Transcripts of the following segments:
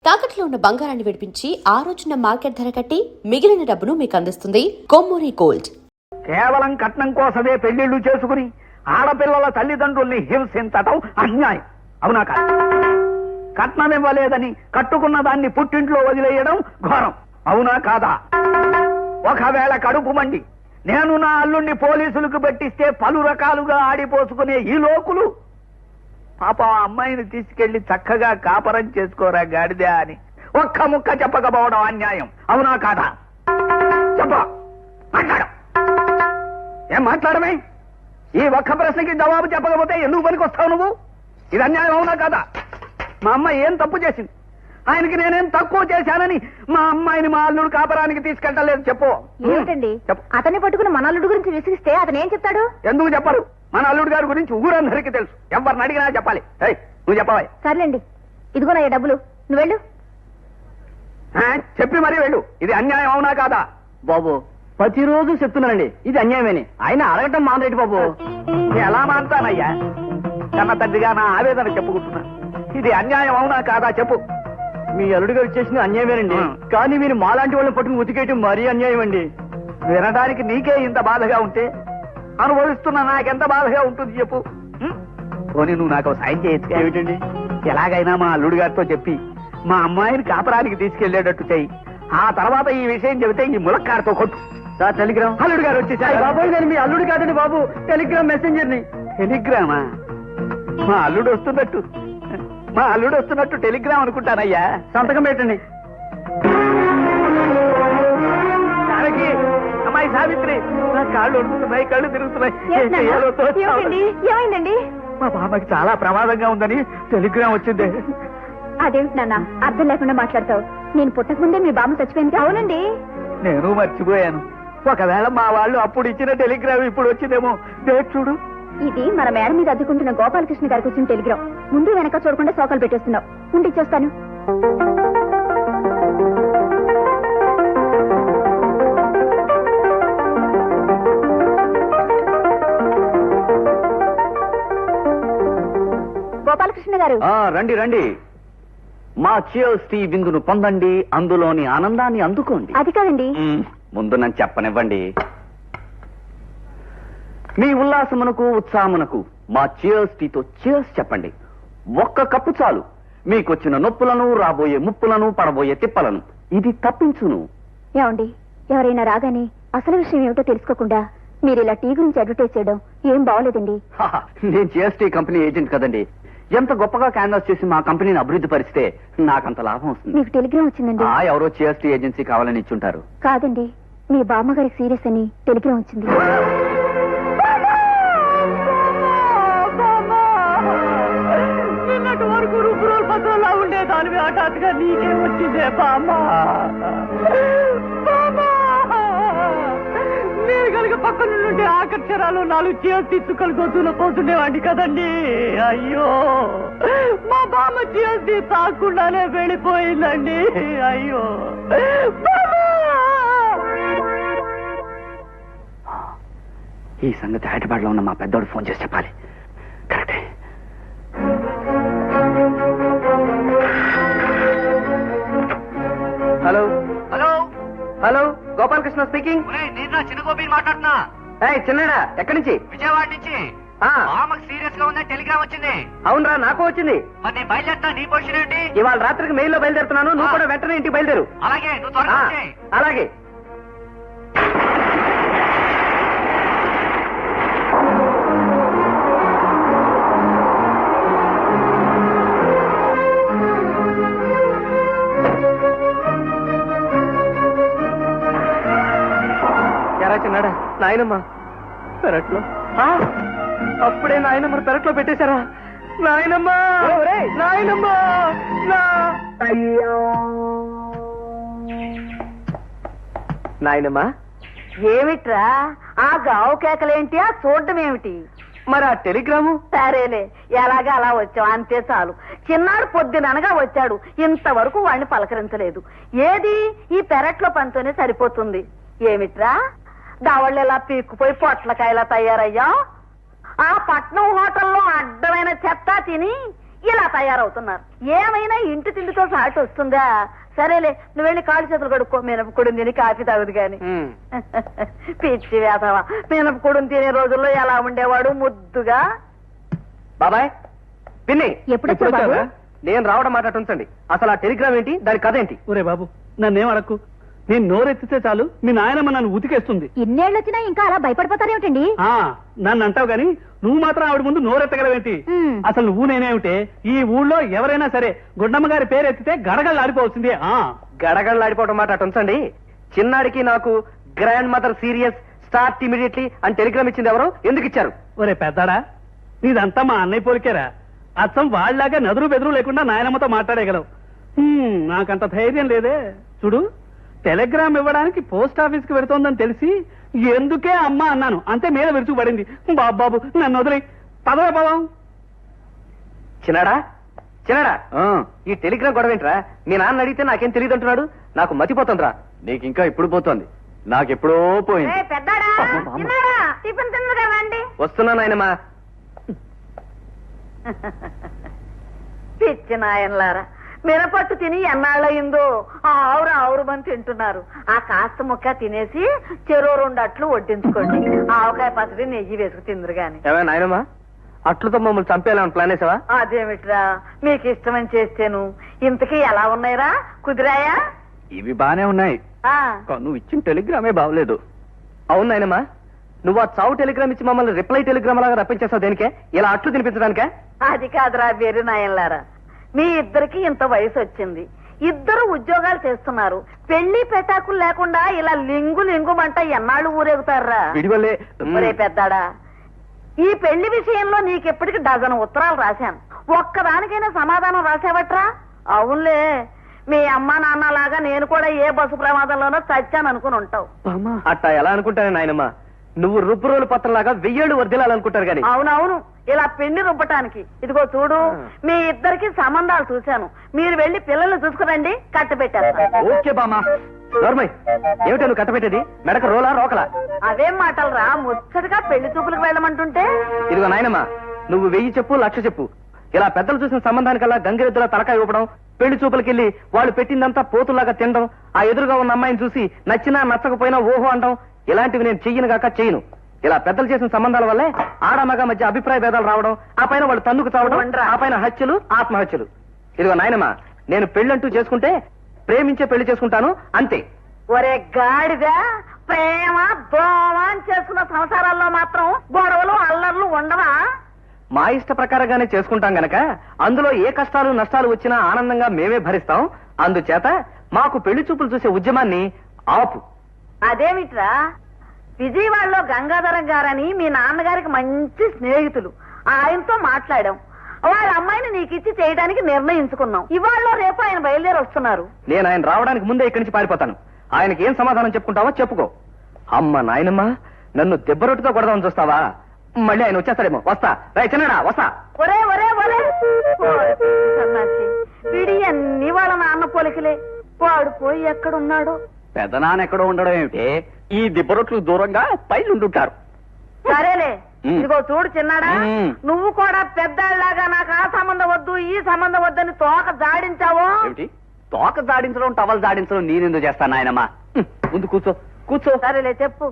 తాకట్లో ఉన్న బంగారాన్ని విడిపించి ఆ రోజున మార్కెట్ ధర కట్టి మిగిలిన డబ్బును మీకు అందిస్తుంది కొమ్మూరి గోల్డ్. కేవలం కట్నం కోసమే పెళ్లిళ్లు చేసుకుని ఆడపిల్లల తల్లిదండ్రుల్ని హింసించటం అన్యాయం, అవునా కాదు? కట్నం ఇవ్వలేదని కట్టుకున్న దాన్ని పుట్టింట్లో వదిలేయడం ఘోరం, అవునా కాదా? ఒకవేళ కడుపు మండి నేను నా అల్లుణ్ణి పోలీసులకు పెట్టిస్తే పలు రకాలుగా ఆడిపోసుకునే ఈ లోకులు పాప అమ్మాయిని తీసుకెళ్లి చక్కగా కాపరం చేసుకోరా గాడిదే అని ఒక్క ముక్క చెప్పకపోవడం అన్యాయం, అవునా కాదా? చెప్ప మాట్లాడు. ఏం మాట్లాడమే? ఈ ఒక్క ప్రశ్నకి జవాబు చెప్పకపోతే ఎందుకు పనికొస్తావు నువ్వు? ఇది అన్యాయం, అవునా కాదా? మా అమ్మాయి ఏం తప్పు చేసింది? ఆయనకి నేనేం తక్కువ చేశానని మా అమ్మాయిని మా అల్లుడు కాపరానికి తీసుకెళ్ళలేదు? చెప్పు. ఏమిటండి అతన్ని పట్టుకుని మన అల్లుడు గురించి విసిగిస్తే అతను ఏం చెప్తాడు? ఎందుకు చెప్పరు? మన అల్లుడు గారి గురించి ఊరందరికీ తెలుసు, ఎవరిని అడిగినా చెప్పాలి. నువ్వు చెప్పవా? సర్లేండి, ఇదిగోనయ్యా డబ్బులు, నువ్వు వెళ్ళు. చెప్పి మరీ వెళ్ళు. ఇది అన్యాయం, అవునా కాదా? బాబు ప్రతిరోజు చెప్తున్నానండి, ఇది అన్యాయమని. ఆయన అడగటం మానరేటి బాబు. ఎలా మానతానయ్యా? కన్న తండ్రిగా నా ఆవేదన చెప్పుకుంటున్నా. ఇది అన్యాయం, అవునా కాదా? చెప్పు. మీ అల్లుడు గారు చేసిన అన్యాయమేనండి, కానీ మీరు మాలాంటి వాళ్ళని పట్టుకుని ఉతికేయటం మరీ అన్యాయం అండి. వినడానికి నీకే ఇంత బాధగా ఉంటే అనుభవిస్తున్న నాకెంత బాధగా ఉంటుంది చెప్పు. పోనీ నువ్వు నాకు సాయం చేయొచ్చు. ఏమిటండి? ఎలాగైనా మా అల్లుడు గారితో చెప్పి మా అమ్మాయిని కాపరానికి తీసుకెళ్లేటట్టు చెయ్యి. ఆ తర్వాత ఈ విషయం చెబితే ఈ ములక్కాడతో కొట్టు. Sir Telegram. అల్లుడు గారు వచ్చేసారు. బాబోయ్, నేను మీ అల్లుడు కాదండి బాబు, టెలిగ్రామ్ మెసెంజర్ ని. టెలిగ్రామా? మా అల్లుడు వస్తున్నట్టు టెలిగ్రామ్ అనుకుంటానయ్యా. సంతకం పెట్టండి. జానకి, అమ్మాయి సావిత్రి, నా కాళ్ళు వడుతున్నాయి, కళ్ళు తిరుగుతున్నాయి. ఏమైందండి? మా బామ్మకి చాలా ప్రమాదంగా ఉందని టెలిగ్రామ్ వచ్చింది. అదేమిటి నాన్న అర్థం లేకుండా మాట్లాడతావు? నేను పుట్టక ముందే మీ బామ్మ చచ్చిపోయింది. అవునండి, నేను మర్చిపోయాను. ఒకవేళ మా వాళ్ళు అప్పుడు ఇచ్చిన టెలిగ్రామ్ ఇప్పుడు వచ్చిందేమో. డేట్ చూడు. ఇది మన మేడ మీద అద్దుకుంటున్న గోపాలకృష్ణ గారికి వచ్చిన టెలిగ్రామ్. ముందు వెనక చూడకుండా సోకాలు పెట్టేస్తున్నావు. ఉండి ఇచ్చేస్తాను. గోపాలకృష్ణ గారు, రండి రండి. మా చియర్స్ టీ విందును పొందండి, అందులోని ఆనందాన్ని అందుకోండి. అది కాదండి. ముందు నన్ను చెప్పనివ్వండి. మీ ఉల్లాసమునకు ఉత్సాహమునకు మా చియర్స్ టీతో చియర్స్ చెప్పండి. ఒక్క కప్పు చాలు, మీకొచ్చిన నొప్పులను, రాబోయే ముప్పులను, పడబోయే తిప్పలను ఇది తప్పించును. ఏమండి, ఎవరైనా రాగానే అసలు విషయం ఏమిటో తెలుసుకోకుండా మీరు ఇలా టీ గురించి అడ్వర్టైజ్ చేయడం ఏం బాగోలేదండి. నేను చియర్స్ టీ కంపెనీ ఏజెంట్ కదండి. ఎంత గొప్పగా క్యాన్వాస్ చేసి మా కంపెనీని అభివృద్ధి పరిస్తే నాకంత లాభం వస్తుంది. మీకు టెలిగ్రామ్ వచ్చిందండి. ఎవరో చియర్స్ టీ ఏజెన్సీ కావాలని ఇచ్చుంటారు. కాదండి, మీ బామ్మగారికి సీరియస్ అని టెలిగ్రామ్ వచ్చింది. నిన్నటి వరకు రుబ్బురోలు పత్రంలా ఉండేదానివి హఠాత్తుగా నీకే వచ్చిందే బామ్మ. నేను కనుక పక్కన నుండి ఆకర్షరాలు 4 చీరలు చుక్కలు గొంతులో పోతుండేవాడిని కదండి. అయ్యో, మా బామ్మ చీరలు తాకుండానే వెళ్ళిపోయిందండి. అయ్యో, ఈ సంగతి హైదరాబాద్ లో ఉన్న మా పెద్దోడు ఫోన్ చేసి చెప్పాలి. కరెక్టే. Hello hello hello, Gopalakrishna speaking. నేను చిన్న గోపి మాట్లాడుతున్నా. చిన్నడా, ఎక్కడి నుంచి? విజయవాడ నుంచి. మామకు సీరియస్ గా ఉందని టెలిగ్రామ్ వచ్చింది. అవునరా, నాకు వచ్చింది. మరి నేను బయలుదేరుతా. నీ పొజిషన్ ఏంటి? ఇవాళ రాత్రికి మెయిల్ లో బయలుదేరుతున్నాను. నువ్వు కూడా వెంటనే ఇంటికి బయలుదేరు. అలాగే, నువ్వు త్వరగా వచ్చేయ్. అలాగే. చిన్నాడా, నాయనమ్మ పెరట్లో. అప్పుడే నాయనమ్మ పెరట్లో పెట్టేశారా? నాయనమ్మ, నాయనమ్మ. నాయనమ్మ, ఏమిట్రా ఆ గావు కేకలేంటి? ఆ చూడటం ఏమిటి? మరి ఆ టెలిగ్రాము? సరేలే, ఎలాగా అలా వచ్చావు అంతే చాలు. చిన్నాడు పొద్దుననగా వచ్చాడు, ఇంతవరకు వాడిని పలకరించలేదు. ఏది ఈ పెరట్లో పనితోనే సరిపోతుంది. ఏమిట్రా దావాళ్ళు ఇలా పీక్కుపోయి పొట్లకాయలా తయారయ్యా? ఆ పట్నం హోటల్లో అడ్డమైన చెత్త తిని ఇలా తయారవుతున్నారు. ఏమైనా ఇంటి తిండితో సాటి వస్తుందా? సరేలే, నువ్వు వెళ్ళి కాళ్ళు చేతులు కడుక్కో. మినపకుడుని తిని కాఫీ తాగుదు గాని. పిచ్చి వేసవా, మినపకుడుని తినే రోజుల్లో ఎలా ఉండేవాడు ముద్దుగా. బాబాయ్, పిన్ని ఎప్పుడు వచ్చావు? నేను రావడం మాట ఉంచండి. అసలు ఆ టెలిగ్రామ్ ఏంటి, దాని కథ ఏంటి? ఒరే బాబు, నన్నేం అడక్కు. నేను నోరెత్తితే చాలు మీ నాయనమ్మ నన్ను ఉతికేస్తుంది. ఇన్నేళ్ళు వచ్చినా ఇంకా అలా భయపడిపోతారేమిటండి? నన్ను అంటావు గాని నువ్వు మాత్రం ఆవిడ ముందు నోరెత్తగలవేంటి? అసలు నువ్వు నేనేమిటే? ఈ ఊళ్ళో ఎవరైనా సరే గుండమ్మ గారి పేరు ఎత్తితే గడగడలాడిపోవచ్చింది. గడగడలాడిపోవడం మాట అటు ఉంచండి. చిన్నాడికి నాకు grand mother serious start immediately అని టెలిగ్రామ్ ఇచ్చింది ఎవరు, ఎందుకు ఇచ్చారు? ఒరే పెద్దాడా, నీదంతా మా అన్నయ్య పోలికేరా. అచ్చం వాళ్ళలాగా నదురు బెదురు లేకుండా నాయనమ్మతో మాట్లాడేయగలవు. నాకంత ధైర్యం లేదే. చూడు, టెలిగ్రామ్ ఇవ్వడానికి పోస్ట్ ఆఫీస్ కి వెళుతోందని తెలిసి ఎందుకే అమ్మా అన్నాను, అంతే మీద విరుచుకు పడింది. బాబు నన్ను వదిలి పదవే పదం. చిన్నాడా చిన్నాడా, ఈ టెలిగ్రామ్ గొడవ ఏంట్రా? మీ నాన్న అడిగితే నాకేం తెలియదు అంటున్నాడు. నాకు మతిపోతుందిరా. నీకు ఇంకా ఇప్పుడు పోతోంది, నాకెప్పుడో పోయింది. పెద్దాడా, చిన్నాడా, టిఫిన్ తిన్నగా రండి. వస్తున్నా నాయనమ్మా. పిచ్చి నాయనలారా, మినపట్టు తిని ఎన్నాళ్ళయిందో ఆవురు మంది తింటున్నారు. ఆ కాస్త ముక్క తినేసి చెరో 2 అట్లు వడ్డించుకోండి. ఆవకాయ పచ్చడి నెయ్యి వేసుకు తిందురు గాని. ఏమైనా నాయనమ్మా, అట్లతో మమ్మల్ని చంపేయాలని ప్లాన్ వేసావా? అదేమిట్రా, మీకు ఇష్టమని చేస్తేను. ఇంతకీ ఎలా ఉన్నాయిరా, కుదిరాయా? ఇవి బానే ఉన్నాయి, నువ్వు ఇచ్చిన టెలిగ్రామే బాగలేదు. అవును నాయనమ్మా, నువ్వు ఆ చావు టెలిగ్రామ్ ఇచ్చి మమ్మల్ని రిప్లై టెలిగ్రామ్ లాగా రప్పించేస్తావు దేనికే? ఇలా అట్లు తినిపించడానికే? అది కాదురా వేరు నాయనలారా, మీ ఇద్దరికి ఇంత వయసు వచ్చింది, ఇద్దరు ఉద్యోగాలు చేస్తున్నారు. పెళ్లి పెటాకులు లేకుండా ఇలా లింగుమంట ఎన్నాళ్ళు ఊరేగుతారా? విడివల్లే ఒరే పెద్దాడా, ఈ పెళ్లి విషయంలో నీకెప్పటికి 1 ఉత్తరాలు రాశాను. ఒక్కదానికైనా సమాధానం రాసావట్రా? అవునులే, మీ అమ్మా నాన్న లాగా నేను కూడా ఏ బస్సు ప్రమాదంలోనో చచ్చాను అనుకుని ఉంటావు. అట్టా ఎలా అనుకుంటాను నాయనమ్మా, నువ్వు రుబ్బురోలు పత్రంలాగా 1000 ఏళ్ళు వర్దిలాలనుకుంటారు కానీ. అవునవును, ఇలా పెళ్లి రుబ్బటానికి. ఇదిగో చూడు, మీ ఇద్దరికి సంబంధాలు చూశాను. మీరు వెళ్లి పిల్లల్ని చూసుకురండి, కట్ట పెట్టేస్తాను. ఓకే బామా. నోర్మయ్, ఏమిటో నువ్వు కట్టపెట్టేది? మెడక రోలా రోకలా? అవేం మాటలు రా, ముచ్చటగా పెళ్లి చూపులకు వెళ్ళమంటుంటే. ఇదిగో నాయనమ్మా, నువ్వు 1000 చెప్పు 1,00,000 చెప్పు, ఇలా పెద్దలు చూసిన సంబంధానికల్లా గంగిరెద్దుల తలకాయ ఇవ్వడం, పెళ్లి చూపులకెళ్లి వాళ్ళు పెట్టిందంతా పోతులాగా తినడం, ఆ ఎదురుగా ఉన్న అమ్మాయిని చూసి నచ్చినా నచ్చకపోయినా ఓహో అంటాం, ఇలాంటివి నేను చెయ్యను గాక చేయను. ఇలా పెద్దలు చేసిన సంబంధాల వల్లే ఆడమగ మధ్య అభిప్రాయ భేదాలు రావడం, ఆ పైన వాళ్ళు తన్నుకు చావడం, ఆ పైన హత్యలు ఆత్మహత్యలు. ఇదిగో నాయనమ్మా, నేను పెళ్ళంటూ చేసుకుంటే ప్రేమించే పెళ్లి చేసుకుంటాను, అంతే. ఒరే గాడిదా, ప్రేమ దోమ అని చేసుకున్న సంసారాల్లో మాత్రం గొడవలు అల్లర్లు ఉండవా? మా ఇష్ట ప్రకారంగానే చేసుకుంటాం గనక అందులో ఏ కష్టాలు నష్టాలు వచ్చినా ఆనందంగా మేమే భరిస్తాం. అందుచేత మాకు పెళ్లి చూపులు చూసే ఉద్యమాన్ని ఆపు. అదేమిట్రా, విజయవాడలో గంగాధరం గారని మీ నాన్నగారికి మంచి స్నేహితులు, ఆయనతో మాట్లాడాం. వాళ్ళ అమ్మాయిని నీకిచ్చి చేయడానికి నిర్ణయించుకున్నాం. ఇవాళ రేపు ఆయన బయలుదేరి వస్తున్నారు. నేను ఆయన రావడానికి ముందే ఇక్కడి నుంచి పారిపోతాను. ఆయనకి ఏం సమాధానం చెప్పుకుంటావో చెప్పుకో. అమ్మ నాయనమ్మా, నన్ను దెబ్బరొట్టుతో కొడదామని చూస్తావా? మళ్ళీ ఆయన వచ్చేస్తాడేమో. వస్తా రా చిన్నడా, వస్తా. ఒరే ఒరే ఒరే, సన్నాసి విడి అన్ని వాళ్ళ నాన్న పోలికలే. వాడు పోయి ఎక్కడున్నాడో. పెద్దనాన్న ఎక్కడో ఉండడం ఏమిటి, ఈ దిబ్బరొట్లు దూరంగా పైనుండుంటారు. సరేలే, ఇదిగో చూడు చిన్నాడా, నువ్వు కూడా పెద్దాళ్ళలాగా నాకు ఆ సంబంధం వద్దు ఈ సంబంధం వద్దని తోక జాడించావో. ఏమిటి తోక జాడించడం, టవల్ జాడించడం నేనెందుకు చేస్తాను నాయనమ్మా? ముందు కూర్చో కూర్చో. సరేలే చెప్పు.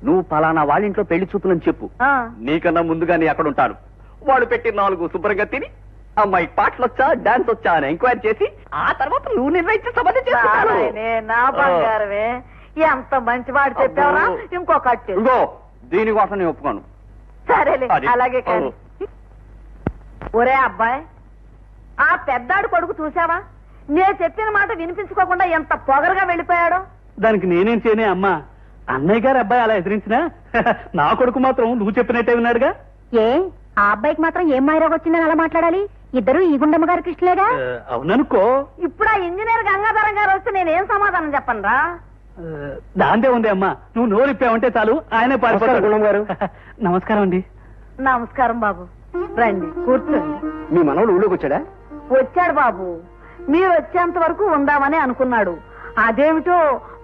నువ్వు పలానా వాళ్ళ ఇంట్లో పెళ్లి చూపులని చెప్పు. నీకన్నా ముందుగా నీ అక్కడ ఉంటాను. వాడు పెట్టి 4 శుభ్రంగా తిని అమ్మాయి పాటలు వచ్చా డాన్స్ వచ్చా అని ఎంక్వైరీ చేసి ఆ తర్వాత నువ్వు నిర్ణయించే సంబంధం చేస్తాను. నా బంగారమే, ఎంత మంచి మాట చెప్పావరా. ఇంకొకటి ఇదిగో, దీనికోసం నేను ఒప్పుకోను. సరేలే, అలాగే కానీ. ఒరే అబ్బాయి, ఆ పెద్దాడు కొడుకు చూసావా? నేను చెప్పిన మాట వినిపించుకోకుండా ఎంత పొగరుగా వెళ్ళిపోయాడో. దానికి నేనేం చేయనే అమ్మా, అన్నయ్య గారి అబ్బాయి అలా ఎదిరించినా నా కొడుకు మాత్రం నువ్వు చెప్పినట్టే ఉన్నాడుగా. ఏ ఆ అబ్బాయికి మాత్రం ఏం మాయరోగ వచ్చిందని అలా మాట్లాడాలి? ఇద్దరు ఈ గుండమ్మ గారి కృష్ణలేగా. అవుననుకో. ఇప్పుడు ఆ ఇంజనీర్ గంగాధరం గారు వస్తే నేనేం సమాధానం చెప్పనురా? దాందే ఉంది అమ్మా, నువ్వు నోరిప్పావంటే చాలు ఆయనే పారిపోతాడు. గారు నమస్కారం అండి. నమస్కారం బాబు, రండి కూర్చోండి. మీ మనవడు ఊళ్ళోకి వచ్చాడా? వచ్చాడు బాబు, మీరు వచ్చేంత వరకు ఉందామని అనుకున్నాడు. అదేమిటో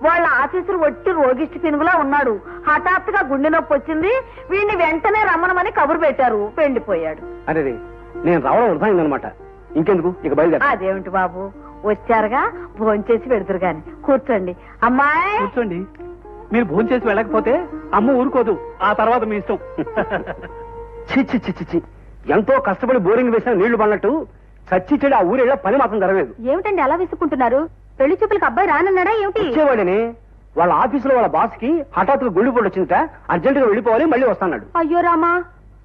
వాళ్ళ ఆఫీసర్ ఒట్టి రోగిష్టి పినుగులా ఉన్నాడు. హఠాత్తుగా గుండె నొప్పి వచ్చింది, వీడిని వెంటనే రమ్మనమని కబురు పెట్టారు. వెళ్ళిపోయాడు. అరే, నేను రావడం వృధాయిందనమాట. ఇంకెందుకు ఇక బయలుదేరా. అదేమిటి బాబు, వచ్చారుగా భోంచేసి పెడుతురు గాని. కూర్చోండి అమ్మాయి. కూర్చోండి. మీరు భోంచేసి వెళ్ళకపోతే అమ్మ ఊరుకోదు. ఆ తర్వాత మీ ఇష్టం. చిచ్చి చిచ్చి చి ఎంతో కష్టపడి బోరింగ్ వేసిన నీళ్లు పడినట్టు చచ్చి చెడు ఆ ఊరేళ్ళ పని మాత్రం జరగలేదు. ఏమిటండి అలా విసుక్కుంటున్నారు? పెళ్లి చూపులకు అబ్బాయి రానన్నాడా ఏమిటి? వచ్చేవాడిని వాళ్ళ ఆఫీసులో వాళ్ళ బాస్ కి హఠాత్తుగా గుండె పోటు వచ్చిందిట. అర్జెంట్ గా వెళ్ళిపోవాలి, మళ్ళీ వస్తాడు. అయ్యో రామా,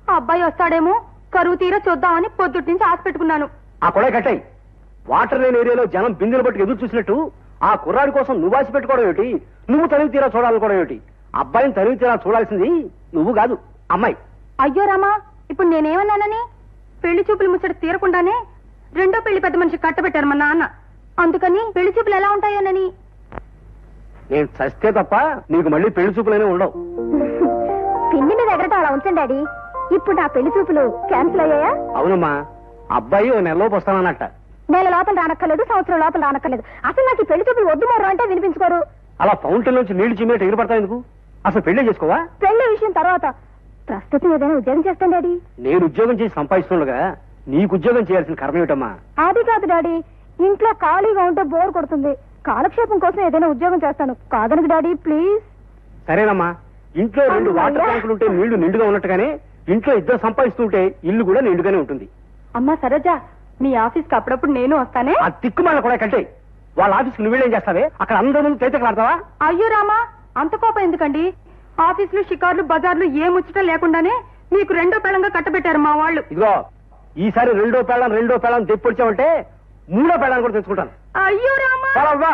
ఆ అబ్బాయి వస్తాడేమో కరువు తీరా చూద్దామని పొద్దుటి నుంచి ఆశ పెట్టుకున్నాను. ఆ కొడే కట్టాయి. వాటర్ లేని ఏరియాలో జనం బిందెలు బట్టి ఎదురు చూసినట్టు ఆ కుర్రాడి కోసం నువ్వు ఆశ పెట్టుకోవడం ఏమిటి? నువ్వు తనివి తీరా చూడాలనుకోవడం ఏమిటి? అబ్బాయిని తనివి తీరా చూడాల్సింది నువ్వు కాదు, అమ్మాయి. అయ్యో రామా, ఇప్పుడు నేనేమన్నానని? పెళ్లి చూపులు ముచ్చట తీరకుండానే రెండో పెళ్లి పెద్ద మనిషి కట్టబెట్టారు మా నాన్న. అందుకని పెళ్లి చూపులు ఎలా ఉంటాయోనని. నేను చస్తే తప్ప నీకు మళ్ళీ పెళ్లి చూపులనే ఉండవు. పిన్ని మీద ఎగరటం అలా ఉంచండి డాడీ. ఇప్పుడు నా పెళ్లి చూపులు క్యాన్సిల్ అయ్యాయా? అవునమ్మా, అబ్బాయి ఓ నెలలోపు వస్తానన్నట్ట. నెల లోపల రానక్కర్లేదు, సంవత్సరం లోపల రానక్కర్లేదు. అసలు నాకు ఈ పెళ్లి చూపులు వద్దు మరో అంటే వినిపించుకోరు. అలా ఫౌంటైన్ నుంచి నీళ్లు చిమ్మేట ఎగిరిపడతావు ఎందుకు? అసలు పెళ్లి చేసుకోవా? పెళ్లి విషయం తర్వాత. ప్రస్తుతం ఏదైనా ఉద్యోగం చేస్తాను డాడీ. నేను ఉద్యోగం చేసి సంపాదిస్తుండగా నీకు ఉద్యోగం చేయాల్సిన కర్మ ఏమిటమ్మా? అది కాదు డాడీ, ఇంట్లో ఖాళీగా ఉంటే బోర్ కొడుతుంది. కాలక్షేపం కోసం ఏదైనా ఉద్యోగం చేస్తాను. కాదనకు డాడీ ప్లీజ్. సరేనమ్మా, ఇంట్లో 2 వాటర్ ట్యాంకులు ఉంటే నీళ్లు నిండుగా ఉన్నట్టుగానే ఇంట్లో 2 సంపాదిస్తుంటే ఇల్లు కూడా నిండుగానే ఉంటుంది. అమ్మా సరోజా, మీ ఆఫీస్ కి అప్పుడప్పుడు నేను వస్తానే. ఆ తిక్కుమాల కూడా కంటే వాళ్ళ ఆఫీస్కి నువ్వేం చేస్తావే? అక్కడ అందరి ముందు తైతకలాడతావా? అయ్యో రామా, అంత కోపం ఎందుకండి? ఆఫీసులు షికార్లు బజార్లు ఏ ముచ్చట లేకుండానే మీకు రెండో పెళ్ళంగా కట్టబెట్టారు మా వాళ్ళు. ఇదిగో, ఈసారి రెండో పెళ్ళం తెప్పొచ్చావంటే 3వ పెళ్ళాన్ని కూడా తెచ్చుకుంటాను. అయ్యో రామా. చాలా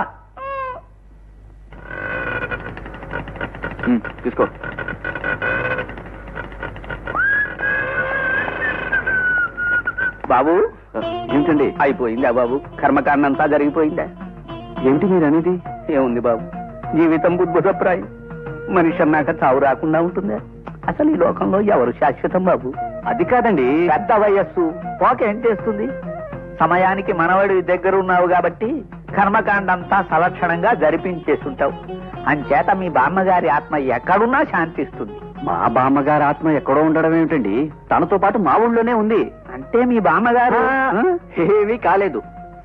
తీసుకో. బాబు ఏంటండి? అయిపోయిందా బాబు? కర్మకాండ అంతా జరిగిపోయిందా? ఏమిటి మీరు అనేది? ఏముంది బాబు, జీవితం బుద్ధప్రాయం. మనిషి అన్నాక చావు రాకుండా ఉంటుందా? అసలు ఈ లోకంలో ఎవరు శాశ్వతం బాబు? అది కాదండి, పెద్ద వయస్సు పోక ఏం చేస్తుంది? సమయానికి మనవడి దగ్గర ఉన్నావు కాబట్టి కర్మకాండంతా సలక్షణంగా జరిపించేస్తుంటావు. అంచేత మీ బామ్మగారి ఆత్మ ఎక్కడున్నా శాంతిస్తుంది. మా బామ్మగారి ఆత్మ ఎక్కడో ఉండడం ఏమిటండి? తనతో పాటు మా ఊళ్ళోనే ఉంది. అంటే మీ బామ్మగారు ఏమీ కాలేదు,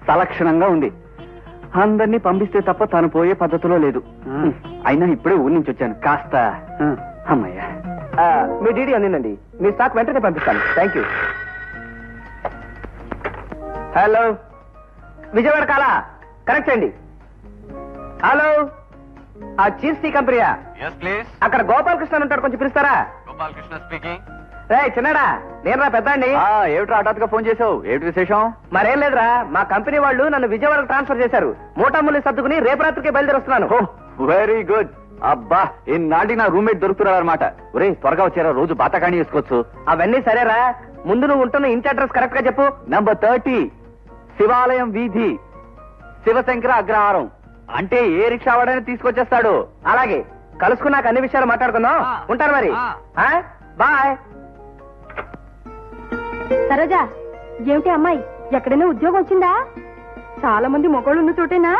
సలక్షణంగా ఉంది. అందరినీ పంపిస్తే తప్ప తను పోయే పద్ధతిలో లేదు. అయినా ఇప్పుడే ఊరి నుంచి వచ్చాను. కాస్త అమ్మయ్య. మీ డీడీ అందిందండి. మీ స్టాక్ వెంటనే పంపిస్తాను. Thank you. హలో, విజయవాడ కాలా కనెక్ట్ చేయండి. హలో, ఆ చీజ్ టీ కంపెనీయా? అక్కడ గోపాలకృష్ణ ఉంటాడు, కొంచెం పిలుస్తారా? రే చిన్నాడా, నేను రా పెద్దండి. ఏమిట్రా హఠాత్తుగా ఫోన్ చేసావు? ఏమిటి విశేషం? మరేం లేదురా, మా కంపెనీ వాళ్ళు నన్ను విజయవాడకు ట్రాన్స్ఫర్ చేశారు. మూటాముల్లి సర్దుకుని రేపు రాత్రికి బయలుదేరుస్తున్నాను. Very good. అబ్బా, ఈనాటికి నా రూమ్మేట్ దొరుకుతున్నాడు అనమాట. ఒరే త్వరగా వచ్చారా, రోజు బాతకాణి చేసుకోవచ్చు. అవన్నీ సరేరా, ముందు నువ్వు ఉంటున్న ఇంటి అడ్రస్ కరెక్ట్ గా చెప్పు. నంబర్ 30 శివాలయం వీధి, శివశంకర అగ్రహారం. అంటే ఏ రిక్షా వాడని తీసుకొచ్చేస్తాడు. అలాగే, కలుసుకున్నాక అన్ని విషయాలు మాట్లాడుకుందాం. ఉంటాను మరి. బాయ్. సరోజా, ఏమిటి అమ్మాయి, ఎక్కడైనా ఉద్యోగం వచ్చిందా? చాలా మంది మొగోళ్ళు ఉన్న చోటేనా?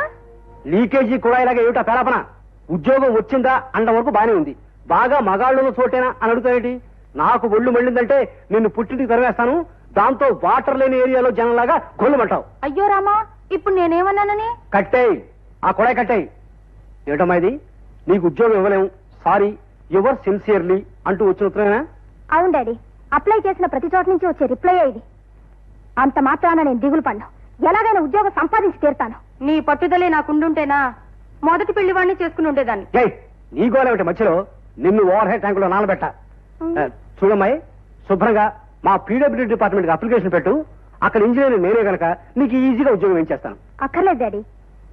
లీకేజీ కూడా ఇలాగే ఏమిటా పేరాపన? ఉద్యోగం వచ్చిందా అండ వరకు బానే ఉంది. బాగా మగాళ్ళను చోటేనా అని అడుగుతాయేంటి? నాకు ఒళ్ళు మళ్ళిందంటే నిన్ను పుట్టింటికి తరివేస్తాను. దాంతో వాటర్ లేని ఏరియాలో జనంలాగా గొల్లుమంటావు. అయ్యో రామా, ఇప్పుడు నేనేమన్నానని? కట్టేయ్, ఆ కొడాయి కట్టేయ్. ఏమిటమ్మా ఇది? నీకు ఉద్యోగం ఇవ్వలేము, సారీ, యువర్ సిన్సియర్లీ అంటూ వచ్చిన ఉత్తరమేనా? అవును డాడీ, అప్లై చేసిన ప్రతి చోట నుంచి వచ్చే రిప్లై ఇది. అంత మాత్రాన నేను దిగులు పడ్డా. ఎలాగైనా ఉద్యోగం సంపాదించి తీరుతాను. నీ పట్టుదలే నాకుండుంటేనా మొదటి పెళ్లి వాడిని చేసుకుని ఉండేదాన్ని. నీ గోలేమిటి మధ్యలో? నిన్ను ఓవర్ హెడ్ ట్యాంకులో నానబెట్ట. చూడమ్మాయి, శుభ్రంగా మా పీడబ్ల్యూడీ డిపార్ట్మెంట్ కి అప్లికేషన్ పెట్టు. అక్కడ ఇంజనీర్ నేనే గనక నీకు ఈజీగా ఉద్యోగం ఏం చేస్తాను. అక్కర్లేదు డాడీ,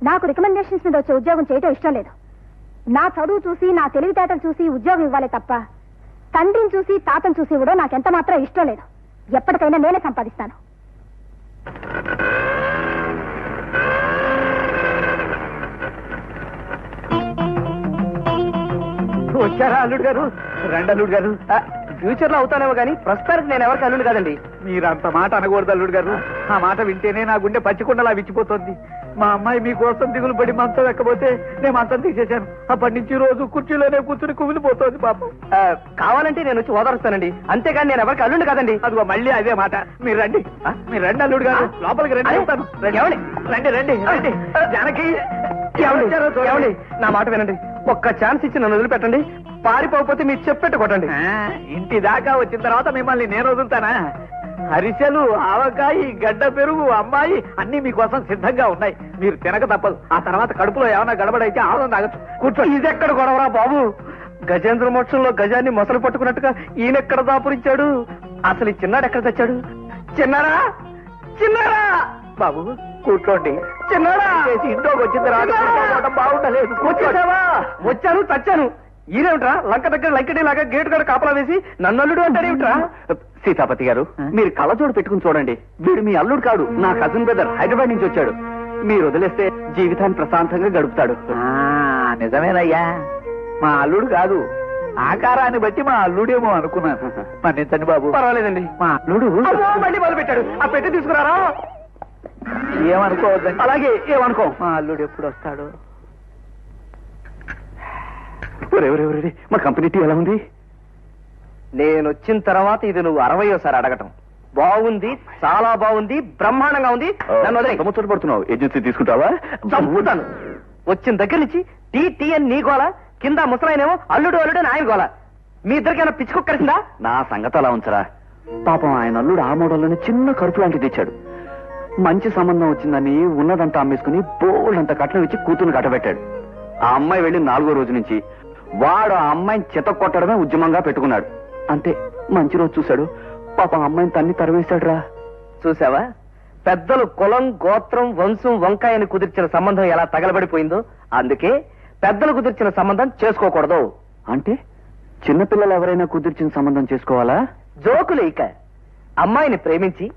నాకు రికమెండేషన్స్ మీద వచ్చే ఉద్యోగం చేయటం ఇష్టం లేదు. నా చదువు చూసి, నా తెలివితేటలు చూసి ఉద్యోగం ఇవ్వాలి తప్ప తండ్రిని చూసి తాతను చూసి ఇవ్వడం నాకెంత మాత్రం ఇష్టం లేదు. ఎప్పటికైనా నేనే సంపాదిస్తాను. వచ్చారా అల్లుడు గారు? రండి అల్లుడు గారు. ఫ్యూచర్ లో అవుతానేమో కానీ ప్రస్తుతానికి నేను ఎవరికి అల్లుడు కాదండి. మీరంత మాట అనకూడదు అల్లుడు గారు. ఆ మాట వింటేనే నా గుండె పచ్చికొండలా విచ్చిపోతుంది. మా అమ్మాయి మీకోసం దిగులు పడి మంచం ఎక్కబోతే నేను మంచం తీసేశాను. అప్పటి నుంచి రోజు కుర్చీలోనే కూర్చుని కుమిలిపోతోంది పాపం. కావాలంటే నేను వచ్చి ఓదారుస్తానండి, అంతేగాని నేను ఎవరికి అల్లుండి కాదండి. అదిగో మళ్ళీ అదే మాట. మీరు రండి, మీరు రండి అల్లుడు గారు, లోపలికి రండి. చెప్తాను. రండి రండి రండి రండి. జానకి ఏమండి, నా మాట వినండి, ఒక్క ఛాన్స్ ఇచ్చి నన్ను వదిలిపెట్టండి. పారిపోకపోతే మీరు చెప్పెట్టు కొట్టండి. ఇంటి దాకా వచ్చిన తర్వాత మిమ్మల్ని నేను వదులుతానా? అరిసెలు, ఆవకాయ, గడ్డ పెరుగు, అమ్మాయి అన్ని మీకోసం సిద్ధంగా ఉన్నాయి. మీరు తినక తప్పదు. ఆ తర్వాత కడుపులో ఏమైనా గడబడైతే ఆవులను తాగచ్చు. కూర్చో. ఇదెక్కడ గొడవరా బాబు? గజేంద్ర మోక్షంలో గజాన్ని మొసలు పట్టుకున్నట్టుగా ఈయనెక్కడ దాపురించాడు? అసలు ఈ చిన్నాడు ఎక్కడ తెచ్చాడు? చిన్నారా, చిన్నారా బాబు కూర్చోండి. చిన్నాడా, ఇంట్లోకి వచ్చిన తర్వాత బాగుండలేదు. కూర్చోవా? వచ్చాను, చచ్చాను. ఈయనేమిట్రా లంక దగ్గర లంకటి లాగా గేటు గడ కాపలా వేసి నన్ను అల్లుడు అంటారేమిట్రా? సీతాపతి గారు, మీరు కళ్ళజోడు పెట్టుకుని చూడండి. వీడు మీ అల్లుడు కాదు, నా కజిన్ బ్రదర్, హైదరాబాద్ నుంచి వచ్చాడు. మీరు వదిలేస్తే జీవితాన్ని ప్రశాంతంగా గడుపుతాడు. నిజమేనయ్యా, మా అల్లుడు కాదు. ఆకారాన్ని బట్టి మా అల్లుడేమో అనుకున్నాను. మన్నించండి బాబు. పర్వాలేదండి. మా అల్లుడు మళ్ళీ మొదలు పెట్టాడు. ఆ పెట్టి తీసుకురారా. ఏమనుకోవద్దండి. అలాగే ఏమనుకో. మా అల్లుడు ఎప్పుడు వస్తాడు? మా కంపెనీ టీ ఎలా ఉంది? నేను వచ్చిన తర్వాత ఇది నువ్వు 60వ అడగటం. బాగుంది, చాలా బాగుంది, బ్రహ్మాండంగా ఉంది. నన్ను వదిలేయ్. ముచ్చట పడుతున్నావు, ఏజెన్సీ తీసుకుంటావా? చంపుతాను. వచ్చిన దగ్గర నుంచి టీ టీ అని నీ గోల, కింద ముసలాయనేమో అల్లుడు అల్లుడు అని ఆయన గోల. మీ ఇద్దరికైనా పిచ్చుకొక్కరిందా? నా సంగతి అలా ఉంచరా. పాపం ఆయన అల్లుడు ఆ మోడల్లోనే చిన్న కరుపు లాంటిది తెచ్చాడు. మంచి సంబంధం వచ్చిందని ఉన్నదంతా అమ్మేసుకుని బోల్డంత కట్నం ఇచ్చి కూతురు కట్టబెట్టాడు. ఆ అమ్మాయి వెళ్ళి 4వ రోజు నుంచి వాడు ఆ అమ్మాయిని చిత కొట్టడమే ఉద్యమంగా పెట్టుకున్నాడు. అంతే, మంచి రోజు చూశాడు, పాపం అమ్మాయిని తన్ని తరివేశాడు రా. చూసావా, పెద్దలు కులం, గోత్రం, వంశం, వంకాయని కుదిర్చిన సంబంధం ఎలా తగలబడిపోయిందో. అందుకే పెద్దలు కుదిర్చిన సంబంధం చేసుకోకూడదు. అంటే చిన్నపిల్లలు ఎవరైనా కుదిర్చిన సంబంధం చేసుకోవాలా? జోకులు ఇక. అమ్మాయిని ప్రేమించి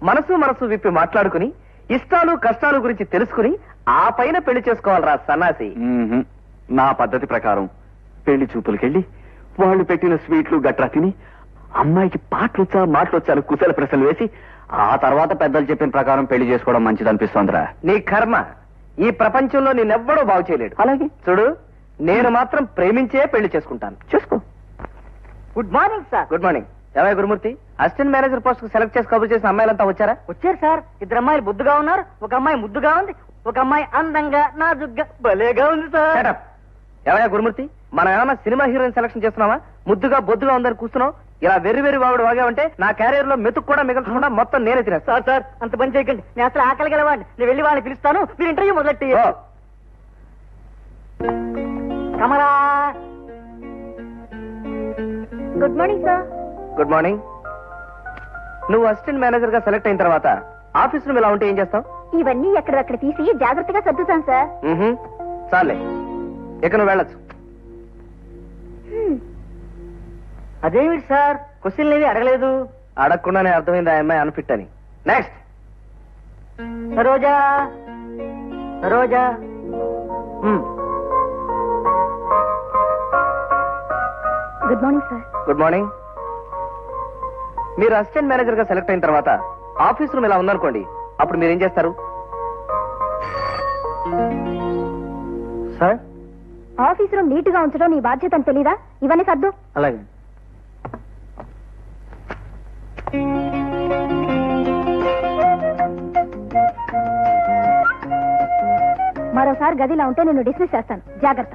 మనసు మనసు విప్పి మాట్లాడుకుని ఇష్టాలు కష్టాలు గురించి తెలుసుకుని ఆ పైన పెళ్లి చేసుకోవాలరా సన్నాసి. నా పద్ధతి ప్రకారం పెళ్లి చూపులకెళ్ళి వాళ్ళు పెట్టిన స్వీట్లు గట్రా తిని అమ్మాయికి పాటలొచ్చా మాటలొచ్చా కుశల ప్రశ్నలు వేసి ఆ తర్వాత పెద్దలు చెప్పిన ప్రకారం పెళ్లి చేసుకోవడం మంచిది అనిపిస్తోందిరా. నీ కర్మ. ఈ ప్రపంచంలో నేనెవ్వడూ బాగు చేయలేడు. అలాగే చూడు, నేను మాత్రం ప్రేమించే పెళ్లి చేసుకుంటాను. చేసుకో. Good morning sir. Good morning. ఏమయ్య గురుమూర్తి, అసిస్టెంట్ మేనేజర్ పోస్ట్ కు సెలెక్ట్ చేసి కబుర్ చేసిన అమ్మాయిలంతా వచ్చారా? వచ్చారు సార్. 2 అమ్మాయిలు బుద్దుగా ఉన్నారు, ఒక అమ్మాయి ముద్దుగా ఉంది, ఒక అమ్మాయి అందంగా నాజుగ్గా భలేగా ఉంది సార్. Shut up. ఏమయ్య గురుమూర్తి, మనం ఏమన్నా సినిమా హీరోయిన్ సెలక్షన్ చేస్తున్నావా? ముద్దుగా బొద్దుగా ఉందని కూర్చున్నావు. ఇలా వెర్రి వాడు వాగావంటే నా క్యారియర్ లో మెతుకు కూడా మిగల్చకుండా మొత్తం నేనే తినేస్తా. సార్ సార్ అంత పని చేయకండి. నేను అసలు ఆకలి గలవాడిని. నేను వెళ్ళి వాళ్ళని పిలుస్తాను, మీరు ఇంటర్వ్యూ మొదలెట్టి. Kamala. Good morning sir. Good morning. నువ్వు అసిస్టెంట్ మేనేజర్ గా సెలెక్ట్ అయిన తర్వాత ఆఫీస్ రూమ్ ఇలా ఉంటే ఏం చేస్తావు? ఇవన్నీ ఎక్కడక్కడ తీసి జాగ్రత్తగా సర్దుతాను సార్. చాలే, ఇక నువ్వు వెళ్ళొచ్చు. అదేమిటి సార్, క్వశ్చన్లు ఏవి అడగలేదు? అడగకుండానే అర్థమైంది ఆ అమ్మాయి అన్ఫిట్ అని. Next. Saroja, Saroja. Good morning sir. Good morning. మీరు అసిస్టెంట్ మేనేజర్ గా సెలెక్ట్ అయిన తర్వాత ఆఫీస్ రూమ్ ఇలా ఉందనుకోండి, అప్పుడు మీరేం చేస్తారు? సార్, ఆఫీస్ రూమ్ నీట్ గా ఉంచడం నీ బాధ్యత అని తెలీదా? ఇవన్నీ సర్దు. అలాగే. మరోసారి గదిలా ఉంటే నేను డిస్మిస్ చేస్తాను. జాగ్రత్త.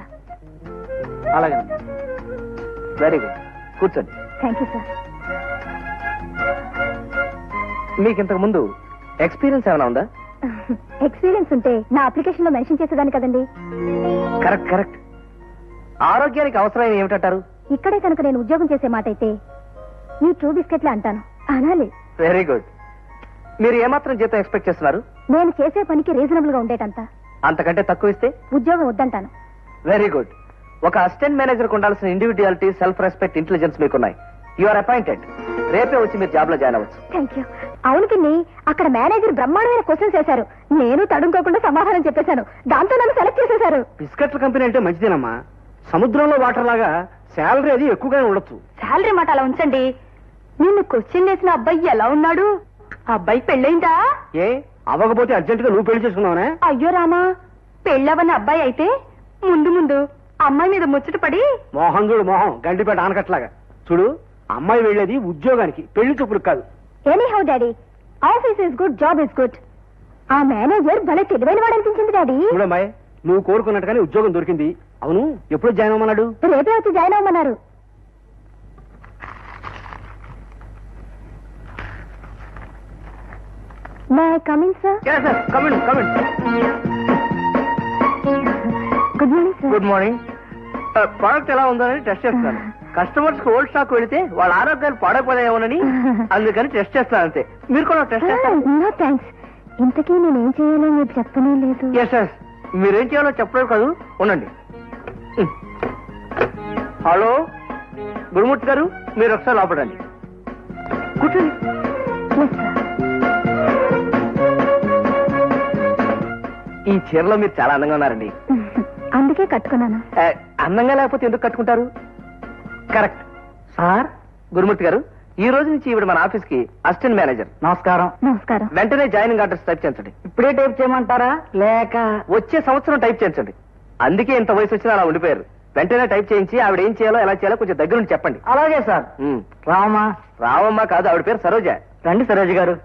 అలాగే. Very good. కూర్చోండి. Thank you sir. మీకు ఇంతకు ముందు ఎక్స్పీరియన్స్ ఏమైనా ఉందా? ఎక్స్పీరియన్స్ ఉంటే నా అప్లికేషన్ లో మెన్షన్ చేసేదాన్ని కదండి. Correct correct. ఆరోగ్యానికి అవసరమైన ఏమిటంటారు? ఇక్కడే కనుక నేను ఉద్యోగం చేసే మాట అయితే ఈ ట్రూ బిస్కెట్లే అంటాను. అనాలి. Very good. మీరు ఏమాత్రం జీతం ఎక్స్పెక్ట్ చేస్తున్నారు? నేను చేసే పనికి రీజనబుల్ గా ఉండేటంత. అంతకంటే తక్కువ ఇస్తే ఉద్యోగం వద్దంటాను. Very good. ఒక అసిస్టెంట్ మేనేజర్ ఉండాల్సిన ఇండివిడ్యువాలిటీ, సెల్ఫ్ రెస్పెక్ట్, ఇంటెలిజెన్స్ మీకున్నాయి. You are appointed. రేపే వచ్చి మీరు జాబ్ లో జాయిన్ అవ్వచ్చు. Thank you. అవును పిన్ని, అక్కడ మేనేజర్ బ్రహ్మాండమైన క్వశ్చన్స్ వేశారు. నేను తడుముకోకుండా సమాధానం చెప్పేశాను. దాంతో నన్ను సెలెక్ట్ చేసేశారు. బిస్కెట్ల కంపెనీ అంటే మంచిదేనమ్మా. సముద్రంలో వాటర్ లాగా శాలరీ అది ఎక్కువగానే ఉండొచ్చు. శాలరీ మాట అలా ఉంచండి. నిన్ను క్వశ్చన్ వేసిన అబ్బాయి ఎలా ఉన్నాడు? ఆ అబ్బాయి పెళ్ళైందా? ఏ అవ్వకపోతే అర్జెంట్ గా నువ్వు పెళ్లి చేసుకున్నావునే? అయ్యో రామా, పెళ్ళవని అబ్బాయి అయితే ముందు ముందు అమ్మాయి మీద ముచ్చట పడి. మోహం చూడు, మోహం గండిపేట ఆనకట్లాగా. చూడు, అమ్మాయి వెళ్ళేది ఉద్యోగానికి, పెళ్లి చూపులకు కాదు. Any how daddy, office is good, job is good. ఆ మేనేజర్ భలే తెలివైన వాడు అనిపించింది డాడీ. చూడమ్మాయి, నువ్వు కోరుకున్నట్టుగానే ఉద్యోగం దొరికింది. అవును, ఎప్పుడు జాయిన్ అవ్వమన్నాడు? రేపే వచ్చి జాయిన్ అవ్వమన్నారు. May I coming sir? Coming. Good morning sir. Good morning. Product ఎలా ఉందని టెస్ట్ చేస్తాను. కస్టమర్స్ కి ఓల్డ్ స్టాక్ వెళితే వాళ్ళ ఆరోగ్యాలు పాడైపోయామోనని అందుకని టెస్ట్ చేస్తాను అంతే. మీరు కూడా టెస్ట్ చేస్తారు? No thanks. ఇంతకీ నేనేం చేయాలో మీరు చెప్పనే లేదు. ఎస్, మీరేం చేయాలో చెప్పలేదు కాదు. ఉండండి. హలో గురుమూర్తి గారు, మీరు ఒకసారి లోపడండి. కూర్చోండి. Yes, sir. ఈ చీరలో మీరు చాలా అందంగా ఉన్నారండి. అందుకే కట్టుకున్నాను. అందంగా లేకపోతే ఎందుకు కట్టుకుంటారు? కరెక్ట్. సార్, గురుమూర్తి గారు, ఈ రోజు నుంచి ఈవిడ మన ఆఫీస్ కి అసిస్టెంట్ మేనేజర్. నమస్కారం. నమస్కారం. వెంటనే జాయినింగ్ ఆర్డర్స్ టైప్ చేయించండి. ఇప్పుడే టైప్ చేయమంటారా లేక? వచ్చే సంవత్సరం టైప్ చేయించండి. అందుకే ఇంత వయసు వచ్చినా అలా ఉండిపోయారు. వెంటనే టైప్ చేయించి ఆవిడ ఏం చేయాలో ఎలా చేయాలో కొంచెం దగ్గర నుండి చెప్పండి. అలాగే సార్. రామా? రావమ్మ కాదు, ఆవిడ పేరు సరోజ. రండి సరోజ గారు.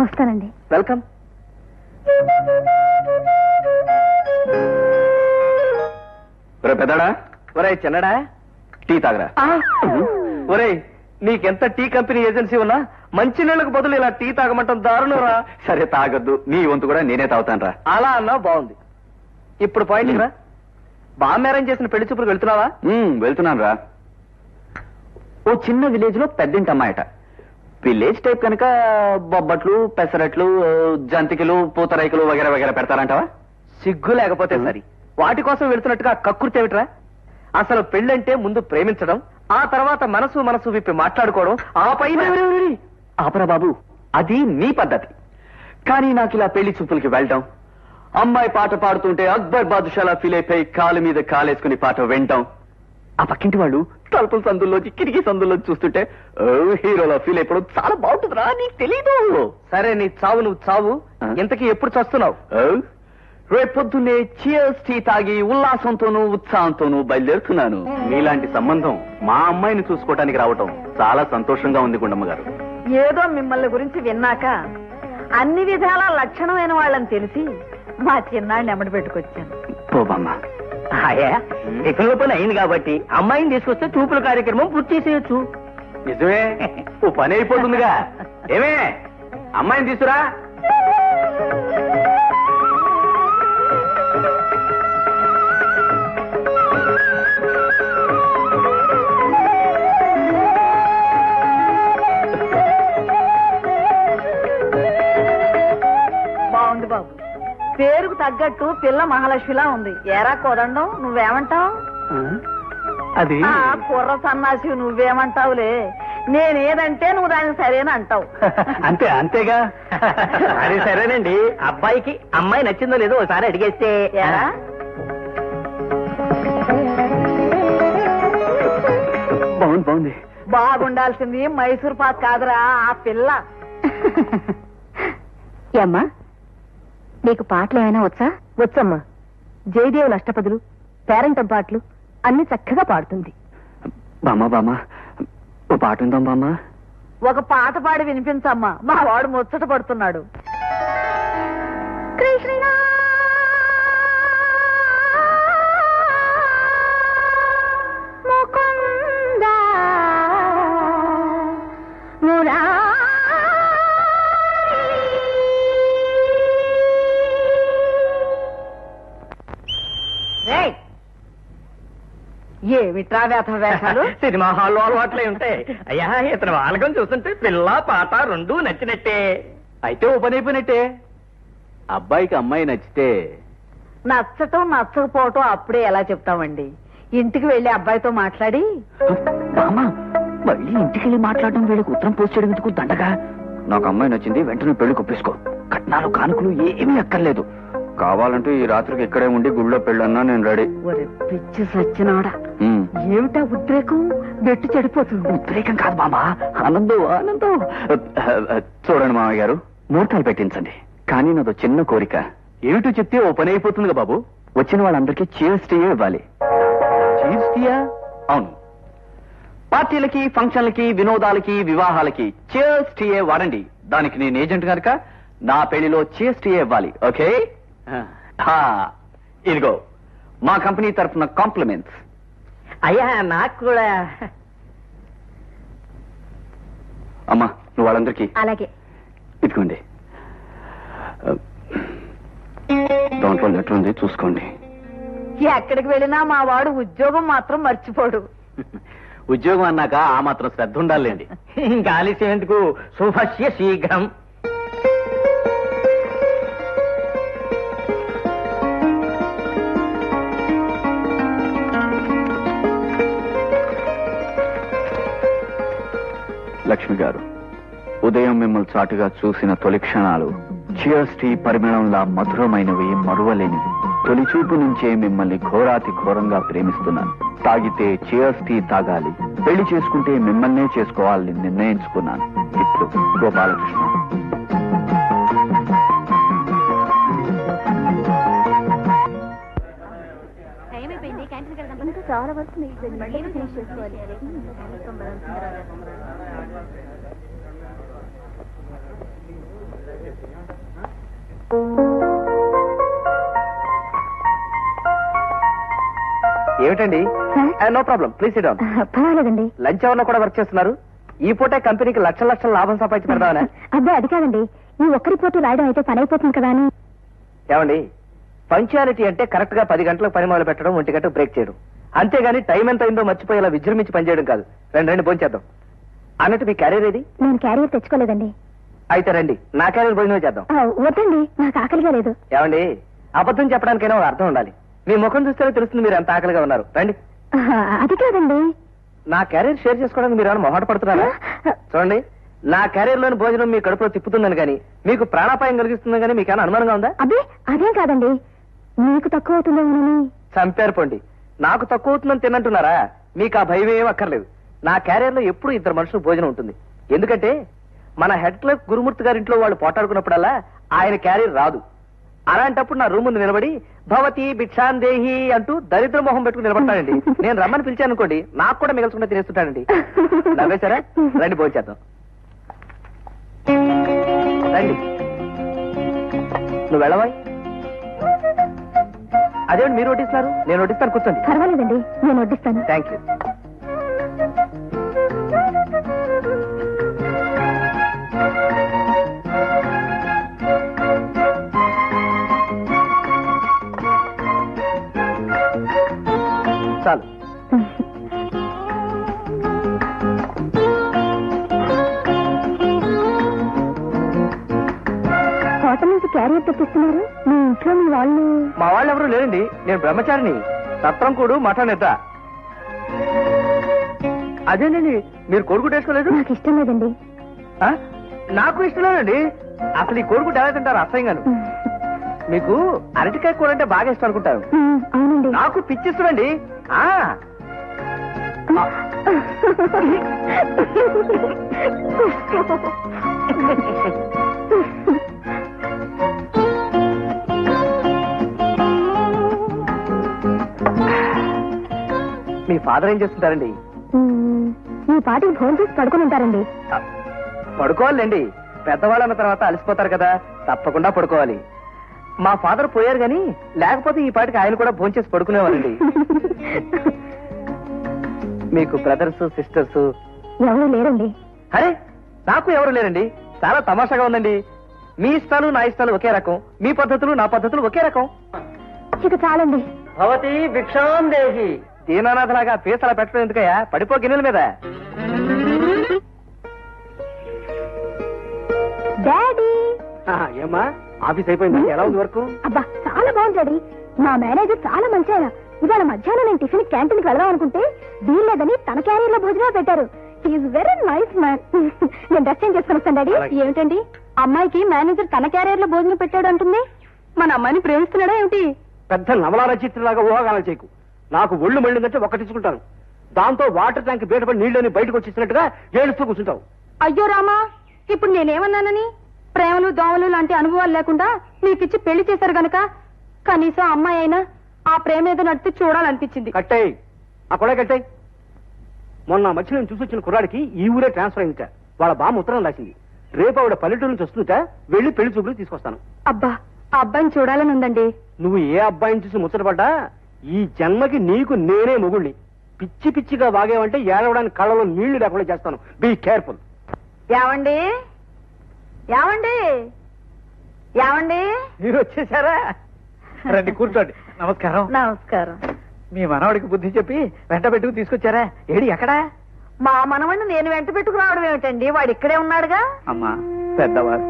వస్తానండి. వెల్కమ్. పెద్దడా, ఒరే చిన్నడా, టీ తాగరా. ఒరే నీకెంత టీ కంపెనీ ఏజెన్సీ ఉన్నా మంచి నీళ్లకు బదులు ఇలా టీ తాగమంటాం దారుణరా. సరే తాగొద్దు, నీ వంతు కూడా నేనే తాగుతాను రా. అలా అన్నా బాగుంది. ఇప్పుడు పాయింట్ రా, బామ్మేరం చేసిన పెళ్లి చూపులకు వెళ్తున్నావా? వెళ్తున్నాను రా. ఓ చిన్న విలేజ్ లో పెద్దింటి అమ్మాయట. విలేజ్ టైప్ కనుక బొబ్బట్లు, పెసరట్లు, జంతికలు, పూతరైకలు వగేరా వగేరా పెడతారంటావా? సిగ్గు లేకపోతే సరి, వాటి కోసం వెళ్తున్నట్టుగా కక్కుర్తి ఏమిట్రా? అసలు పెళ్ళంటే ముందు ప్రేమించడం, ఆ తర్వాత మనసు విప్పి మాట్లాడుకోవడం, ఆ పైన ఆపరా బాబు, అది నీ పద్ధతి. కానీ నాకు ఇలా పెళ్లి చూపులకి వెళ్ళడం, అమ్మాయి పాట పాడుతుంటే అక్బర్ బాదుషాలా ఫీల్ అయిపోయి కాలు మీద కాలేసుకుని పాట వింటాం, ఆ పక్కింటి వాళ్ళు తలుపుల సందుల్లోంచి కిటికీ సందుల్లోంచి చూస్తుంటే హీరోలా ఫీల్ అయిపోవడం చాలా బాగుంటుందిరా. నీకు తెలీదు. సరే, నీ చావు నువ్వు చావు. ఇంతకీ ఎప్పుడు చస్తున్నావు? రేపొద్దున్నే చియర్స్ టీ తాగి ఉల్లాసంతోనూ ఉత్సాహంతోనూ బయలుదేరుతున్నాను. మీలాంటి సంబంధం మా అమ్మాయిని చూసుకోవడానికి రావటం చాలా సంతోషంగా ఉంది గుండమ్మ గారు. ఏదో మిమ్మల్ని గురించి విన్నాక అన్ని విధాల లక్షణమైన వాళ్ళని తెలిసి మా చిన్నాడిని ఎమ్మడి పెట్టుకొచ్చాను. పోబమ్మ. టిఫిన్ పని అయింది కాబట్టి అమ్మాయిని తీసుకొస్తే చూపుల కార్యక్రమం పూర్తి చేసేయచ్చు. నిజమే, ఓ పని అయిపోతుందిగా. ఏమే, అమ్మాయిని తీసురా. బాగుంది బాబు, పేరుకు తగ్గట్టు పిల్ల మహాలక్ష్మిలా ఉంది. ఏరా కోదండం, నువ్వేమంటావు? అది కుర్ర సన్నాసి, నువ్వేమంటావులే. నేనేదంటే నువ్వు దానికి సరేనా అంటావు. అంతేగా. అది సరేనండి. అబ్బాయికి అమ్మాయి నచ్చిందో లేదో ఒకసారి అడిగేస్తే. ఏరా బాగుంది. బాగుండాల్సింది మైసూర్ పాక్ కాదురా, ఆ పిల్ల. ఏమ్మా, నీకు పాటలు ఏమైనా వచ్చా? వచ్చమ్మా. జయదేవుల అష్టపదులు, పేరంటం పాటలు అన్ని చక్కగా పాడుతుంది. బామ్మ, ఓ పాట ఉందాం బామ్మ. ఒక పాట పాడి వినిపించమ్మా, మా వాడు ముచ్చట పడుతున్నాడు. కృష్ణ ముకుంద మురా ఏమిట్రా వేధ వేషాలు? సినిమా హాల్లో అలవాట్లే ఉంటాయి. అయ్యా, ఇతను వాళ్ళకం చూస్తుంటే పిల్ల పాట రెండూ నచ్చినట్టే. అయితే ఓ పని అయిపోయినట్టే. అబ్బాయికి అమ్మాయి నచ్చితే నచ్చటం నచ్చకపోవటం అప్పుడే ఎలా చెప్తామండి? ఇంటికి వెళ్లి అబ్బాయితో మాట్లాడి. బామ్మ, మళ్ళీ ఇంటికి వెళ్ళి మాట్లాడడం, వీళ్ళకి ఉత్తరం పోస్ట్ చేయడం ఎందుకు దండగా? నాకు అమ్మాయి నచ్చింది, వెంటనే పెళ్లి కొప్పేసుకో. కట్నాలు కానుకలు ఏమీ అక్కర్లేదు. కావాలంటే ఈ రాత్రికి ఇక్కడే ఉండి గుళ్ళో పెళ్ళన్నా నేను రెడీ. ఒరే పిచ్చి సచ్చినాడా, ఏమిటా ఉద్రేకం? బెట్టు చెడిపోతుంది. ఉద్రేకం కాదు బామ్మ, ఆనందం. చూడండి మామయ్య గారు, ముహూర్తాలు పెట్టించండి. కానీ నాదో చిన్న కోరిక. ఏమిటో చెప్తే ఓ పని అయిపోతుందిగా బాబు. వచ్చిన వాళ్ళందరికీ చీర్స్ టీయే ఇవ్వాలి. చీర్స్ టీయా? అవును. పార్టీలకి, ఫంక్షన్లకి, వినోదాలకి, వివాహాలకి చీర్స్ టీయే వాడండి. దానికి నేను ఏజెంట్ కనుక నా పెళ్లిలో చీర్స్ టీయే ఇవ్వాలి. ఓకే? ఇదిగో మా కంపెనీ తరఫున కాంప్లిమెంట్స్. అయ్యా నాకు కూడా. అమ్మా నువ్వు వాళ్ళందరికీ అలాగే. ఇదిగోండి. దాంట్లో లెటర్ ఉంది, చూసుకోండి. ఎక్కడికి వెళ్ళినా మా వాడు ఉద్యోగం మాత్రం మర్చిపోడు. ఉద్యోగం అన్నాక ఆ మాత్రం శ్రద్ధ ఉండాలండి. ఇంకా ఆలస్యం ఎందుకు? శుభస్య శీఘ్రం. లక్ష్మి గారు, ఉదయం మిమ్మల్ని చాటుగా చూసిన తొలి క్షణాలు చీర్స్ టీ పరిమళంలా మధురమైనవి, మరువలేనివి. తొలి చూపు నుంచే మిమ్మల్ని ఘోరాతి ఘోరంగా ప్రేమిస్తున్నాను. తాగితే చీర్స్ టీ తాగాలి, పెళ్లి చేసుకుంటే మిమ్మల్నే చేసుకోవాలని నిర్ణయించుకున్నాను. ఇప్పుడు గోపాలకృష్ణ. చాలా వరకు మళ్ళీ ఫినిష్ చేసుకోవాలి. ఏమిటండి? No problem, please sit down. పర్వాలేదండి. లంచ్ అవర్లో కూడా వర్క్ చేస్తున్నారు. ఈ పూటే కంపెనీకి లక్షల లక్షల లాభం సంపాదించి పెడదామనే. అబ్బే అది కాదండి, ఈ ఒక్క రిపోర్టు రాయడం అయితే పని అయిపోతుంది కదా అని. ఏమండి, పంక్చువాలిటీ అంటే కరెక్ట్ గా 10 గంటలకు పని మొదలు పెట్టడం, 1 గంట బ్రేక్ చేయడం. అంతేగాని టైం ఎంత అయిందో మర్చిపోయేలా విజృంభించి పనిచేయడం కాదు. రండి భోంచేద్దాం. అన్నట్టు మీ క్యారియర్ ఏది? నేను క్యారియర్ తెచ్చుకోలేదండి. అయితే రండి, నా క్యారియర్ భోజనం చేద్దాం. వద్దండి, నాకు ఆకలిగా లేదు. ఏమండి, అబద్ధం చెప్పడానికైనా ఒక అర్థం ఉండాలి. మీ ముఖం చూస్తేనే తెలుస్తుంది మీరు ఎంత ఆకలిగా ఉన్నారు. రండి. అది కాదండి, నా క్యారియర్ షేర్ చేసుకోవడానికి మీరు ఏమైనా మొహాట పడుతున్నారా? చూడండి, నా క్యారియర్ లోని భోజనం మీ కడుపులో తిప్పుతుందని కానీ, మీకు ప్రాణాపాయం కలిగిస్తుందని కానీ మీకు ఏమైనా అనుమానంగా ఉందా? అబ్బే అదేం కాదండి, మీకు తక్కువ అవుతుందేమోనని. చంపారు పోండి. నాకు తక్కువ అవుతుందని తినంటున్నారా? మీకు ఆ భయం ఏం అక్కర్లేదు. నా క్యారియర్ లో ఎప్పుడు 2 మనుషులు భోజనం ఉంటుంది. ఎందుకంటే మన హెడ్ క్లర్క్ గురుమూర్తి గారింట్లో వాళ్ళు పోటాడుకున్నప్పుడల్లా ఆయన క్యారియర్ రాదు. అలాంటప్పుడు నా రూమ్ ముందు నిలబడి భవతి భిక్షాందేహి అంటూ దరిద్ర మొహం పెట్టుకుని నిలబడతానండి. నేను రమ్మని పిలిచాను అనుకోండి, నాకు కూడా మిగల్చుకుంటే తినేస్తుంటానండి. నవ్వేశారా? రండి భోంచేద్దాం. రండి. నువ్వు వెళ్ళవా? అదేంటి మీరు వడ్డిస్తున్నారు? నేను వడ్డిస్తాను, కూర్చోండి. పర్వాలేదండి, నేను వడ్డిస్తాను. Thank you. చాలు. హోటల్ నుంచి క్యారియర్ తెప్పిస్తున్నారు. మీ ఇంట్లో మీ వాళ్ళు? మా వాళ్ళు ఎవరు లేరండి, నేను బ్రహ్మచారిని. సత్రం కూడు మఠం ఎద్దా. అదేనండి, మీరు కొడుకు వేసుకోలేదు? నాకు ఇష్టం లేదండి. నాకు ఇష్టం లేదండి. అసలు ఈ కొడుకు ఎలా తింటారు అసహ్యంగాను. మీకు అరటికాయ కూర అంటే బాగా ఇష్టం అనుకుంటారు. అవునండి. నాకు పిచ్చిస్తుందండి. మీ ఫాదర్ ఏం చేస్తుంటారండి? ఈ పాటికి ఫోన్ చేసి పడుకుని ఉంటారండి. పడుకోవాలండి, పెద్దవాళ్ళన్న తర్వాత అలసిపోతారు కదా, తప్పకుండా పడుకోవాలి. మా ఫాదర్ పోయారు గాని లేకపోతే ఈ పాటికి ఆయన కూడా భోంచేసి పడుకునేవారండి. మీకు బ్రదర్స్ సిస్టర్స్ ఎవరు లేరండి? అరే నాకు ఎవరు లేరండి. చాలా తమాషాగా ఉందండి. మీ ఇష్టాలు నా ఇష్టాలు ఒకే రకం, మీ పద్ధతులు నా పద్ధతులు ఒకే రకం. ఇక చాలండి. భవతి భిక్షాందేహి. దీనానాథలాగా ఫేస్ అలా పెట్టడం ఎందుకయ్యా? పడిపో గిన్నెల మీద. డాడీ. ఏమ్మా, ఆఫీస్ అయిపోయింది, ఎలా ఉంది వర్క్? అబ్బా చాలా బాగుంది డాడీ. మా మేనేజర్ చాలా మంచి ఆయన. ఇవాళ మధ్యాహ్నం నేను టిఫిన్ క్యాంటీన్కి వెళ్దాం అనుకుంటే వీల్లేదని తన క్యారియర్ లో భోజనం పెట్టారు. He's very nice man. నేను డ్రెస్ చేంజ్ చేసుకుని వస్తాను డాడీ. ఏమిటండి అమ్మాయికి మేనేజర్ తన క్యారియర్ లో భోజనం పెట్టాడు అంటుంది? మన అమ్మాయిని ప్రేమిస్తున్నాడా ఏమిటి? పెద్ద నవలా రచయితలాగా ఊహాగానం చేయకు. నాకు ఒళ్ళు మళ్ళిందంటే ఒక్క తీసుకుంటాను. దాంతో వాటర్ ట్యాంక్ బయటపడి నీళ్ళని బయటకు వచ్చేసినట్టుగా ఏడుస్తూ కూర్చుంటావు. అయ్యో రామా, ఇప్పుడు నేనేమన్నానని? ప్రేమలు దోమలు లాంటి అనుభవాలు లేకుండా నీకిచ్చి పెళ్లి చేశారు గనక కనీసం అమ్మాయి అయినా ఆ ప్రేమ ఏదో నడిపి చూడాలనిపించింది. కట్టాయి ఆ కూడా కట్టాయి. మొన్న మధ్య నేను చూసి వచ్చిన కుర్రాడికి ఈ ఊరే ట్రాన్స్ఫర్ అయిందిట. వాళ్ళ బామ్మ ఉత్తరం రాసింది. రేపు ఆవిడ పల్లెటూరు నుంచి వస్తుంట, వెళ్ళి పెళ్లి చూపులు తీసుకొస్తాను. అబ్బా ఆ అబ్బాయిని చూడాలని ఉందండి. నువ్వు ఏ అబ్బాయిని చూసి ముచ్చటపడ్డా ఈ జన్మకి నీకు నేనే మొగుళ్ళి. పిచ్చి పిచ్చిగా వాగేవంటే ఏడవడానికి కళ్ళలో నీళ్లు లేకుండా చేస్తాను. Be careful. ఏమండి ఏమండి ఏమండి మీరు వచ్చేసారా? రండి కూర్చోండి. నమస్కారం. నమస్కారం. మీ మనవడికి బుద్ధి చెప్పి వెంట పెట్టుకు తీసుకొచ్చారా? ఏడి ఎక్కడా? మా మనవణ్ణి నేను వెంట పెట్టుకురావడం ఏమిటండి, వాడు ఇక్కడే ఉన్నాడుగా. అమ్మా పెద్దవారు,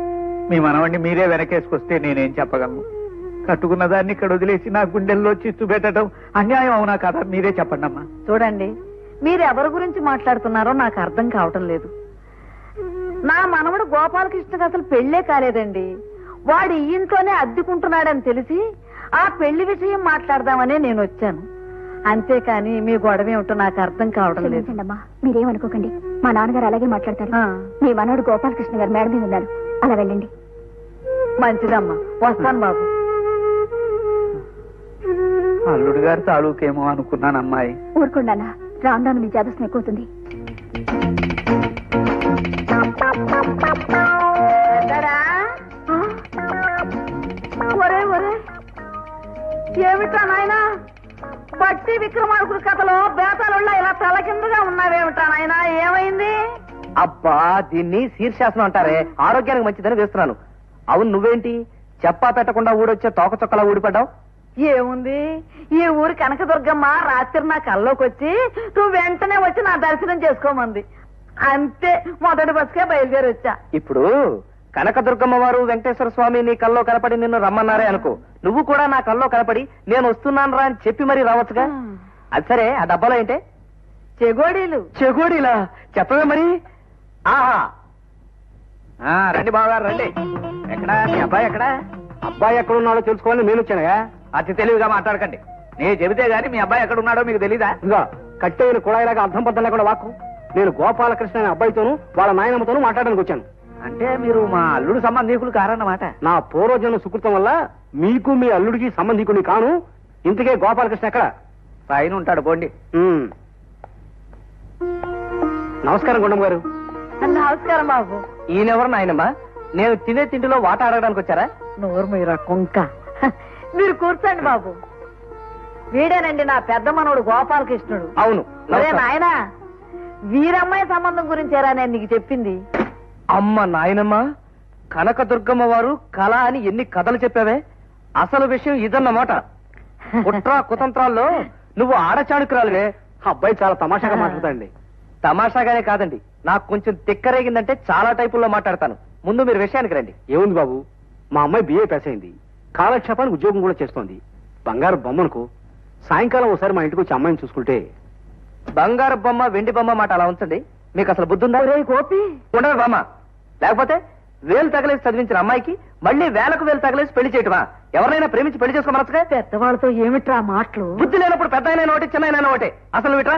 మీ మనవడిని మీరే వెనకేసుకొస్తే నేనేం చెప్పగలను? కట్టుకున్న దాన్ని ఇక్కడ వదిలేసి నా గుండెల్లో చిచ్చు పెట్టడం అన్యాయం అవునా కదా? మీరే చెప్పండి అమ్మా. చూడండి, మీరు ఎవరి గురించి మాట్లాడుతున్నారో నాకు అర్థం కావటం లేదు. నా మనవడు గోపాలకృష్ణకి అసలు పెళ్లే కాలేదండి. వాడు ఈ ఇంట్లోనే అద్దెకుంటున్నాడని తెలిసి ఆ పెళ్లి విషయం మాట్లాడదామనే నేను వచ్చాను. అంతేకాని మీ గొడవ ఏమిటో నాకు అర్థం కావడం లేదు. క్షమించండమ్మా, మీరేమనుకోకండి. మా నాన్నగారు అలాగే మాట్లాడతారు. ఆ. మీ మనవడు గోపాలకృష్ణ గారు మేడ మీద ఉన్నారు, అలా వెళ్ళండి. మంచిదమ్మా, వస్తాను బాబు. అల్లుడు గారి తాలూకేమో అనుకున్నాను అమ్మాయి. ఊరుకోండి, రాను రాను మీ జాదస్యం ఎక్కువవుతుంది. పెద్దడా? ఒరే ఒరే, ఏమిటా నాయనా బట్టి విక్రమార్కుడి కథలో బేతాళుళ్ళ ఇలా తల కిందగా ఉన్నావేమిటా నాయనా? ఏమైంది? అబ్బా దీన్ని శీర్షాసనం అంటారే, ఆరోగ్యానికి మంచిదని వేస్తున్నాను. అవును నువ్వేంటి చెప్పా పెట్టకుండా ఊడొచ్చే తోక చొక్కలా ఊడిపడ్డావు? ఏముంది, ఈ ఊరి కనకదుర్గమ్మ రాత్రి నా కల్లోకి వచ్చి నువ్వు వెంటనే వచ్చి నా దర్శనం చేసుకోమంది. అంతే, మొదటి బస్కే బయలుదేరి వచ్చా. ఇప్పుడు కనకదుర్గమ్మ వారు వెంకటేశ్వర స్వామి నీ కల్లో కనపడి నిన్ను రమ్మన్నారే అనుకో, నువ్వు కూడా నా కల్లో కనపడి నేను వస్తున్నాను రా అని చెప్పి మరీ రావచ్చుగా. అది సరే, ఆ డబ్బాలో ఏంటే? చెగోడీలు. చెగోడీలా? చెప్పవే మరి. ఆహా, రండి బావగారు రండి. ఎక్కడా మీ అబ్బాయి? ఎక్కడా? అబ్బాయి ఎక్కడున్నాడో తెలుసుకోవాలని నేను వచ్చానుగా. అతి తెలివిగా మాట్లాడకండి. నేను చెబితే గానీ మీ అబ్బాయి ఎక్కడున్నాడో మీకు తెలీదా? ఇంకా కట్టెయిన కుళాయిలాగా అర్థం పద్ధం లేకుండా వాక్కు. నేను గోపాలకృష్ణ అనే అబ్బాయితోనూ వాళ్ళ నాయనమ్మతోనూ మాట్లాడడానికి వచ్చాను. అంటే మీరు మా అల్లుడు సంబంధీకులు కారన్నమాట. నా పూర్వజన్మ సుకృతం వల్ల మీకు మీ అల్లుడికి సంబంధీకుని కాను. ఇంతకే గోపాలకృష్ణ ఎక్కడ? పైన ఉంటాడు పోండి. నమస్కారం గుండమ్మ గారు. నమస్కారం బాబు. ఈయనెవరు నాయనమ్మా? నేను తినే తిండిలో వాట అడగడానికి వచ్చారా? నోరు మీరా కుంక. మీరు కూర్చోండి బాబు. వీడేనండి నా పెద్ద మనవడు గోపాలకృష్ణుడు. అవును. అదే నాయనా, వీరమ్మాయి సంబంధం గురించేరా నేను నీకు చెప్పింది. అమ్మ నాయనమ్మ, కనకదుర్గమ్మ వారు కళ అని ఎన్ని కథలు చెప్పావే, అసలు విషయం ఇదన్నమాట. కుట్ర కుతంత్రాల్లో నువ్వు ఆడచాడుకురాలువే. అబ్బాయి చాలా తమాషాగా మాట్లాడతాడండి. తమాషాగానే కాదండి, నాకు కొంచెం తిక్కరేగిందంటే చాలా టైపుల్లో మాట్లాడతాను. ముందు మీరు విషయానికి రండి. ఏముంది బాబు, మా అమ్మాయి బిఏ పాస్ అయింది. కాలక్షేపానికి ఉద్యోగం కూడా చేస్తోంది. బంగారు బొమ్మనుకో. సాయంకాలం ఒకసారి మా ఇంటికి వచ్చి అమ్మాయిని చూసుకుంటే. బంగారు బొమ్మ వెండి బొమ్మ మాట అలా ఉంచండి. మీకు అసలు బుద్ధి ఉందా? కోపి ఉండదు బామ్మ. లేకపోతే వేలు తగలేసి చదివించిన అమ్మాయికి మళ్ళీ వేలకు వేలు తగలేసి పెళ్లి చేయటమా? ఎవరైనా ప్రేమించి పెళ్లి చేసుకోమనొచ్చుగా. పెద్దవాళ్ళతో ఏమిట్రా మాటలు? బుద్ధి లేనప్పుడు పెద్ద అయినా ఒకటి, చిన్న అయినా ఒకటే. అసలు విట్రా.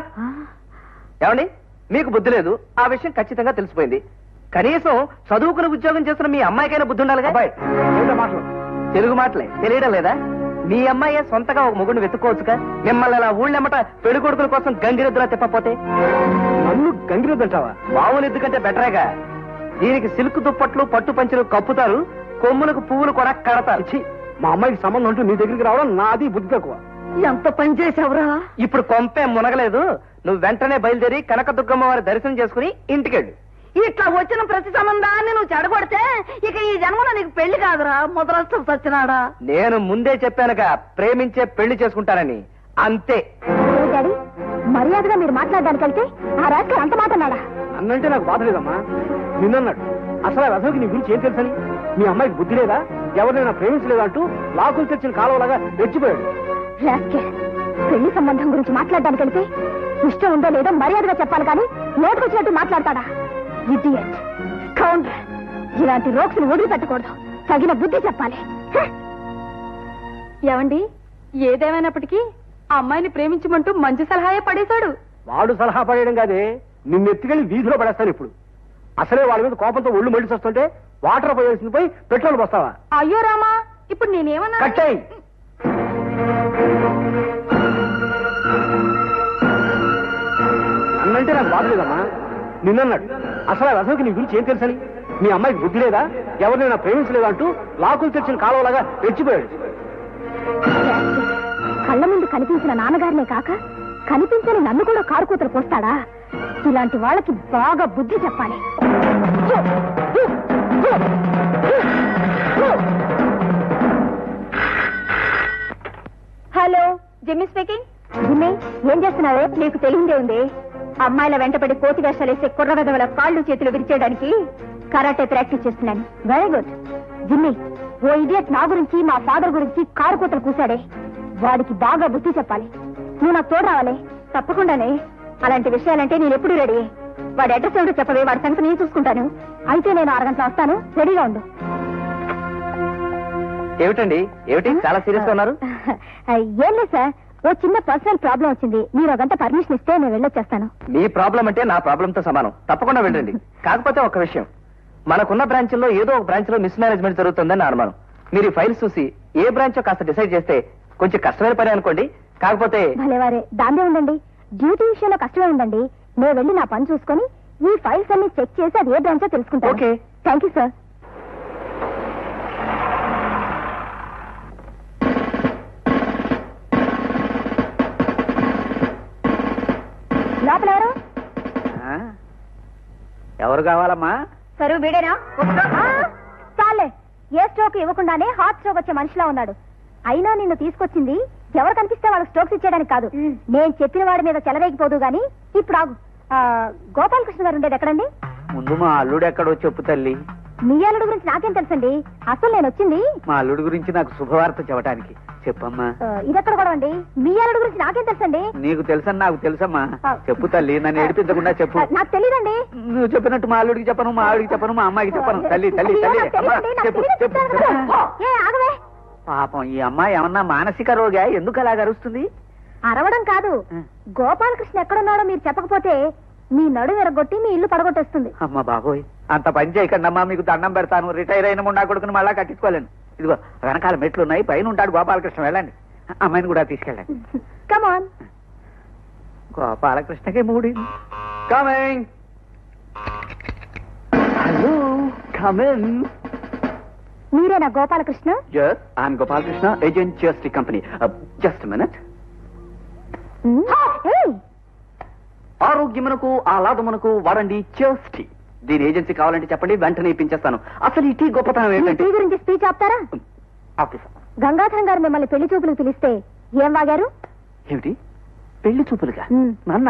ఏమండి, మీకు బుద్ధి లేదు, ఆ విషయం ఖచ్చితంగా తెలిసిపోయింది. కనీసం చదువుకుని ఉద్యోగం చేస్తున్న మీ అమ్మాయికైనా బుద్ధి ఉండాలిగా. అబ్బాయి మాటలు తెలుగు మాటలే తెలియడం లేదా? మీ అమ్మాయి సొంతగా ఒక మొగుడిని వెతుక్కోవచ్చుగా. మిమ్మల్ని అలా ఊళ్ళెమ్మట పెళ్లి కొడుకుల కోసం గంగిరెద్దులా తిప్పపోతే. నన్ను గంగిరెద్దంటావా? మామూలు ఎద్దుకంటే బెటరేగా. దీనికి సిల్క్ దుప్పట్లు పట్టు పంచులు కప్పుతారు, కొమ్ములకు పువ్వులు కూడా కడతారు. ఛీ, మా అమ్మాయికి సంబంధం అంటూ నీ దగ్గరికి రావడం నాది బుద్ధి తక్కువ. ఎంత పని చేసావురా? ఇప్పుడు కొంపే మునగలేదు. నువ్వు వెంటనే బయలుదేరి కనకదుర్గమ్మ వారి దర్శనం చేసుకుని ఇంటికెళ్ళు. ఇట్లా వచ్చిన ప్రతి సంబంధాన్ని నువ్వు చెడగొడితే ఇక ఈ జన్మలో నీకు పెళ్లి కాదురా, ముదరస్తం సచ్చినాడా. నేను ముందే చెప్పానుగా ప్రేమించే పెళ్లి చేసుకుంటానని. అంతే. డాడీ, మర్యాదగా మీరు మాట్లాడడానికి వెళ్తే ఆ రాజకీయ అంత మాట అన్నాడా? అన్నంటే నాకు బాధ లేదమ్మా. నిన్నన్నాడు. అసలు ఆ రథకి నీ గురించి ఏం తెలుసని? మీ అమ్మాయికి బుద్ధి లేదా, ఎవరినైనా ప్రేమించలేదా అంటూ లాకులు తెచ్చిన కాలువలాగా రెచ్చిపోయాడు. రాజకీయ పెళ్లి సంబంధం గురించి మాట్లాడడానికి వెళ్తే ఇష్టం ఉందో లేదో మర్యాదగా చెప్పాలి కానీ నోటుకొచ్చినట్టు మాట్లాడతాడా? Idiot, scoundrel. ఇలాంటి రోక్స్ ని వదిలిపెట్టకూడదు, తగిన బుద్ధి చెప్పాలి. ఏమండి, ఏదేమైనప్పటికీ ఆ అమ్మాయిని ప్రేమించమంటూ మంచి సలహాయే పడేశాడు. వాడు సలహా పడేయడం కాదే, నిన్నెత్తుకెళ్లి వీధిలో పడేస్తాను ఇప్పుడు. అసలే వాళ్ళ మీద కోపంతో ఒళ్ళు మళ్ళీ వస్తుంటే వాటర్ పోయాల్సింది పోయి పెట్రోల్ పోస్తావా? అయ్యో రామా, ఇప్పుడు నేనేమన్నా? కట్టాయి. అన్నంటే నాకు బాధలేదమ్మా. నిన్నన్నాడు అసలు ఆ రథంకి నీ గురించి ఏం తెలుసని. మీ అమ్మాయికి బుద్ధి లేదా, ఎవరినైనా ప్రేమించలేదా అంటూ లాకులు తెచ్చిన కాలువలాగా రెచ్చిపోయాడు. కళ్ళ ముందు కనిపించిన నాన్నగారినే కాక కనిపించని నన్ను కూడా కారు కూతలు పోస్తాడా? ఇలాంటి వాళ్ళకి బాగా బుద్ధి చెప్పాలి. Hello, Jimmy speaking. జిమ్మీ, ఏం చేస్తున్నావే? నీకు తెలియదే ఉంది. అమ్మాయిల వెంటపడి కోతి వేషాలు వేసే కుర్ర విధవల కాళ్ళు చేతులు విరిచేయడానికి కరాటే ప్రాక్టీస్ చేస్తున్నాను. Very good. Jimmy, oh idiot నా గురించి మా ఫాదర్ గురించి కారు కూతలు కూశాడే, వాడికి బాగా బుద్ధి చెప్పాలి. నువ్వు నాకు తోడు రావాలి. తప్పకుండానే. అలాంటి విషయాలంటే నేను ఎప్పుడు రెడీ. వాడి అడ్రస్ ఏమిటో చెప్పవే, వాడి సంగతి నేను చూసుకుంటాను. అయితే నేను 6 గంటలు వస్తాను, రెడీగా ఉండు. ఏమిటండి, ఏమిటి చాలా సీరియస్ గా ఉన్నారు? ఏం లేదు సార్, ఓ చిన్న పర్సనల్ ప్రాబ్లం వచ్చింది. మీరు 1 గంట పర్మిషన్ ఇస్తే నేను వెళ్ళొచ్చేస్తాను. మీ ప్రాబ్లం అంటే నా ప్రాబ్లం తో సమానం. తప్పకుండా వెళ్ళండి. కాకపోతే ఒక విషయం, మనకున్న బ్రాంచ్ల్లో ఏదో ఒక బ్రాంచ్ లో మిస్ మేనేజ్మెంట్ జరుగుతుందని నా అనుమానం. మీరు ఈ ఫైల్స్ చూసి ఏ బ్రాంచ్ కాస్త డిసైడ్ చేస్తే కొంచెం కష్టమైన పని అనుకోండి. కాకపోతే భలేవారే, దాందే ఉండండి. డ్యూటీ విషయంలో కష్టమే ఉందండి. నేను వెళ్ళి నా పని చూసుకొని ఈ ఫైల్స్ అన్ని చెక్ చేసి అది ఏ బ్రాంచో తెలుసుకుంటాను. ఓకే. Thank you sir. లోపల ఎవరు? ఎవరు కావాలమ్మా? సరే, వీడేనా? చాలే, ఏ స్ట్రోక్ ఇవ్వకుండానే హార్ట్ స్ట్రోక్ వచ్చే మనిషిలా ఉన్నాడు. అయినా నిన్ను తీసుకొచ్చింది ఎవరు కనిపిస్తే వాళ్ళకి స్ట్రోక్స్ ఇచ్చేయడానికి కాదు. నేను చెప్పిన వాడి మీద చెలరేగిపోదు గాని ఇప్పుడు ఆగు. గోపాలకృష్ణ గారు ఉండేది ఎక్కడండి? ముందు మా అల్లుడు ఎక్కడో చెప్పు తల్లి. మీ అల్లుడు గురించి నాకేం తెలుసండి. అసలు నేను వచ్చింది మా అల్లుడు గురించి నాకు శుభవార్త చెప్పడానికి. చెప్పమ్మా. ఇదెక్కడ కూడా అండి. మీ అల్లుడు గురించి నాకేం తెలుసండి. నీకు తెలుసని నాకు తెలుసమ్మా. చెప్పు తల్లి, నన్ను ఏడిపించకుండా చెప్పు. నాకు తెలియదండి. నువ్వు చెప్పినట్టు మా అల్లుడికి చెప్పను, మా ఆవిడికి చెప్పను, మా అమ్మాయికి చెప్పను. తల్లి తల్లి తల్లి అమ్మా, చెప్పు చెప్పు. ఆగవే. పాపం ఈ అమ్మాయి ఏమన్నా మానసిక రోగా? ఎందుకు అలా గరుస్తుంది? అరవడం కాదు, గోపాలకృష్ణ ఎక్కడున్నాడో మీరు చెప్పకపోతే మీ నడు విరగొట్టి మీ ఇల్లు పడగొట్టేస్తుంది. అమ్మ బాబోయ్, అంత పని చేయకండి అమ్మా, మీకు దండం పెడతాను. రిటైర్ అయిన ముండా కొడుకుని మళ్ళా కట్టించుకోలేను. ఇదిగో వెనకాల మెట్లు ఉన్నాయి, పైన ఉంటాడు గోపాలకృష్ణ. వెళ్ళండి, అమ్మాయిని కూడా తీసుకెళ్ళండి. కమాన్. గోపాలకృష్ణకి మూడి కమింగ్. Hello, come in. మీరేనా Gopalakrishna? Yes, I'm Gopalakrishna, agent GST company. Just a minute. ఆరోగ్యమునకు ఆహ్లాదమునకు వాడండి GST. దీని ఏజెన్సీ కావాలంటే చెప్పండి, వెంటనే ఇప్పించేస్తాను. అసలు ఈ టీ గొప్పతనం ఏంటంటే టీ గురించి స్పీచ్ ఆపుతారా? ఆఫీసర్ గంగాధరం గారు మిమ్మల్ని పెళ్లి చూపులకు పిలిస్తే ఏం వాగారు? ఏమిటి పెళ్లి చూపులుగా? నాన్న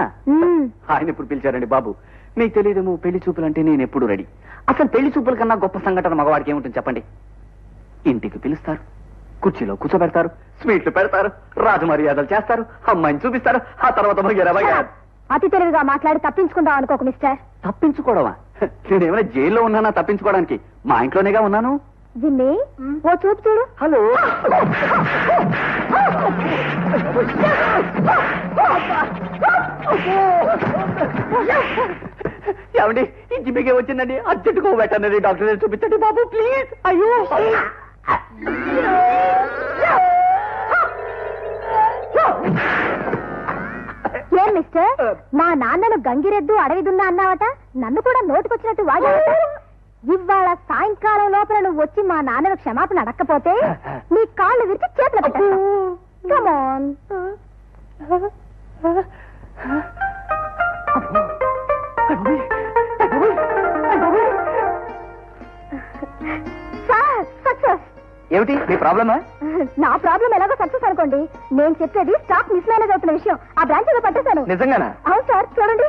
ఆయన ఎప్పుడు పిలిచారండి బాబు? మీకు తెలియదేమో, పెళ్లి చూపులు అంటే నేను ఎప్పుడు రెడీ. అసలు పెళ్లి చూపుల కన్నా గొప్ప సంఘటన మగవాడికి ఏముంటుంది చెప్పండి? ఇంటికి పిలుస్తారు, కుర్చీలో కూర్చోబెడతారు, స్వీట్లు పెడతారు, రాజమర్యాదలు చేస్తారు, అమ్మాయిని చూపిస్తారు, ఆ తర్వాత అతి తెలివిగా మాట్లాడి తప్పించుకుందాం అనుకోకు మిస్టర్. తప్పించుకోవడమా? నేనేమైనా జైల్లో ఉన్నానా తప్పించుకోవడానికి? మా ఇంట్లోనేగా ఉన్నాను. జిమ్మి, ఓ చూపు చూడు. హలో, ఏమండి ఈ జిమ్మికే వచ్చిందండి, అర్జెంటుగా వెటర్నరీ డాక్టర్ చూపించండి బాబు ప్లీజ్. అయ్యో ఏం మిస్టర్, మా నాన్నను గంగిరెద్దు అడవి దున్నా అన్నావట, నన్ను కూడా నోటుకొచ్చినట్టు వాగావట. ఇవాళ సాయంకాలం లోపల నువ్వు వచ్చి మా నాన్నను క్షమాపణ అడక్కపోతే నీ కాళ్ళు విరిచి చేతులు పెట్టు. Come on. Sir, success. ఏమిటి మీ ప్రాబ్లమా? నా ప్రాబ్లం ఎలాగో సక్సెస్ అనుకోండి. నేను చెప్పేది స్టాక్ మిస్ మేనేజ్ అవుతున్న విషయం. ఆ బ్రాంచ్ లో పట్టేశాను. నిజంగానా? అవును సార్, చూడండి.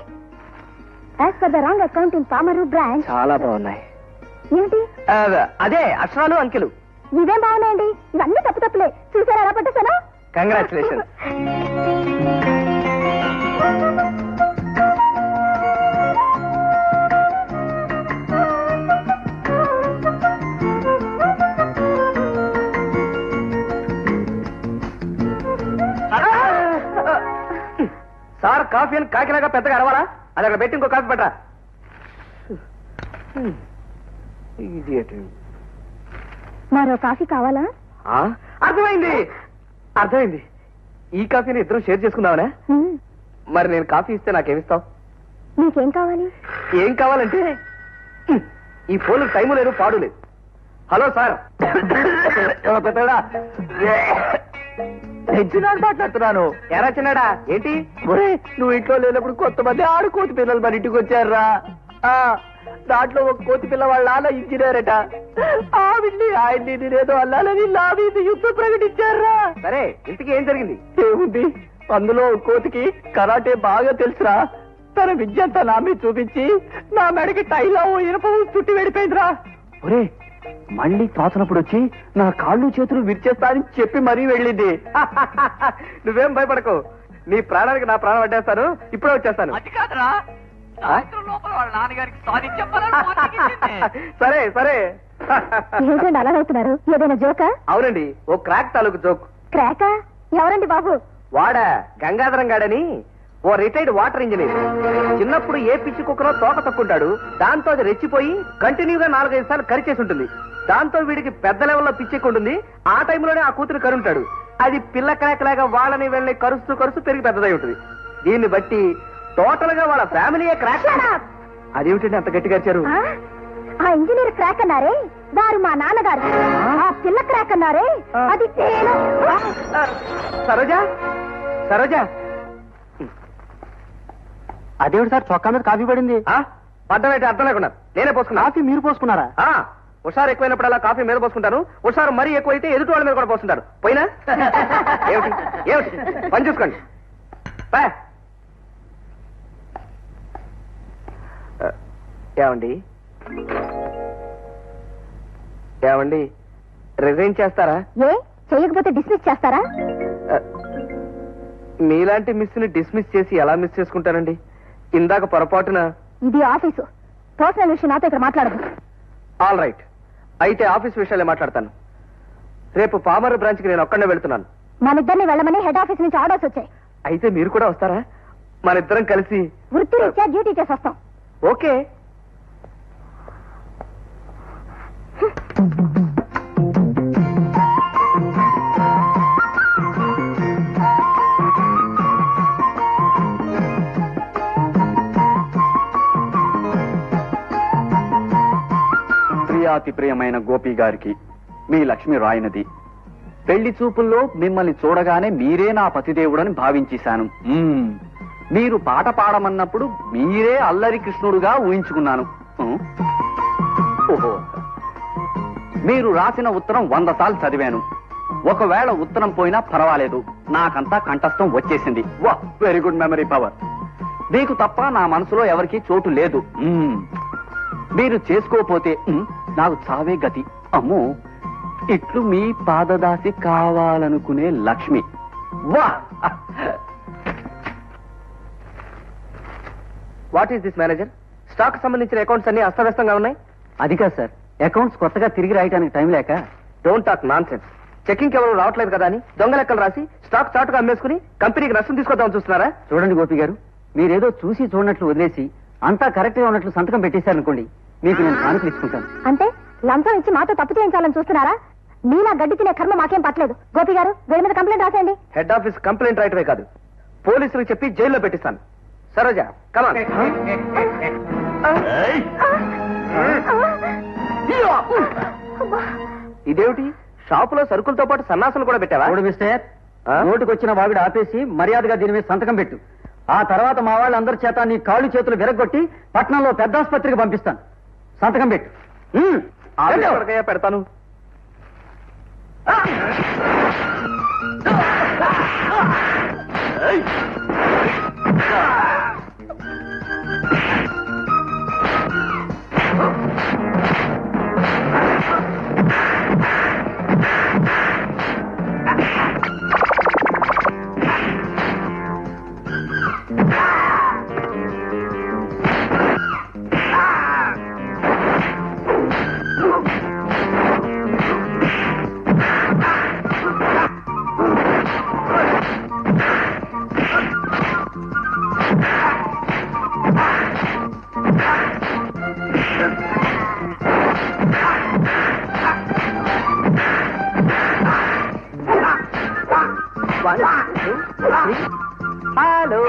As per the wrong account in Pamuru branch. చాలా బాగున్నాయి. ఏంటి? అదే అక్షరాలు అంకెలు. ఇవేం బాగున్నాయండి, ఇవన్నీ తప్పులే. చూసారా ఎలా పట్టేశాను? కంగ్రాచులేషన్. సార్, కాఫీ అని కాకిలాగా పెద్దగా అరవాలా? అది అక్కడ పెట్టి ఇంకో కాఫీ పెట్టరా. మరో కాఫీ కావాలా? అర్థమైంది అర్థమైంది. ఈ కాఫీని ఇద్దరం షేర్ చేసుకుందామనే. హ్మ్. మరి నేను కాఫీ ఇస్తే నాకేమిస్తావు? నీకేం కావాలి? ఏం కావాలంటే ఈ ఫోన్ టైము లేదు పాడు లేదు. హలో సార్, చిన్నాడు మాట్లాడుతున్నాను. ఎరా చిన్నాడా, ఏంటి నువ్వు ఇంట్లో లేనప్పుడు కొంతమంది ఆడు కోతి పిల్లలు మన ఇంటికి వచ్చారా? దాంట్లో ఒక కోతి పిల్ల వాళ్ళ నాన్న ఇంజనీర్ అట. ఆవిడ్ని ఆయన్ని నేనేదో అల్లాలని నా మీద యుద్ధం ప్రకటించారా? సరే, ఇంతకీ ఏం జరిగింది? ఏముంది, అందులో కోతికి కరాటే బాగా తెలుసురా. తన విద్యంతా నా మీద చూపించి నా మెడకి టైలో ఇనప చుట్టి వెళ్ళిపోయిందిరా. ఒరే, మళ్ళీ తోచనప్పుడు వచ్చి నా కాళ్ళు చేతులు విరిచేస్తా అని చెప్పి మరీ వెళ్ళింది. నువ్వేం భయపడకు, నీ ప్రాణానికి నా ప్రాణం అడ్డేస్తాను. ఇప్పుడే వచ్చేస్తాను. అది కాదురా, వాళ్ళ నాన్నగారికి సరే సరే. ఏంటండి అలా అవుతున్నారు? ఏదైనా జోకా? అవునండి, ఓ క్రాక్ తాలూకు జోక్. క్రాకా? ఎవరండి బాబు? వాడా గంగాధరం గాడని ఓ రిటైర్డ్ వాటర్ ఇంజనీర్. చిన్నప్పుడు ఏ పిచ్చి కుక్కనో తోక తక్కుంటాడు. దాంతో అది రెచ్చిపోయి కంటిన్యూగా 4-5 సార్లు కరిచేసి ఉంటుంది. దాంతో వీడికి పెద్ద లెవెల్లో పిచ్చెక్కుంటుంది. ఆ టైంలోనే ఆ కూతురు కరుంటాడు. అది పిల్ల క్రాక్ వాళ్ళని వెళ్ళి కరుస్తూ పెరిగి పెద్దదై ఉంటుంది. దీన్ని బట్టి టోటల్ గా వాళ్ళ ఫ్యామిలీయే క్రాక్. అదేమిటండి అంత గట్టిగా అరిచారు? ఆ ఇంజనీర్ క్రాక్ అన్నారే, వారు మా నాన్నగారు. ఆ పిల్ల క్రాక్ అన్నారే, అది నేను. సరోజా, సరోజా, అదేమిటి సార్ చొక్కా మీద కాఫీ పడింది? పడ్డమైతే అర్థం లేకుండా నేనే పోసుకున్నా. కాఫీ మీరు పోసుకున్నారా? హుషారు ఎక్కువైనప్పుడల్లా కాఫీ మీద పోసుకుంటాను. హుషారు మరీ ఎక్కువైతే ఎదుటి వాళ్ళ మీద కూడా పోసుకుంటారు. పోయినా ఏమిటి ఏమిటి పని చూసుకోండి. ఏమండి ఏమండి రిజైన్ చేస్తారా? ఏ చేయకపోతే డిస్మిస్ చేస్తారా? మీలాంటి మిస్ ని డిస్మిస్ చేసి ఎలా మిస్ చేసుకుంటానండి? ఇందాక పొరపాటున. ఇది ఆఫీసు, పర్సనల్ విషయం నాతో ఇక్కడ మాట్లాడదు. ఆల్ రైట్, అయితే ఆఫీస్ విషయాలే మాట్లాడతాను. రేపు పామర్ బ్రాంచ్ కి నేను ఒక్కడే వెళ్తున్నాను. మనిద్దరిని వెళ్ళమని హెడ్ ఆఫీస్ నుంచి ఆర్డర్స్ వచ్చాయి. అయితే మీరు కూడా వస్తారా? మనిద్దరం కలిసి వృత్తిరీత్యా డ్యూటీ చేసి వస్తాం. ఓకే. ప్రియాతి ప్రియమైన గోపి గారికి మీ లక్ష్మి రాయినది. పెళ్లి చూపుల్లో మిమ్మల్ని చూడగానే మీరే నా పతిదేవుడని భావించేశాను. మీరు పాట పాడమన్నప్పుడు మీరే అల్లరి కృష్ణుడుగా ఊహించుకున్నాను. ఓహో, మీరు రాసిన ఉత్తరం 100 సార్లు చదివాను. ఒకవేళ ఉత్తరం పోయినా పర్వాలేదు, నాకంతా కంఠస్థం వచ్చేసింది. వా, వెరీ గుడ్ మెమరీ పవర్. మీకు తప్ప నా మనసులో ఎవరికీ చోటు లేదు. మీరు చేసుకోపోతే నాకు చావే గతి. అమ్మో, ఇట్లు మీ పాదదాసి కావాలనుకునే లక్ష్మి. వా! What is this manager? Stock సంబంధించిన అకౌంట్స్ అన్ని అస్తవ్యస్తంగా ఉన్నాయి. అది కాదు సార్, అకౌంట్స్ కొత్తగా తిరిగి రాయడానికి టైం లేక. Don't talk non sense. Checking ఎవరు రావట్లేదు కదా అని దొంగ లెక్కలు రాసి స్టాక్ చాటుగా అమ్మేసుకుని కంపెనీకి నష్టం తీసుకొద్దామని చూస్తున్నారా? చూడండి గోపి గారు, మీరేదో చూసి చూడనట్లు వదిలేసి అంతా కరెక్ట్ గా ఉన్నట్లు సంతకం పెట్టేశారనుకోండి, మీకు నేను కానుకలు ఇచ్చుకుంటాను. అంటే లంచం ఇచ్చి మాతో తప్పు చేయించాలని చూస్తున్నారా? మీలా గడ్డి తినే కర్మ మాకేం పట్టలేదు. గోపి గారు, వీరి మీద కంప్లైంట్ రాసేయండి. హెడ్ ఆఫీస్ కంప్లైంట్ రాయటమే కాదు, పోలీసులకు చెప్పి జైల్లో పెట్టిస్తాను. సరోజా, కమాన్. ఇదేమిటి, షాపులో సరుకులతో పాటు సన్నాసులు కూడా పెట్టావా? చూడు మిస్టర్, నోటికి వచ్చిన వావిడ ఆపేసి మర్యాదగా దీని మీద సంతకం పెట్టు. ఆ తర్వాత మా వాళ్ళందరి చేత నీ కాళ్ళు చేతులు విరగొట్టి పట్నంలో పెద్ద ఆసుపత్రికి పంపిస్తాను. సంతకం పెట్టు. ఎక్కడికయ్యా పెడతాను? హలో.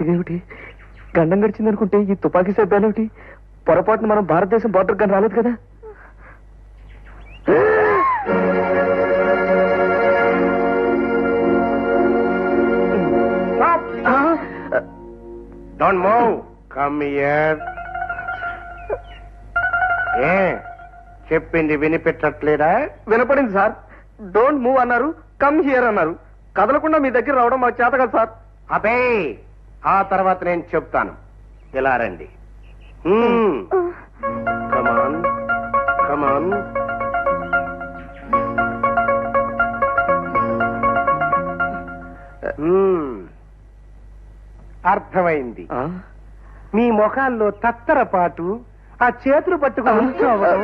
ఇదేమిటి గండం గడిచింది అనుకుంటే ఈ తుపాకీ శబ్దాలేమిటి? పొరపాటున మనం భారతదేశం బోర్డర్ కానీ రాలేదు కదా? Don't move. Come here. చెప్పింది వినిపెట్టట్లేదా? వినపడింది సార్. డోంట్ మూవ్ అన్నారు, కమ్ హియర్ అన్నారు. కదలకుండా మీ దగ్గర రావడం మాకు చేత కదా సార్. అబే, ఆ తర్వాత నేను చెప్తాను. ఇలా రండి. కమాన్ కమాన్. అర్థమైంది. మీ ముఖాల్లో తత్తరపాటు, ఆ చేతులు పట్టుకుని ఉంచవడం,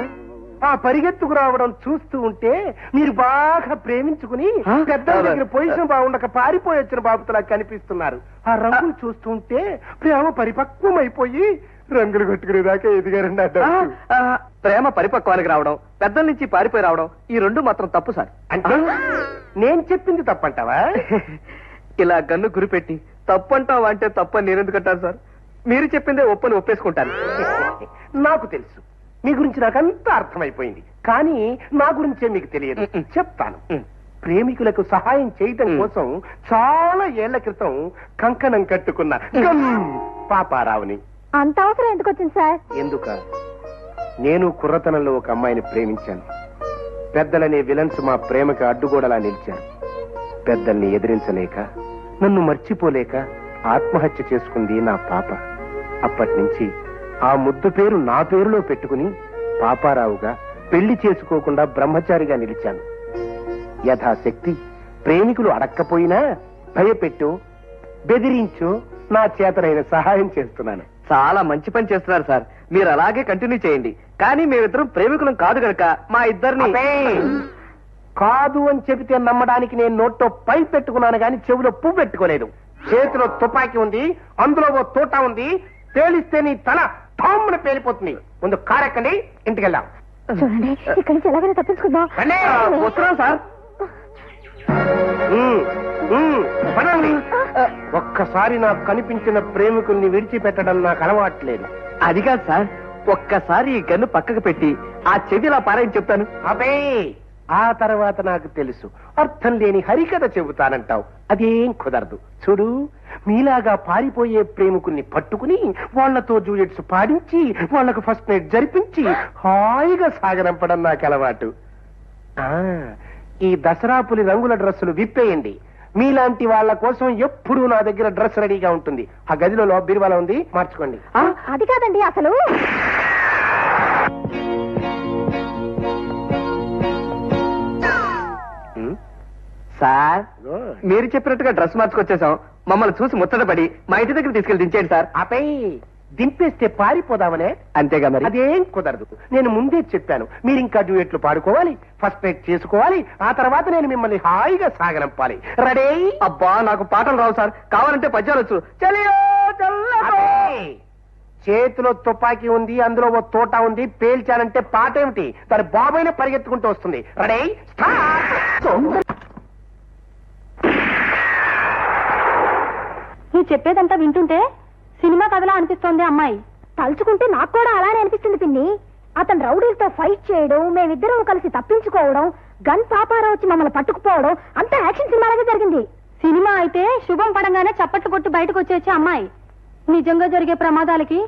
ఆ పరిగెత్తుకు రావడం చూస్తూ ఉంటే మీరు బాగా ప్రేమించుకుని పెద్దల దగ్గర పొజిషన్ బాగుండక పారిపోయి వచ్చిన బాబుతలా కనిపిస్తున్నారు. ఆ రంగులు చూస్తూ ఉంటే ప్రేమ పరిపక్వం అయిపోయి రంగులు కొట్టుకునేదాకా ఎదిగారండి. ప్రేమ పరిపక్వానికి రావడం, పెద్దల నుంచి పారిపోయి రావడం, ఈ రెండు మాత్రం తప్పు సార్. అంటే నేను చెప్పింది తప్పంటావా? ఇలా గన్ను గురిపెట్టి తప్పంటావా అంటే తప్పని నేనెందుకంటాను సార్? మీరు చెప్పిందే ఒప్పని ఒప్పేసుకుంటాను. నాకు తెలుసు, మీ గురించి నాకంతా అర్థమైపోయింది. కానీ నా గురించే మీకు తెలియదు. చెప్తాను. ప్రేమికులకు సహాయం చేయటం కోసం చాలా ఏళ్ల క్రితం కంకణం కట్టుకున్న పాపారావుని. అంత అవసరం ఎందుకు వచ్చింది సార్? ఎందుక? నేను కుర్రతనంలో ఒక అమ్మాయిని ప్రేమించాను. పెద్దలనే విలన్స్ మా ప్రేమకు అడ్డుగోడలా నిలిచారు. పెద్దల్ని ఎదిరించలేక, నన్ను మర్చిపోలేక ఆత్మహత్య చేసుకుంది నా పాప. అప్పటి నుంచి ఆ ముద్దు పేరు నా పేరులో పెట్టుకుని పాపారావుగా పెళ్లి చేసుకోకుండా బ్రహ్మచారిగా నిలిచాను. యథాశక్తి ప్రేమికులు అడక్కపోయినా భయపెట్టో బెదిరించో నా చేతనైన సహాయం చేస్తున్నాను. చాలా మంచి పని చేస్తున్నారు సార్. మీరు అలాగే కంటిన్యూ చేయండి. కానీ మేమిద్దరం ప్రేమికులం కాదు గనక మా ఇద్దరిని కాదు అని చెబితే నమ్మడానికి నేను నోట్లో పై పెట్టుకున్నాను గాని చెవిలో పువ్వు పెట్టుకోలేదు. చేతిలో తుపాకీ ఉంది, అందులో ఓ తోట ఉంది. తేలిస్తే నీ తల ఠామ్మున పేలిపోతుంది. ముందు కారెక్కండి, ఇంటికెళ్దాం. చూడండి, ఇక్కడి నుంచి ఎలాగైనా తప్పించుకుందాం. వస్తున్నాం సార్. పదండి. ఒక్కసారి నాకు కనిపించిన ప్రేమికుల్ని విడిచిపెట్టడం నాకు అలవాట్లేదు. అది కాదు సార్, ఒక్కసారి ఈ గన్ను పక్కకు పెట్టి ఆ చెవిలా పారాయని చెప్తాను. అబే, ఆ తర్వాత నాకు తెలుసు అర్థం లేని హరికథ చెబుతానంటావు. అదేం కుదరదు. చూడు, మీలాగా పారిపోయే ప్రేమికుల్ని పట్టుకుని వాళ్లతో జూయెట్స్ పాడించి వాళ్లకు ఫస్ట్ నైట్ జరిపించి హాయిగా సాగనంపడం నాకు అలవాటు. ఈ దసరా పులి రంగుల డ్రెస్సులు విప్పేయండి. మీలాంటి వాళ్ళ కోసం ఎప్పుడూ నా దగ్గర డ్రెస్ రెడీగా ఉంటుంది. ఆ గదిలో బీరువాల ఉంది, మార్చుకోండి. అది కాదండి అసలు. సార్, మీరు చెప్పినట్టుగా డ్రెస్ మార్చుకొచ్చేసాం. మమ్మల్ని చూసి ముచ్చటపడి మా ఇంటి దగ్గర తీసుకెళ్లి దించేయండి సార్. ఆపై దింపేస్తే పారిపోదామనే. అంతేగా మరి. అదేం కుదరదు. నేను ముందే చెప్పాను, మీరు ఇంకా డ్యూయెట్లు పాడుకోవాలి, ఫస్ట్ ఎయిడ్ చేసుకోవాలి, ఆ తర్వాత నేను మిమ్మల్ని హాయిగా సాగనంపాలి. రెడీ? అబ్బా నాకు పాటలు రావు సార్, కావాలంటే పద్యాలు వచ్చు. చలియో చల్లగా. అదే. చేతిలో తుపాకీ ఉంది, అందులో ఓ తోట ఉంది, పేల్చానంటే పాట ఏమిటి, దాని బాబైన పరిగెత్తుకుంటూ వస్తుంది. Ready start. నువ్వు చెప్పేదంతా వింటుంటే సినిమా కథలా అనిపిస్తోంది అమ్మాయి. తలుచుకుంటే నాకు కూడా అలానే అనిపిస్తుంది పిన్ని. అతను రౌడీలతో ఫైట్ చేయడం, మేమిద్దరం కలిసి తప్పించుకోవడం, గన్ పాపారా వచ్చి మమ్మల్ని పట్టుకుపోవడం అంతా యాక్షన్ సినిమాలాగే జరిగింది. సినిమా అయితే శుభం పడంగానే చప్పట్లు కొట్టి బయటకు వచ్చేచ్చే అమ్మాయి. నిజంగా జరిగే ప్రమాదాలకి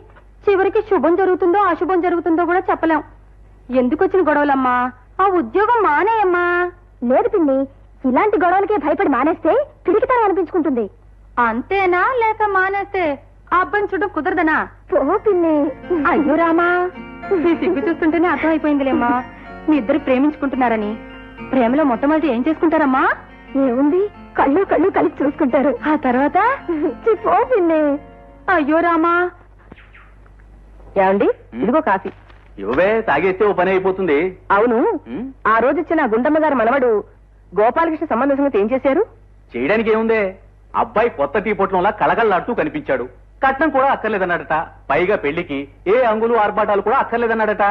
చివరికి శుభం జరుగుతుందో అశుభం జరుగుతుందో కూడా చెప్పలేం. ఎందుకు వచ్చిన గొడవలమ్మా? ఆ ఉద్యోగం మానేయమ్మా. లేదు పిన్ని, ఇలాంటి గొడవలకే భయపడి మానేస్తే పిడికితనం అనిపించుకుంటుంది. అంతేనా, లేక మానేస్తే ఆ అబ్బాయిని చూడడం కుదరదనా? ఓ పిన్ని. అయ్యో రామా, నీ సిగ్గు చూస్తుంటేనే అర్థమైపోయిందిలేమ్మా మీ ఇద్దరు ప్రేమించుకుంటున్నారని. ప్రేమలో మొట్టమొదటి ఏం చేసుకుంటారమ్మా? ఏముంది, కళ్ళు కళ్ళు కలిసి చూసుకుంటారు. ఆ తర్వాత పో పిన్ని. అయ్యో రామా. ఏమండి, ఇదిగో కాఫీ. ఇవే తాగేస్తే ఓ పని అయిపోతుంది. అవును, ఆ రోజు ఇచ్చిన గుండమ్మ గారి మనవడు గోపాలకృష్ణ సంబంధ సంగతి ఏం చేశారు? చేయడానికి ఏముందే, అబ్బాయి కొత్త టీ పొట్లంలా కలకల్లాడుతూ కనిపించాడు. కట్నం కూడా అక్కర్లేదన్నాడట. పైగా పెళ్లికి ఏ అంగులు ఆర్భాటాలు కూడా అక్కర్లేదన్నాడట.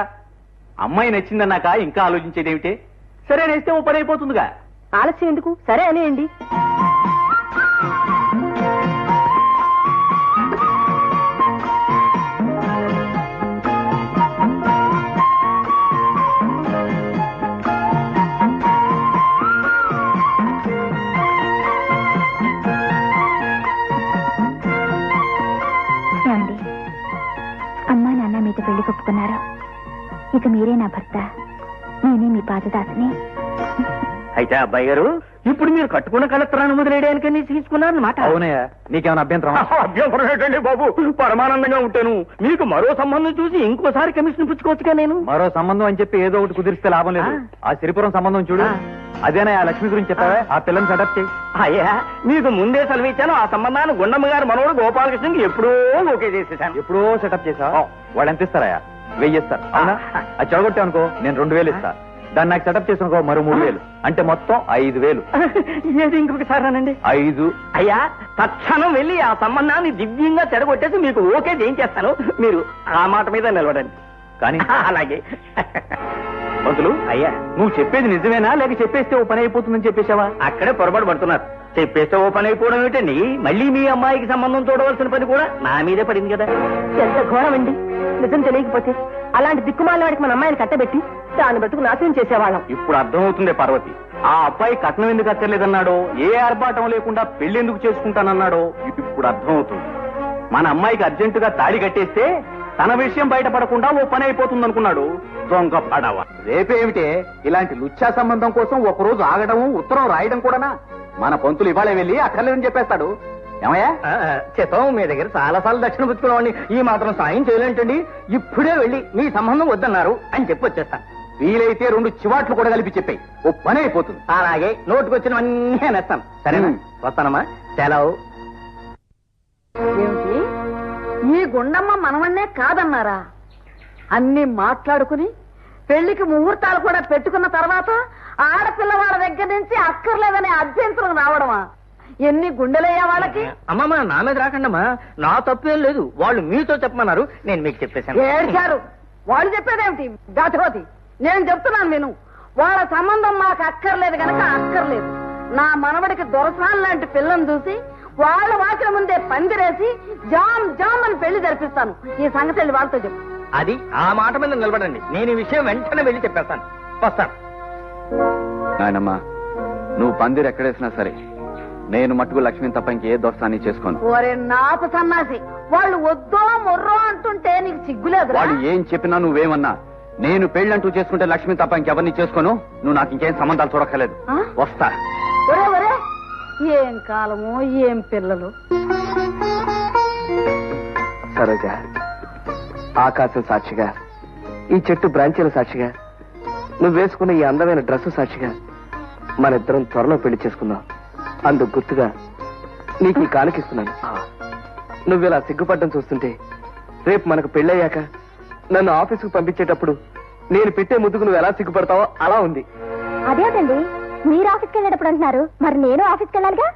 అమ్మాయి నచ్చిందన్నాక ఇంకా ఆలోచించేదేమిటే? సరే నేస్తే ఓ పని అయిపోతుందిగా. ఆలస్యం ఎందుకు, సరే అనేయండి. అమ్మా నాన్న మీతో పెళ్లి కొప్పుకున్నారు. ఇక మీరే నా భర్త, నేనే మీ పాదదాసిని. అయితే అబ్బాయి గారు, ఇప్పుడు మీరు కట్టుకున్న కలెక్టరాన్ని వదిలేయడానికని తీసుకున్నారన్నమాట. అవునయ్యా, నీకేమైనా అభ్యంతరం? అభ్యంతరం ఏంటండి బాబు, పరమానందంగా ఉంటాను. మీకు మరో సంబంధం చూసి ఇంకోసారి కమిషన్ పుచ్చుకోవచ్చుగా. నేను మరో సంబంధం అని చెప్పి ఏదో ఒకటి కుదిరిస్తే లాభం లేదు. ఆ సిరిపురం సంబంధం చూడు. అదేనా ఆ లక్ష్మి గురించి చెప్పావా? ఆ పిల్లని సెటప్ చేయి. అయ్యా, మీకు ముందే సెలవిచ్చాను. ఆ సంబంధాన్ని గుండమ్మ గారు మనవడు గోపాలకృష్ణకి ఎప్పుడో ఓకే చేసేసాను. ఎప్పుడో సెటప్ చేసావా? వాళ్ళు ఎంత ఇస్తారా? 1000 ఇస్తారు. అవునా? అది చెడగొట్టే అనుకో, నేను 2000 ఇస్తా. దాన్ని నాకు సెటప్ చేసిన అనుకో, మరో 3000. అంటే మొత్తం 5000. ఏది ఇంకొకసారి అనండి. 5. అయ్యా, తక్షణం వెళ్ళి ఆ సంబంధాన్ని దివ్యంగా చెడగొట్టేసి మీకు ఓకే చేయించేస్తాను. మీరు ఆ మాట మీద నిలబడండి. కానీ అలాగే. మంతులు, అయ్యా, నువ్వు చెప్పేది నిజమేనా, లేక చెప్పేస్తే ఓ పని అయిపోతుందని చెప్పేశావా? అక్కడే పొరపాటు పడుతున్నారు. చెప్పేస్తే ఓ పని అయిపోవడం ఏమిటండి? మళ్ళీ మీ అమ్మాయికి సంబంధం చూడవలసిన పని కూడా నా మీదే పడింది కదా. ఎంత ఘోరం అండి. నిజం తెలియకపోతే అలాంటి దిక్కుమాల వాడికి మన అమ్మాయిని కట్టబెట్టి దాన్ని బతుకు నాశనం చేసేవాళ్ళం. ఇప్పుడు అర్థమవుతుందే పార్వతి. ఆ అబ్బాయి కట్నం ఎందుకు అక్కర్లేదన్నాడో, ఏ ఆర్భాటం లేకుండా పెళ్లి ఎందుకు చేసుకుంటానన్నాడో ఇప్పుడు అర్థమవుతుంది. మన అమ్మాయికి అర్జెంటుగా తాళి కట్టేస్తే తన విషయం బయటపడకుండా ఓ పని అయిపోతుంది అనుకున్నాడు. దొంగ పడవ. రేపేమిటే ఇలాంటి లుచ్చా సంబంధం కోసం ఒకరోజు ఆగడం, ఉత్తరం రాయడం కూడానా? మన పంతులు ఇవాళే వెళ్ళి అక్కర్లేదని చెప్పేస్తాడు. ఏమయ్యా? చిత్తం, మీ దగ్గర చాలా సార్లు దక్షిణ పుచ్చుకున్నామండి. ఈ మాత్రం సాయం చేయలేంటండి. ఇప్పుడే వెళ్ళి మీ సంబంధం వద్దన్నారు అని చెప్పి వచ్చేస్తాను. వీలైతే 2 చివాట్లు కూడా కలిపి చెప్పాయి, ఓ పని అయిపోతుంది. అలాగే, నోటుకొచ్చినవన్నీ అనేస్తాను. సరేనా? వస్తానమ్మా, సెలవు. ఏమిటి, ఈ గుండమ్మ మనవన్నే కాదన్నారా? అన్ని మాట్లాడుకుని పెళ్లికి ముహూర్తాలు కూడా పెట్టుకున్న తర్వాత ఆడపిల్లవాళ్ళ దగ్గర నుంచి అక్కర్లేదనే అభ్యంతరం రావడమా? ఎన్ని గుండెలయ్యా వాళ్ళకి. అమ్మమ్మ, నా మీద రాకండమ్మా, నా తప్పేం లేదు. వాళ్ళు మీతో చెప్పమన్నారు, నేను మీకు చెప్పేశాను. ఏడ్చారు. వాళ్ళు చెప్పేదేమిటి గాతిపోతి? నేను చెప్తున్నాను విను. వాళ్ళ సంబంధం మాకు అక్కర్లేదు గనక అక్కర్లేదు. నా మనవడికి దొరసాన్ లాంటి పిల్లని చూసి వాళ్ళ వాకిల ముందే పందిరేసి జామ్ జామ్ అని పెళ్లి జరిపిస్తాను. ఈ సంగతి వెళ్ళి వాళ్ళతో చెప్పు. అది ఆ మాట మీద నిలబడండి. నేను ఈ విషయం వెంటనే వెళ్ళి చెప్పేస్తాను. వస్తాను. నాయనమ్మా, నువ్వు పందిరు ఎక్కడేసినా సరే, నేను మట్టుకు లక్ష్మిని తప్ప ఇంకే దోస్తాన్ని చేసుకోను. ఓరే నాపు సన్నాసి, వాళ్ళు వద్దో మొర్రో అంటుంటే నీకు సిగ్గులేదు? వాళ్ళు ఏం చెప్పినా నువ్వేమన్నా, నేను పెళ్ళంటూ చేసుకుంటే లక్ష్మిని తప్ప ఇంకెవరిని చేసుకోను. నువ్వు నాకు ఇంకేం సంబంధాలు చూడక్కర్లేదు. వస్తా. ఒరే ఒరే, ఏం కాలము, ఏం పిల్లలు. సరోజ, ఆకాశం సాక్షిగా, ఈ చెట్టు బ్రాంచీల సాక్షిగా, నువ్వు వేసుకున్న ఈ అందమైన డ్రెస్సు సాక్షిగా మన ఇద్దరం త్వరలో పెళ్లి చేసుకుందాం. అందుకు గుర్తుగా నీకు ఈ కానుకిస్తున్నాను. నువ్వు ఇలా సిగ్గుపడ్డం చూస్తుంటే రేపు మనకు పెళ్ళయ్యాక నన్ను ఆఫీసుకు పంపించేటప్పుడు నేను పెట్టే ముద్దుకు నువ్వు ఎలా సిగ్గుపడతావో అలా ఉంది. అదేంటండి మీరు ఆఫీస్కి వెళ్ళేటప్పుడు అంటున్నారు, మరి నేను ఆఫీస్కి వెళ్ళాలిగా.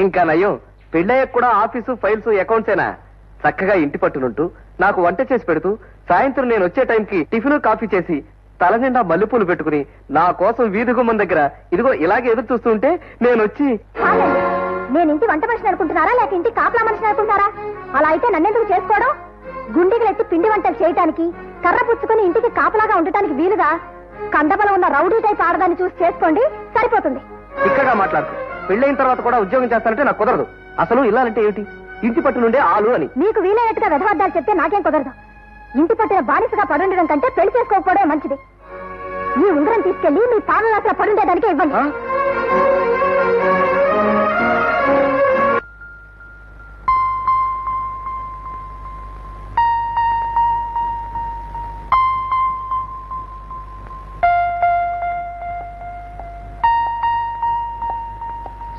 ఇంకా నయ్యం, పెళ్ళయ్యాక కూడా ఆఫీసు ఫైల్స్ అకౌంట్సేనా? చక్కగా ఇంటి పట్టునుంటూ నాకు వంట చేసి పెడుతూ సాయంత్రం నేను వచ్చే టైంకి టిఫిన్ కాఫీ చేసి తల నిండా మల్లెపూలు పెట్టుకుని నా కోసం వీధి గుమ్మం దగ్గర ఇదిగో ఇలాగే ఎదురు చూస్తూ ఉంటే నేను వచ్చి కాదండి, నేను ఇంటి వంట మనిషిని అనుకుంటున్నారా లేక ఇంటి కాపలా మనిషిని అనుకుంటున్నారా? అలా అయితే నన్నెందుకు చేసుకోవడం? గుండెగలెత్తి పిండి వంటలు చేయటానికి, కర్ర పుచ్చుకుని ఇంటికి కాపలాగా ఉండటానికి వీలుగా కండబలం ఉన్న రౌడీ టైప్ ఆడదాన్ని చూసి చేసుకోండి, సరిపోతుంది. ఇక్కడగా మాట్లాడుతూ పెళ్ళైన తర్వాత కూడా ఉద్యోగం చేస్తానంటే నాకు కుదరదు. అసలు ఇల్లాలంటే ఏమిటి? ఇంటి పట్టు నుండే ఆలు అని. మీకు వీలైనట్టుగా వ్యధవాదాలు చెప్తే నాకేం కుదరదు. ఇంటి పట్టిన బానిసగా పడుండడం కంటే పెళ్లి చేసుకోకపోవడమే మంచిది. ఈ ఉంగరం తీసుకెళ్లి మీ పాలనాశ పడుండేదానికే ఇవ్వండి.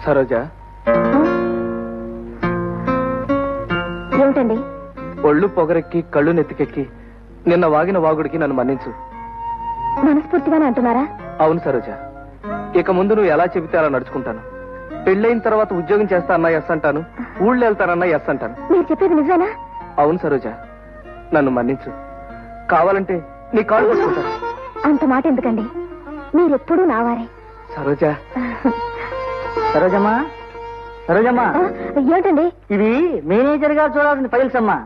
సరోజా, ఏమిటండి? ఒళ్ళు పొగరెక్కి కళ్ళు నెత్తికెక్కి నిన్న వాగిన వాగుడికి నన్ను మన్నించు. మనస్ఫూర్తిగానే అంటున్నారా? అవును సరోజ, ఇక ముందు నువ్వు ఎలా చెబితే అలా నడుచుకుంటాను. పెళ్ళైన తర్వాత ఉద్యోగం చేస్తా అన్నా ఎస్ అంటాను, ఊళ్ళో వెళ్తానన్నా ఎస్ అంటాను. మీరు చెప్పేది నిజమేనా? అవును సరోజ, నన్ను మన్నించు. కావాలంటే నీ కాళ్ళు పట్టుకుంటాను. అంత మాట ఎందుకండి, మీరెప్పుడూ నావారే. సరోజ, సరోజమ్మా, సరోజమ్మా, ఏమిటండి? ఇవి మేనేజర్ గారు చూడాల్సిన ఫైల్స్ అమ్మా,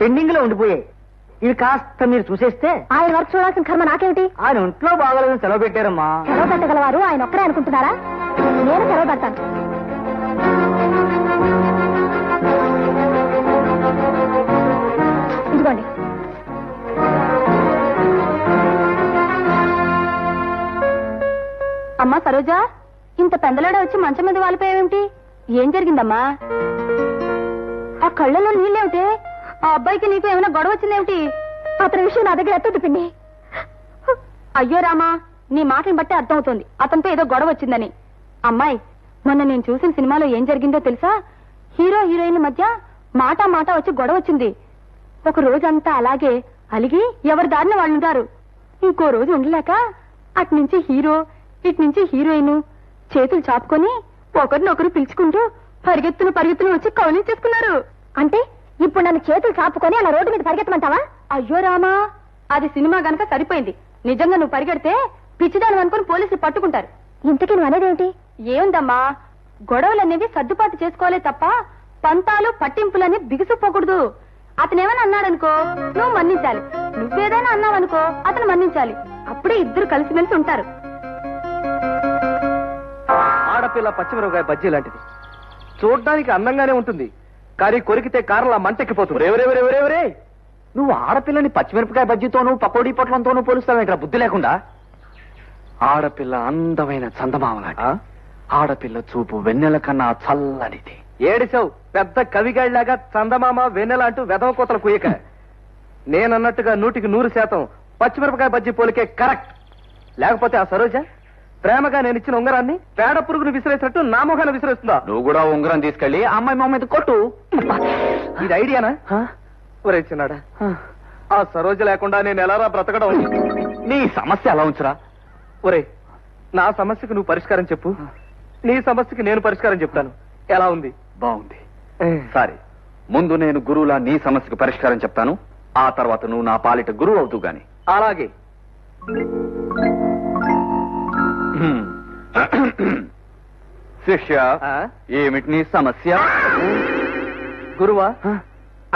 పెండింగ్ లో ఉండిపోయాయి. ఇవి కాస్త మీరు చూసేస్తే. ఆయన వర్క్ చూడాల్సిన కర్మ నాకేమిటి? ఆయన ఒంట్లో బాగోలేదని సెలవు పెట్టారమ్మా. సెలవు పెట్టగలవారు ఆయన ఒక్కరే అనుకుంటున్నారా? నేను సెలవు పెడతాను. ఇదిగోండి. అమ్మా సరోజా, ఇంత పెందలాడ వచ్చి మంచం మీద వాలిపోయావేమిటి? ఏం జరిగిందమ్మా? ఆ కళ్ళలో నీళ్ళేమిటి? ఆ అబ్బాయికి నీకు ఏమైనా గొడవ వచ్చిందేమిటి? అతని విషయం నా దగ్గర ఎత్తు పిండి. అయ్యో రామా, నీ మాటని బట్టి అర్థమవుతోంది అతనితో ఏదో గొడవ వచ్చిందని. అమ్మాయి, మొన్న నేను చూసిన సినిమాలో ఏం జరిగిందో తెలుసా? హీరో హీరోయిన్ మధ్య మాట వచ్చి గొడవ వచ్చింది. ఒక రోజంతా అలాగే అలిగి ఎవరి దారిన వాళ్ళు ఉంటారు. ఇంకో రోజు ఉండలేక అట్నుంచి హీరో ఇట్నుంచి హీరోయిన్ చేతులు చాపుకొని ఒకరినొకరు పిలుచుకుంటూ పరిగెత్తును వచ్చి కౌలించేసుకున్నారు. అంటే ఇప్పుడు నన్ను చేతులు చాపుకొని అలా రోడ్డు మీద పరిగెత్తమంటావా? అయ్యో రామా, అది సినిమా గనక సరిపోయింది. నిజంగా నువ్వు పరిగెడితే పిచ్చిదాను అనుకుని పోలీసులు పట్టుకుంటారు. ఇంతకీ నువ్వు అనేదేంటి? ఏముందమ్మా, గొడవలనేవి సర్దుబాటు చేసుకోవాలే తప్ప పంతాలు పట్టింపులని బిగుసుపోకూడదు. అతనేమైనా అన్నాడనుకో నువ్వు మన్నించాలి, నువ్వేదైనా అన్నావనుకో అతను మన్నించాలి. అప్పుడే ఇద్దరు కలిసిమెలిసి ఉంటారు. ఆడపిల్ల పచ్చిమిరపకాయ బజ్జీ లాంటిది. చూడ్డానికి అందంగానే ఉంటుంది, కానీ కొరికితే కారంలా మంటెక్కిపోతుంది. ఎవరెవరెవరెవరే, నువ్వు ఆడపిల్లని పచ్చిమిరపకాయ బజ్జీతోనూ పకోడీ పొట్లంతోనూ పోలుస్తావేంట్రా బుద్ధి లేకుండా? ఆడపిల్ల అందమైన చందమామలాంటి, ఆడపిల్ల చూపు వెన్నెల కన్నా చల్లనిది. ఏడిసావు పెద్ద కవిగాడిలాగా చందమామ వెన్నెల అంటూ వెధవ కోతల కుయ్యక. నేనన్నట్టుగా 100% పచ్చిమిరపకాయ బజ్జీ పోలికే కరెక్ట్. లేకపోతే ఆ సరోజ ప్రేమగా నేను ఇచ్చిన ఉంగరాన్ని పేడ పురుగును విసిరేసినట్టు నా మొహాన్ని విసిరేస్తుందా? నువ్వు కూడా ఉంగరం తీసుకెళ్లి అమ్మాయి మొహం మీద కొట్టు. ఇది ఐడియానా? ఒరే చిన్నాడా, ఆ సరోజ లేకుండా నేను ఎలారా బ్రతకడం? నీ సమస్య అలా ఉంచురా. ఒరే, నా సమస్యకు నువ్వు పరిష్కారం చెప్పు, నీ సమస్యకి నేను పరిష్కారం చెప్తాను. ఎలా ఉంది? బాగుంది. సరే, ముందు నేను గురువులా నీ సమస్యకు పరిష్కారం చెప్తాను, ఆ తర్వాత నువ్వు నా పాలిట గురువు అవుతూ గాని. అలాగే. శిష్య, ఏమిటి నీ సమస్య? గురువా,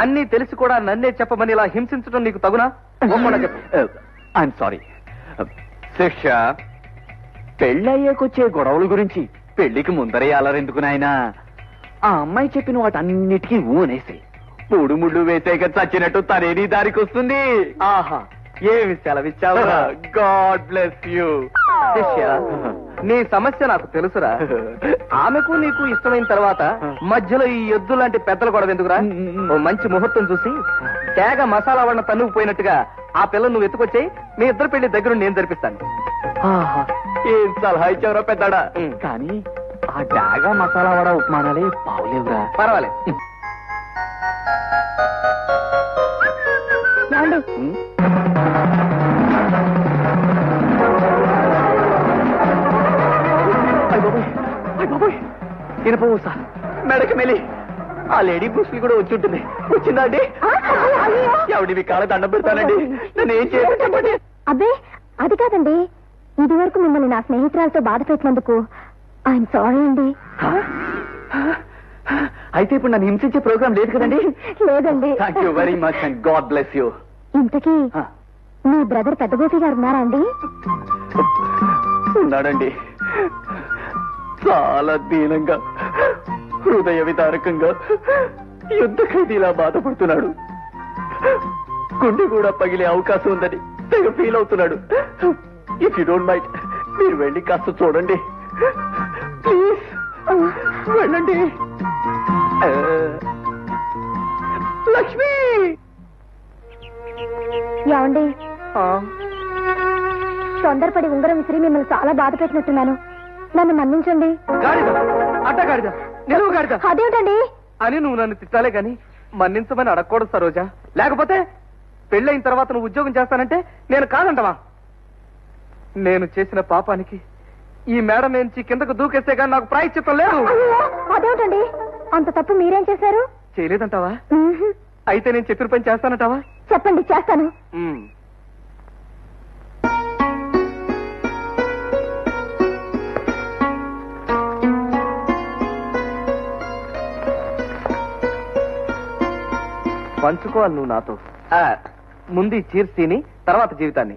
అన్నీ తెలిసి కూడా నన్నే చెప్పమని ఇలా హింసించడం నీకు తగునా? చెప్పు. ఐఎమ్ సారీ శిష్య, పెళ్ళయ్యాకొచ్చే గొడవల గురించి పెళ్లికి ముందరే అలరెందుకు నాయనా? ఆ అమ్మాయి చెప్పిన వాటన్నిటికీ ఊనేసాయి. మూడు ముళ్ళు వేసాక చచ్చినట్టు తనే నీ దారికి వస్తుంది. ఆహా, ఏమి సెలవిచ్చావు. God bless you. శిష్య, నీ సమస్య నాకు తెలుసురా. ఆమెకు నీకు ఇష్టమైన తర్వాత మధ్యలో ఈ ఎద్దు లాంటి పెద్దల గొడవ ఎందుకురా? ఓ మంచి ముహూర్తం చూసి తేగ మసాలా వన్న తన్నుకుపోయినట్టుగా ఆ పిల్లలు నువ్వు ఎత్తుకొచ్చాయి, మీ ఇద్దరు పెళ్లి దగ్గర నేను జరిపిస్తాను. ఏం సలహా ఇచ్చావురా పెద్దాడా? కానీ ఆ డాగా మసాలా వడ ఉపమానాలే బావులేవురా. పర్వాలేదు. ఏమండి ఇనపూస మెడకి మెలి ఆ లేడీ బ్రూస్లీ కూడా వచ్చి ఉంటుంది. వచ్చిందా అండి? ఎవడి మీ కాళ్ళ దండం పెడతానండి. నన్ను ఏం చేయాలి చెప్పండి. అబ్బే అది కాదండి, ఇది వరకు మిమ్మల్ని నా స్నేహితురాలతో బాధ పెట్టినందుకు ఐఎమ్ సారీ అండి. అయితే ఇప్పుడు నన్ను హింసించే ప్రోగ్రామ్ లేదు కదండి? లేదండి. Thank you very much and God bless you. ఇంతకీ మీ బ్రదర్ పెద్ద గోపి గారు ఉన్నారా అండి? ఉన్నాడండి. చాలా దీనంగా హృదయ విదారకంగా యుద్ధ ఖైదీలా బాధపడుతున్నాడు. గుండె కూడా పగిలే అవకాశం ఉందని తెగ ఫీల్ అవుతున్నాడు. ఇఫ్ యూ డోంట్ మైండ్ మీరు వెళ్ళి కాస్త చూడండి ప్లీజ్. వెళ్ళండి. లక్ష్మి ఏమండి తొందరపడి ఉంగరం విసిరి మిమ్మల్ని చాలా బాధ పెట్టినట్టున్నాను, నన్ను మన్నించండి. గాడిద అడ్డ గాడిద నిలువు గాడిద అదేమిటండి అని నువ్వు నన్ను తిట్టాలే గాని మన్నించమని అడగకూడదు సరోజా. లేకపోతే పెళ్ళైన తర్వాత నువ్వు ఉద్యోగం చేస్తానంటే నేను కాదంటవా? నేను చేసిన పాపానికి ఈ మేడం నుంచి కిందకు దూకేస్తే గాని నాకు ప్రాయశ్చిత్తం లేదు. అదేమిటండి అంత తప్పు మీరేం చేశారు? చేయలేదంటావా? అయితే నేను చెప్పిన పని చేస్తానంటావా? చెప్పండి, చేస్తాను. పంచుకోవాలి నువ్వు నాతో. ముందు చీర్స్ తిని తర్వాత జీవితాన్ని.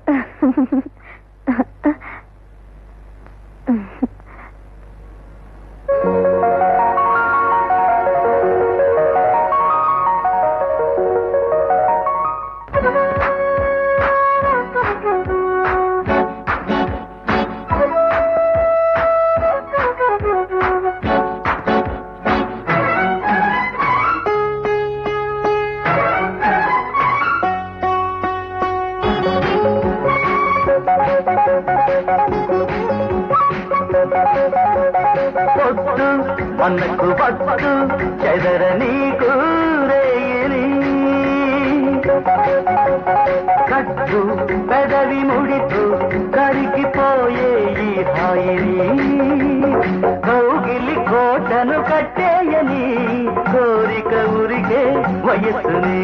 అన్నకు పట్టు చెదర నీకు రేయని కట్టు పెదవి ముడితో కరిగిపోయే ఈ హాయిని కౌగిలి కోటను కట్టేయని కోరిక ఉరికే వయస్సుని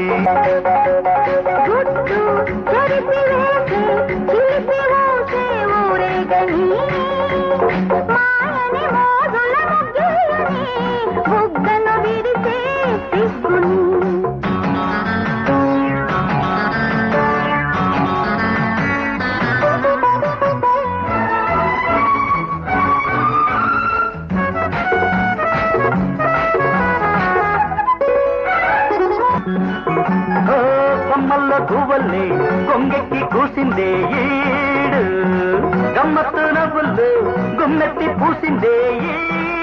కొమ్మల్లో గువ్వల్ని కొంగెక్కి కూసిందే ఈడు గమ్మత్తు నవ్వులు గుమ్మెత్తి పూసిందే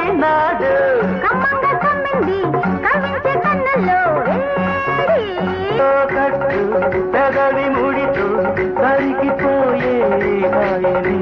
ఈనాడు కట్టు పెదవి ముడితో కరిగిపోయే హాయని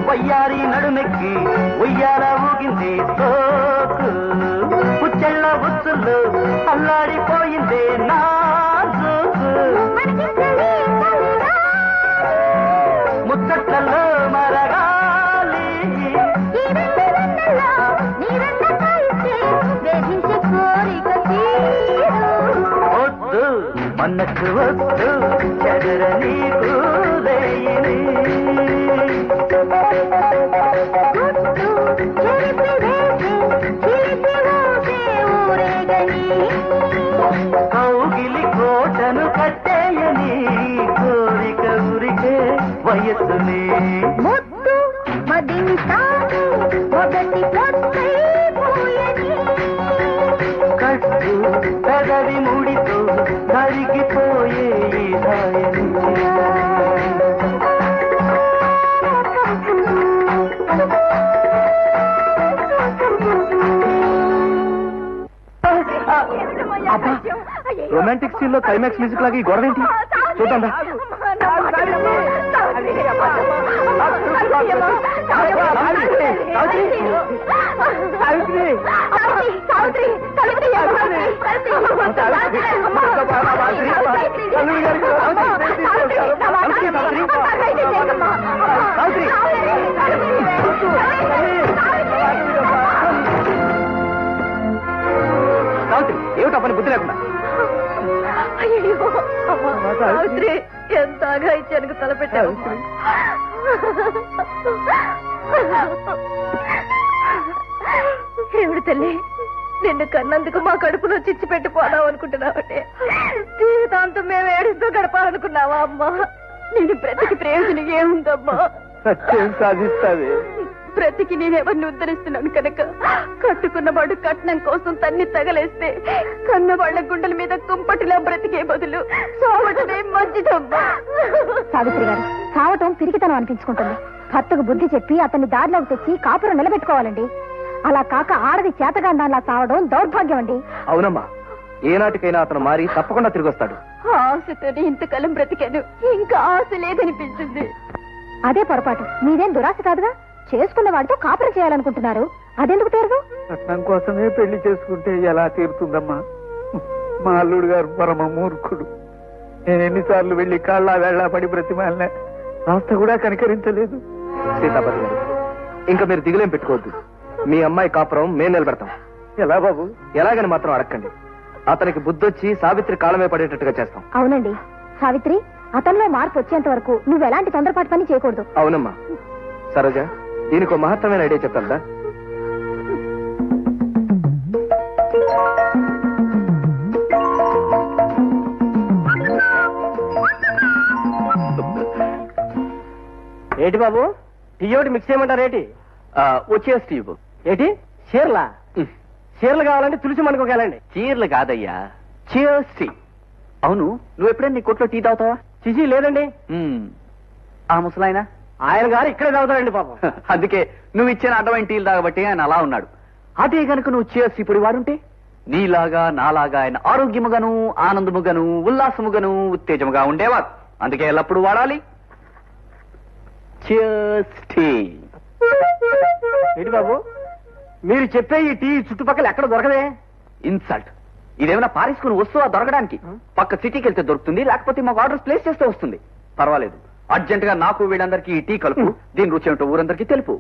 వయ్యారి నడుమెక్కి ఉయ్యాల ఊగింది సోకు పుచ్చెళ్ళ బుచ్చులు అల్లాడిపోయిందే నాజూకు ముచ్చట్లలో మరగాలి వద్దు మన్నకు వద్దు చెదర నీకు దేయిని కౌగిలి కోటను కట్టేయని కోరిక ఉరికే వయస్సునే ముద్దు మదింతాను మొదటి పొద్దైపోయని కట్టు పెదవి ముడితో కరిగిపోయే ఈ హాయని. రొమాంటిక్ సీన్ లో క్లైమాక్స్ మ్యూజిక్ లాగా ఈ గొడవ ఏంటి చూద్దాం. ఏమిటా పని బుద్ధి లేకుండా ఎంత ఇచ్చాను తలపెట్టావు. ఏమిటి తల్లి, నిన్ను కన్నందుకు మా కడుపులో చిచ్చి పెట్టిపోదాం అనుకుంటున్నావంటే జీవితాంతం మేము ఏడుస్తూ గడపాలనుకున్నావా అమ్మా? నేను బ్రతికి ప్రయోజనం ఏముందమ్మా? సాధిస్తావే బ్రతికి నేనెవరిని ఉద్ధరిస్తున్నాను కనుక కట్టుకున్నవాడు కట్నం కోసం తన్ని తగలేస్తే కన్నవాళ్ల గుండెల మీద కుంపటిలా బ్రతికే బదులు చావటమే మంచిదమ్మా. సావిత్రి గారు, చావటం పిరికితనం అనిపించుకుంటుంది. భర్తకు బుద్ధి చెప్పి అతన్ని దారిలోకి తెచ్చి కాపురం నిలబెట్టుకోవాలండి. అలా కాక ఆడది చేతగాండాలా చావడం దౌర్భాగ్యం అండి. అవునమ్మా, ఏనాటికైనా అతను మారి తప్పకుండా తిరిగి వస్తాడు. ఆశతోనే ఇంతకాలం బ్రతికాను, ఇంకా ఆశ లేదనిపించింది. అదే పొరపాటు. మీదేం దురాశ కాదుగా. చేసుకున్న వాడితో కాపురం చేయాలనుకుంటున్నారు. అదెందుకు తీరదు? కట్నం కోసమే పెళ్లి చేసుకుంటే ఎలా తీరుతుందమ్మా? మా అల్లుడు గారు పరమ మూర్ఖుడు. నేను ఎన్నిసార్లు వెళ్లి కాళ్ళ వేళ్లా పడి బ్రతిమాలినా రాస్త కూడా కనికరించలేదు. సీతాపతి గారు, ఇంకా మీరు దిగులేం పెట్టుకోవద్దు. మీ అమ్మాయి కాపురం మేము నిలబెడతాం. ఎలా బాబు? ఎలాగని మాత్రం అడగండి. అతనికి బుద్ధొచ్చి సావిత్రి కాలమే పడేటట్టుగా చేస్తాం. అవునండి సావిత్రి, అతనిలో మార్పు వచ్చేంత వరకు నువ్వు ఎలాంటి తొందరపాటు పని చేయకూడదు. అవునమ్మా. సరోజ, దీనికి మహత్తరమైన ఐడియా చెప్తారా? ఏటి బాబు, టీ ఒకటి మిక్స్ చేయమంటారు? ఏంటి వచ్చేసి టీ ఇవ్వు. ఏటి చీరలా? చీరలు కావాలంటే తులసి మనకు వెళ్ళండి. చీరలు కాదయ్యా, చీర్స్ టీ. అవును, నువ్వు ఎప్పుడైనా నీ కొట్లో టీ తాగుతావా? చిచి లేదండి. ఆ ముసలాయన ఆయన గారు ఇక్కడే తాగుతారండి పాపం. అందుకే నువ్వు ఇచ్చిన అడ్డమైన టీలు తాగబట్టి ఆయన అలా ఉన్నాడు. అదే కనుక నువ్వు చీర్స్ ఇప్పుడు వాడుంటే నీలాగా నాలాగా ఆయన ఆరోగ్యముగాను ఆనందముగాను ఉల్లాసముగాను ఉత్తేజముగా ఉండేవారు. అందుకే ఎల్లప్పుడూ వాడాలి చీర్స్ టీ. ఏంటి బాబు, మీరు చెప్పే ఈ టీ చుట్టుపక్కల ఎక్కడ దొరకదే? ఇన్సల్ట్. ఇదేమైనా పారేసుకుని వస్తువా దొరకడానికి? పక్క సిటీకి వెళ్తే దొరుకుతుంది, లేకపోతే మాకు ఆర్డర్స్ ప్లేస్ చేస్తే వస్తుంది. పర్వాలేదు, అర్జెంట్ గా నాకు వీళ్ళందరికీ ఈ టీ కలుపు. దీని రుచి ఏమిటో ఊరందరికీ తెలుపు.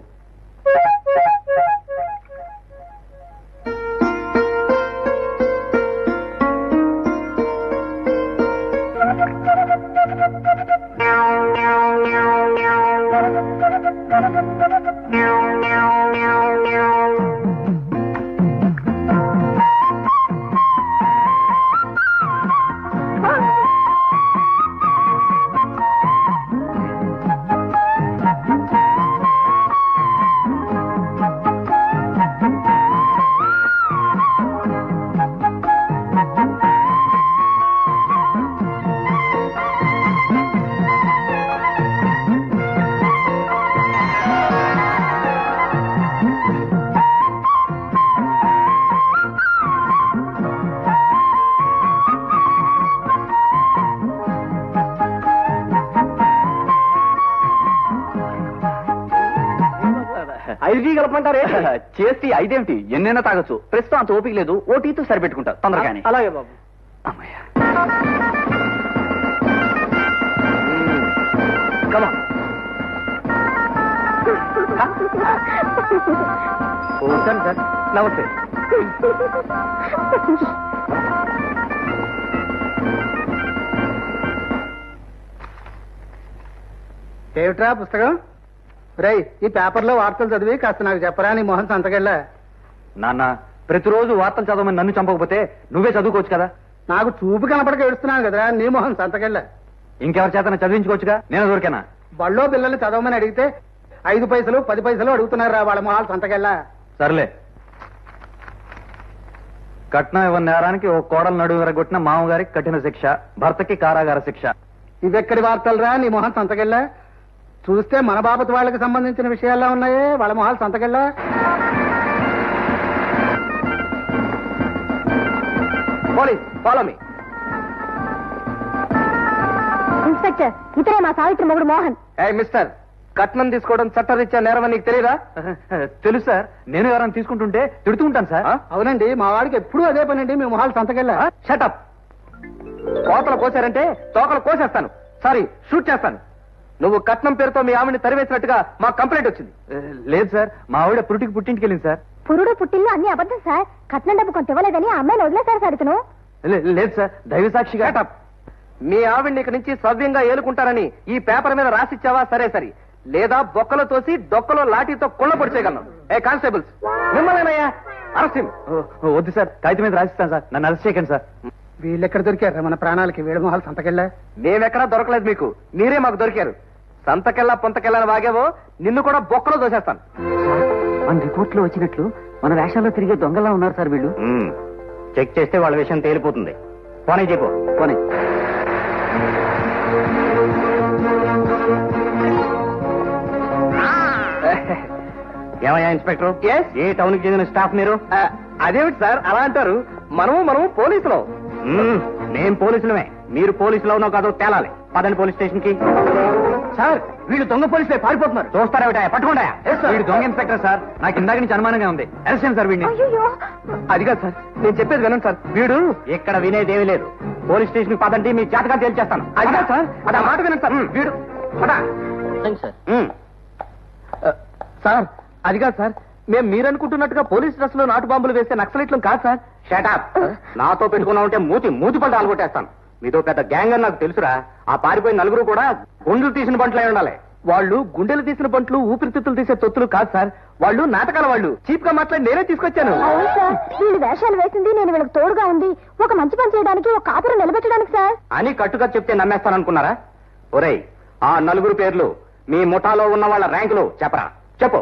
ఐదు టీ కలపమంటారే? చేసి ఐదేమిటి, ఎన్నైనా తాగొచ్చు. ప్రస్తుతం అంత ఓపిక లేదు, ఓ టీతో సరిపెట్టుకుంటా తొందరగానే. అలాగే బాబు. అమ్మయ్య. సార్, నమస్తే. ఏమిట్రా పుస్తకం? రై, ఈ పేపర్లో వార్తలు చదివి కాస్త నాకు చెప్పరా నీ మొహం సంతకెళ్ళా. నాన్న, ప్రతిరోజు వార్తలు చదవమని నన్ను చంపకపోతే నువ్వే చదువుకోవచ్చు కదా. నాకు చూపు కనపడక ఏడుస్తున్నాను కదరా, నీ మొహం సంతకెళ్ళా. ఇంకెవరి చేత చదివించుకోవచ్చుగా. నేను దొరికానా? బళ్ళో పిల్లల్ని చదవమని అడిగితే 5 పైసలు 10 పైసలు అడుగుతున్నారా వాళ్ళ మొహాలు సంతకెళ్ళా. సర్లే, కట్నం ఇవ్వని నేరానికి ఓ కోడలు నడువు విరగొట్టిన మామగారికి కఠిన శిక్ష, భర్తకి కారాగార శిక్ష. ఇవెక్కడి వార్తలురా నీ మొహం సంతకెళ్ళా? చూస్తే మన బాపతి వాళ్ళకి సంబంధించిన విషయాల్లో ఉన్నాయే వాళ్ళ మొహాలు సంతకెళ్ళా. Police, follow me. ఇన్స్పెక్టర్, ఇతరే మా సావిత్రి మొగుడు మోహన్. మిస్టర్, కట్నం తీసుకోవడం చట్టరీత్యా నేరమని నీకు తెలియదా? తెలుసు సార్, నేను ఎవరైనా తీసుకుంటుంటే తిడుతూ ఉంటాను సార్. అవునండి, మా వాడికి ఎప్పుడూ అదే పనండి, మీ మొహాలు సంతకెళ్ళా. షటప్. కోతలు కోసారంటే తోకలు కోసేస్తాను, సారీ షూట్ చేస్తాను. నువ్వు కట్నం పేరుతో మీ ఆవిడని తరివేసినట్టుగా మాకు కంప్లైంట్ వచ్చింది. లేదు సార్, మా ఆవిడ పురుటికి పుట్టింటికి వెళ్ళింది సార్. పురుడు పుట్టిల్లు అన్ని అబద్ధం సార్. కట్నం డబ్బు కొంత ఇవ్వలేదని ఆ అమ్మాయిని వదిలేశారు సార్ ఇతను. లేదు సార్, దైవ సాక్షిగా. షటప్. మీ ఆవిడ్ని ఇక నుంచి సవ్యంగా ఏలుకుంటారని ఈ పేపర్ మీద రాసిచ్చావా? సరే సరి, లేదా బొక్కలో తోసి డొక్కలో లాఠీతో కుళ్ళ పొడిచేయగలను. ఏ కానిస్టేబుల్స్, మిమ్మల్నేనయ్యా అరెస్ట్. వద్దు సార్, కాగితం మీద రాసిస్తాను సార్, నన్ను అరెస్ట్ చేయకండి సార్. వీళ్ళెక్కడ దొరికారా మన ప్రాణాలకి? వీళ్ళ మొహాలు సంతకెళ్ళా. మేమెక్కడా దొరకలేదు మీకు, మీరే మాకు దొరికారు. సంతకెళ్ళా పొంతకెళ్ళని వాగేవో నిన్ను కూడా బొక్కలో దోసేస్తాను. మన రిపోర్ట్ లో వచ్చినట్లు మన వేషాల్లో తిరిగే దొంగలా ఉన్నారు సార్ వీళ్ళు. చెక్ చేస్తే వాళ్ళ విషయం తేలిపోతుంది. పోనీ చెప్పు, పోనీ. ఏమయ్యా ఇన్స్పెక్టర్, ఏ టౌన్ కి చెందిన స్టాఫ్ మీరు? అదేమిటి సార్ అలా అంటారు? మనము పోలీసులు. మేం పోలీసులమే, మీరు పోలీసులు అవునో కాదో తేలాలి. పదండి పోలీస్ స్టేషన్ కి. సార్, వీళ్ళు దొంగ పోలీసులే పారిపోతున్నారు. చూస్తారేమిటా? పట్టుకోండా. వీడు దొంగ ఇన్స్పెక్టర్ సార్, నాకు ఇందాక నుంచి అనుమానంగా ఉంది. అరెస్ట్ చేయండి సార్ వీడిని. అయ్యో, అది కాదు సార్, నేను చెప్పేది వినండి సార్. వీడు ఇక్కడ వినేదేమీ లేదు. పోలీస్ స్టేషన్ కి పదండి, మీ జాతకాలు తేల్చేస్తాను. అది కాదు సార్, అది ఆ మాట వినండి సార్. వీడు సార్, అది కాదు సార్, మేము మీరనుకుంటున్నట్టుగా పోలీస్ డ్రెస్ లో నాటు బాంబులు వేస్తే నక్సలైట్లు కాదు సార్. షటప్. నాతో పెట్టుకున్నా ఉంటే మూతి పళ్ళు ఆలుగొట్టేస్తాను. మీతో పెద్ద గ్యాంగ్ అని నాకు తెలుసురా. ఆ పారిపోయిన నలుగురు కూడా గుండెలు తీసిన బంట్లై ఉండాలి. వాళ్ళు గుండెలు తీసిన బంట్లు, ఊపిరితిత్తులు తీసే తొత్తులు కాదు సార్. వాళ్ళు నాటకాల వాళ్ళు. చీప్ గా మాట్లాడి నేనే తీసుకొచ్చాను. అవును సార్, వీళ్ళు వేషాలు వేసింది నేను వీళ్ళకి తోడుగా ఉంది, ఒక మంచి పని చేయడానికి, ఒక కాపురం నిలబెట్టడానికి సార్ అని కట్టుగా చెప్తే నమ్మేస్తాననుకున్నారా? ఒరేయ్, ఆ నలుగురు పేర్లు, మీ ముఠాలో ఉన్న వాళ్ళ ర్యాంకులు చెప్పరా? చెప్పు.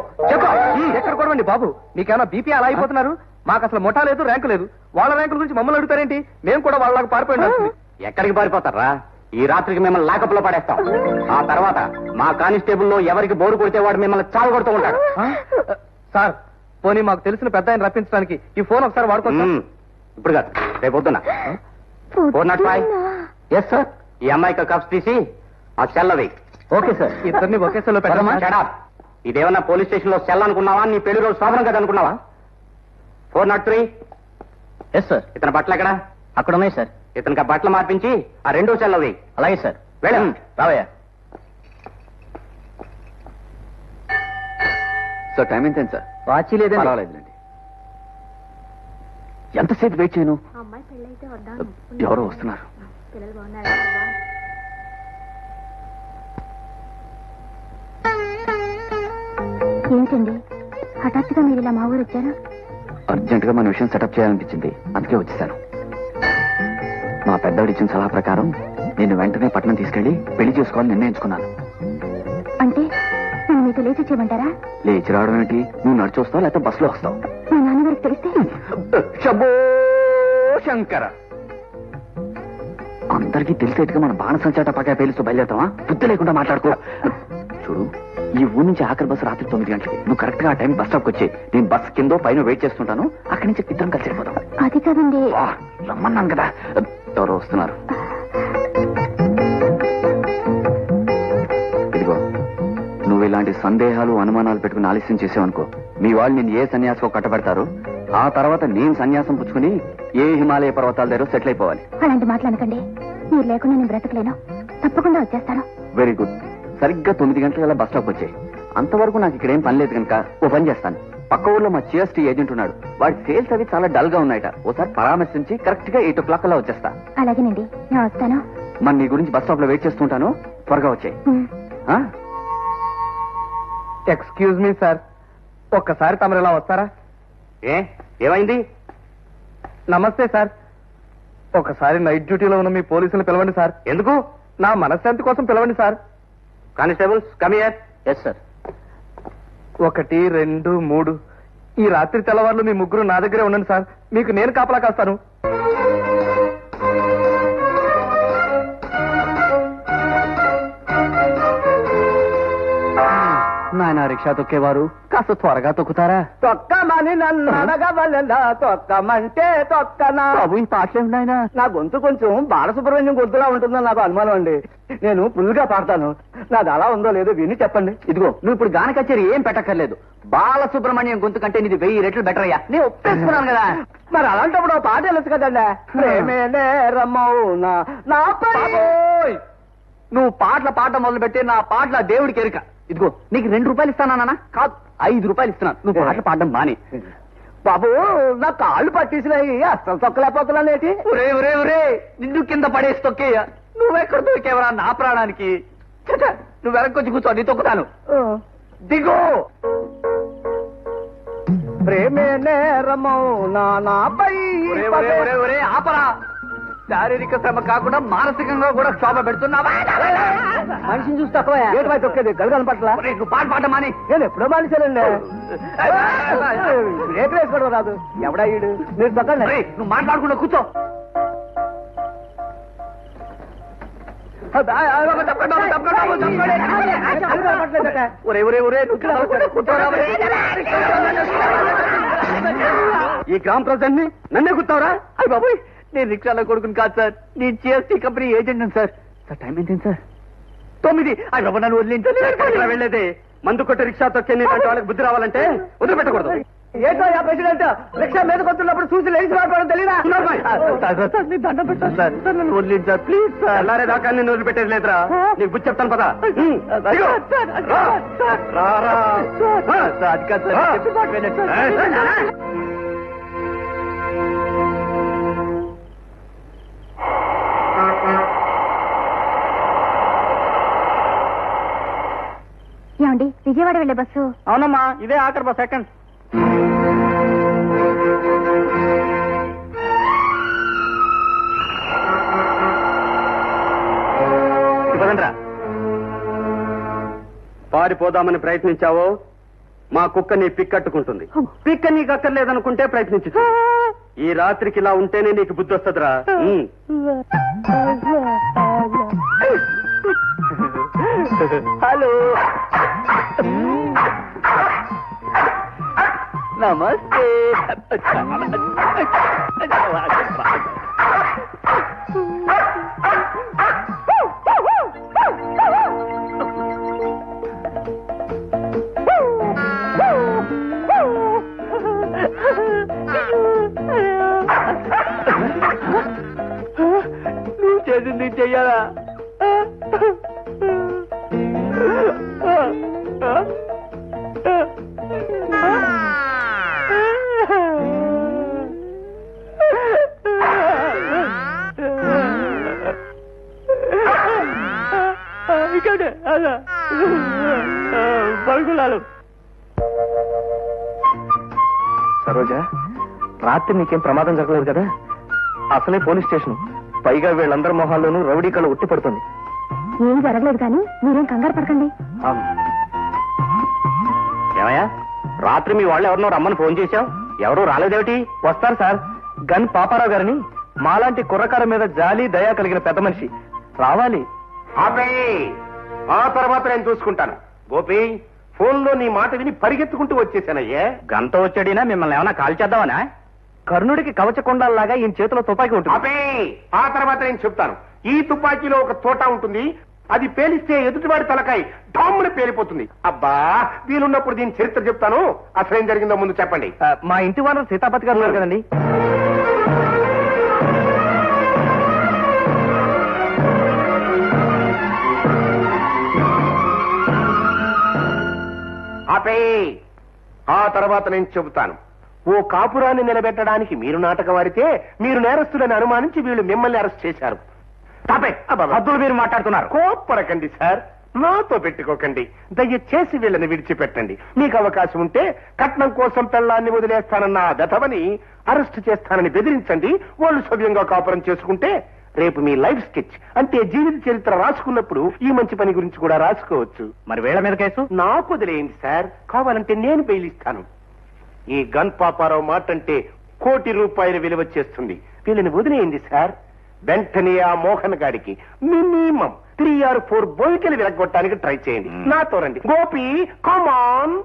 ఎక్కడ కొడవండి బాబు, మీకేమైనా బీపీ అలా అయిపోతున్నారు? మాకు అసలు ముఠా లేదు, ర్యాంకు లేదు. వాళ్ళ ర్యాంకుల గురించి మమ్మల్ని అడుగుతారేంటి? మేము కూడా వాళ్ళకి పారిపోయి. ఎక్కడికి పారిపోతారా? ఈ రాత్రికి మిమ్మల్ని లాకప్లో పడేస్తాం. ఆ తర్వాత మా కానిస్టేబుల్లో ఎవరికి బోరు కొడితే వాడు మిమ్మల్ని చాలు కొడుతూ ఉంటాడు. సార్, పోనీ మాకు తెలిసిన పెద్ద ఆయన రప్పించడానికి ఈ ఫోన్ ఒకసారి వాడుకోండి. ఇప్పుడు కాదు, రేపు పొద్దున. 405. Yes sir. ఈ అమ్మాయికి కప్స్ తీసి ఆ సెల్ అవి. Okay sir. ఇద్దరిని ఒకే సెల్లో పెట్టమా? ఇదేమన్నా పోలీస్ స్టేషన్ లో సెల్ అనుకున్నావా? నీ పెళ్లి రోజు శోభనం కదా అనుకున్నావా? 403. Yes sir. ఇతని బట్టలు ఎక్కడ? అక్కడ ఉన్నాయి సార్. ఇతనికి బట్టలు మార్పించి ఆ రెండో సెల్ అవి. అలాగే సార్. వెళ్ళం. రావయ్యా. సార్, టైం ఎంత సార్? వాచి లేదండి. పర్వాలేదులేండి. ఎంతసేపు వెయిట్ చేయను? అమ్మాయి పెళ్ళైతే వద్దాను. ఎవరో వస్తున్నారు. పిల్లలు బాగున్నారా? ఏమిటండి హఠాత్తుగా మీరు ఇలా మా ఊరు వచ్చారు? అర్జెంట్ గా మన విషయం సెటప్ చేయాలనిపించింది, అందుకే వచ్చేసాను. మా పెద్దవాడు ఇచ్చిన సలహా ప్రకారం నేను వెంటనే పట్నం తీసుకెళ్లి పెళ్లి చేసుకోవాలని నిర్ణయించుకున్నాను. అంటే నన్ను మీతో లేచి చేయమంటారా? లేచి రావడం ఏంటి? నువ్వు నడిచి వస్తావు లేకపోతే బస్సులో వస్తావు? మా నాన్నగారికి తెలిస్తే? శంభో శంకర, అందరికీ తెలిసేట్టుగా మన బాణసంచాట పక్క పేలుస్తూ బయలుదేరుతావా? బుద్ధి లేకుండా మాట్లాడుకో. చూడు, ఈ ఊరు నుంచి ఆఖరి బస్సు రాత్రి 9 గంటలకి. నువ్వు కరెక్ట్ గా ఆ టైం బస్ స్టాప్ వచ్చి నేను బస్ కిందో పైన వెయిట్ చేస్తుంటాను. అక్కడి నుంచి ఇద్దరం కలిసి వెళ్ళిపోతాం. అది కాదండి. రమ్మన్నాను కదా. ఎవరో వస్తున్నారు. ఇదిగో, నువ్వు ఇలాంటి సందేహాలు అనుమానాలు పెట్టుకుని ఆలస్యం చేసావనుకో, మీ వాళ్ళు నేను ఏ సన్యాసం కట్టబెడతారు. ఆ తర్వాత నేను సన్యాసం పుచ్చుకుని ఏ హిమాలయ పర్వతాల దగ్గర సెటిల్ అయిపోవాలి. అలాంటి మాట్లాడకండి. మీరు లేకుండా నేను బ్రతకలేను. తప్పకుండా వచ్చేస్తాను. Very good. సరిగ్గా 9 గంటల బస్ స్టాప్ వచ్చాయి. అంతవరకు నాకు ఇక్కడ ఏం పని లేదు కనుక ఓ పని చేస్తాను. పక్క ఊర్లో మా జిఎస్టీ ఏజెంట్ ఉన్నాడు. వాడి సేల్స్ అవి చాలా డల్ గా ఉన్నాయట. ఓసారి పరామర్శించి కరెక్ట్ గా 8 o'clock అలా వచ్చేస్తా. అలాగేనండి, నేను వస్తాను. మరి నీ గురించి బస్ స్టాప్ లో వెయిట్ చేస్తుంటాను. త్వరగా వచ్చాయి. ఎక్స్క్యూజ్ మీ సార్, ఒక్కసారి తమరు ఇలా వస్తారా? ఏమైంది? నమస్తే సార్. ఒకసారి నైట్ డ్యూటీలో ఉన్న మీ పోలీసులు పిలవండి సార్. ఎందుకు? నా మనశ్శాంతి కోసం పిలవండి sir. Constables come here. Yes sir. 1, 2, 3 ఈ రాత్రి తెల్లవారులు మీ ముగ్గురు నా దగ్గరే ఉండండి సార్. మీకు నేను కాపలా కాస్తాను. నాయన రిక్షా తొక్కేవారు కాస్త త్వరగా తొక్కుతారా? తొక్కమని నన్ను అడగవలెలా, తొక్కమంటే తొక్కనా. బాబు ఈ పాటలేమి నాయన? నా గొంతు కొంచెం బాలసుబ్రహ్మణ్యం గొంతులా ఉంటుందని నాకు అనుమానం అండి. నేను ఫుల్గా పాడతాను. నాది అలా ఉందో లేదో విని చెప్పండి. ఇదిగో నువ్వు ఇప్పుడు గాన కచేరీ ఏం పెట్టక్కర్లేదు. బాలసుబ్రహ్మణ్యం గొంతు కంటే నీది 1000 రెట్లు బెటర్ అయ్యా. నేను ఒప్పేసుకున్నాను కదా. మరి అలాంటప్పుడు ఓ పాట వెళ్ళొచ్చు కదండి. ప్రేమే నేరమౌనా నాపై. బాబోయ్! నువ్వు పాటలు పాడటం మొదలు పెట్టి నా పాటల దేవుడికి ఎరుక. ఇదిగో నీకు 2 రూపాయలు ఇస్తానా? కాదు, 5 రూపాయలు ఇస్తున్నాను. నువ్వు పాటలు పాడడం మాని. బాబు నా కాళ్ళు పట్టేసినాయి, అసలు తొక్కలేకపోతున్నానేటి. ఒరే ఒరే ఒరే, నిన్ను కింద పడేసి తొక్కేయ. నువ్వెక్కడ దొరికేవరా నా ప్రాణానికి? చచ్చ, నువ్వు వెనక్కొచ్చి కూర్చో, నీ తొక్కుతాను. దిగు. ప్రేమే నేరమౌనా నాపై. ఒరే ఒరే ఒరే ఒరే, ఆపరా. శారీరక శ్రమ కాకుండా మానసికంగా కూడా క్షోభ పెడుతున్నావా? మనిషిని చూసి తక్కువ ఏటమై తొక్కేది గలగల పట్ల. ఒరేయ్, నువ్వు పాట పాడడం మాని. నేను ఎప్పుడో మానేశానండి. రేట్లు వేసుకోవడం రాదు. ఎవడా ఈడు? మీరు తొక్కండి. ఒరేయ్, నువ్వు మాట్లాడకుండా కూర్చో. ఒరే ఒరే ఒరే, నువ్వు కదలకుండా కూర్చోరా. ఈ గ్రామ ప్రజల్ని నన్నే కూర్చోరా? అయ్యి బాబోయ్, నేను రిక్షాలో కొడుకుని కాదు సార్, నేను GST company agent sir. Sir time ఏంటి సార్? 9. అయ్యి బాబు, నన్ను వదిలించండి. ఎక్కడికి వెళ్ళేది? మందు కొట్టి రిక్షా తొక్కే నీలాంటి వాళ్ళకి బుద్ధి రావాలంటే వదిలిపెట్టకూడదు. ఏంటో ప్రెసిడెంట్ రిక్షా మీదకి వస్తున్నప్పుడు చూసి లేచి మాట్లాడడం తెలీదా? దండం పెట్టాను సార్, నన్ను వదిలేదు సార్, ప్లీజ్ సార్. అలారే దాకా నేను వదిలిపెట్టేది లేదురా. నీకు బుద్ధి చెప్తాను పదా. అది కాదు సార్, చెప్పి మాట వినండి సార్. ఏమండి, విజయవాడ వెళ్లే బస్సు? అవునమ్మా, ఇదే ఆఖరి బస్. సెకండ్. పారిపోదామని ప్రయత్నించావో మా కుక్క నీ పిక్కట్టుకుంటుంది. పిక్క నీకు అక్కర్లేదనుకుంటే ప్రయత్నించు. ఈ రాత్రికి ఇలా ఉంటేనే నీకు బుద్ధి వస్తుందిరా. హలో, నమస్తే. నువ్వు చేసింది చెయ్యాలా? పరుగులాలు. సరోజ, రాత్రి నీకేం ప్రమాదం జరగలేదు కదా? అసలే పోలీస్ స్టేషన్, పైగా వీళ్ళందరి మొహాల్లోనూ రౌడీ కళ ఉట్టి పడుతుంది. ఏం జరగలేదు కానీ మీరేం కంగారు పడకండి. ఏమయ్యా, రాత్రి మీ వాళ్ళు ఎవరినో రమ్మని ఫోన్ చేశావు, ఎవరూ రాలేదేమిటి? వస్తారు సార్, గన్ పాపారావు గారిని, మాలాంటి కుర్రకార మీద జాలి దయా కలిగిన పెద్ద మనిషి, రావాలి. ఆ తర్వాత నేను చూసుకుంటాను. గోపి, ఫోన్ లో నీ మాట విని పరిగెత్తుకుంటూ వచ్చేసానయ్యే. గంట వచ్చాడినా మిమ్మల్ని ఏమైనా కాల్ చేద్దామనా? కర్ణుడికి కవచకొండాల్లాగా ఈయన చేతిలో తుపాకీ ఉంటుంది. ఆ తర్వాత నేను చెప్తాను. ఈ తుపాకీలో ఒక తోట ఉంటుంది, అది పేలిస్తే ఎదుటివాడి తలకాయ డామ్మున పేలిపోతుంది. అబ్బా, వీలున్నప్పుడు దీని చరిత్ర చెప్తాను. అసలేం జరిగిందో ముందు చెప్పండి. మా ఇంటి వారు సీతాపతి గారు ఉన్నారు కదండి. ఆ తర్వాత నేను చెబుతాను. ఓ కాపురాన్ని నిలబెట్టడానికి మీరు నాటకం ఆడితే మీరు నేరస్తులని అనుమానించి వీళ్ళు మిమ్మల్ని అరెస్ట్ చేశారు. అద్దులు మీరు మాట్లాడుతున్నారు. కోప్పడకండి సార్, నాతో పెట్టుకోకండి. దయచేసి వీళ్ళని విడిచిపెట్టండి. మీకు అవకాశం ఉంటే కట్నం కోసం పెళ్లాన్ని వదిలేస్తానన్న దతవని అరెస్ట్ చేస్తానని బెదిరించండి. వాళ్ళు సవ్యంగా కాపురం చేసుకుంటే రేపు మీ లైఫ్ స్కెచ్ అంటే జీవిత చరిత్ర రాసుకున్నప్పుడు ఈ మంచి పని గురించి కూడా రాసుకోవచ్చు. మరి వేళ మీద కేసు నాకు వదిలేయండి సార్, కావాలంటే నేను బెయిలిస్తాను. ఈ గన్ పాపారావు మాట అంటే ₹1,00,00,000 విలువ చేస్తుంది. వీళ్ళని వదిలేయండి సార్. వెంటనే ఆ మోహన్ గాడికి మినిమం 3 or 4 బోయికలు విరగొట్టడానికి ట్రై చేయండి. నాతో రండి. గోపి కమాన్.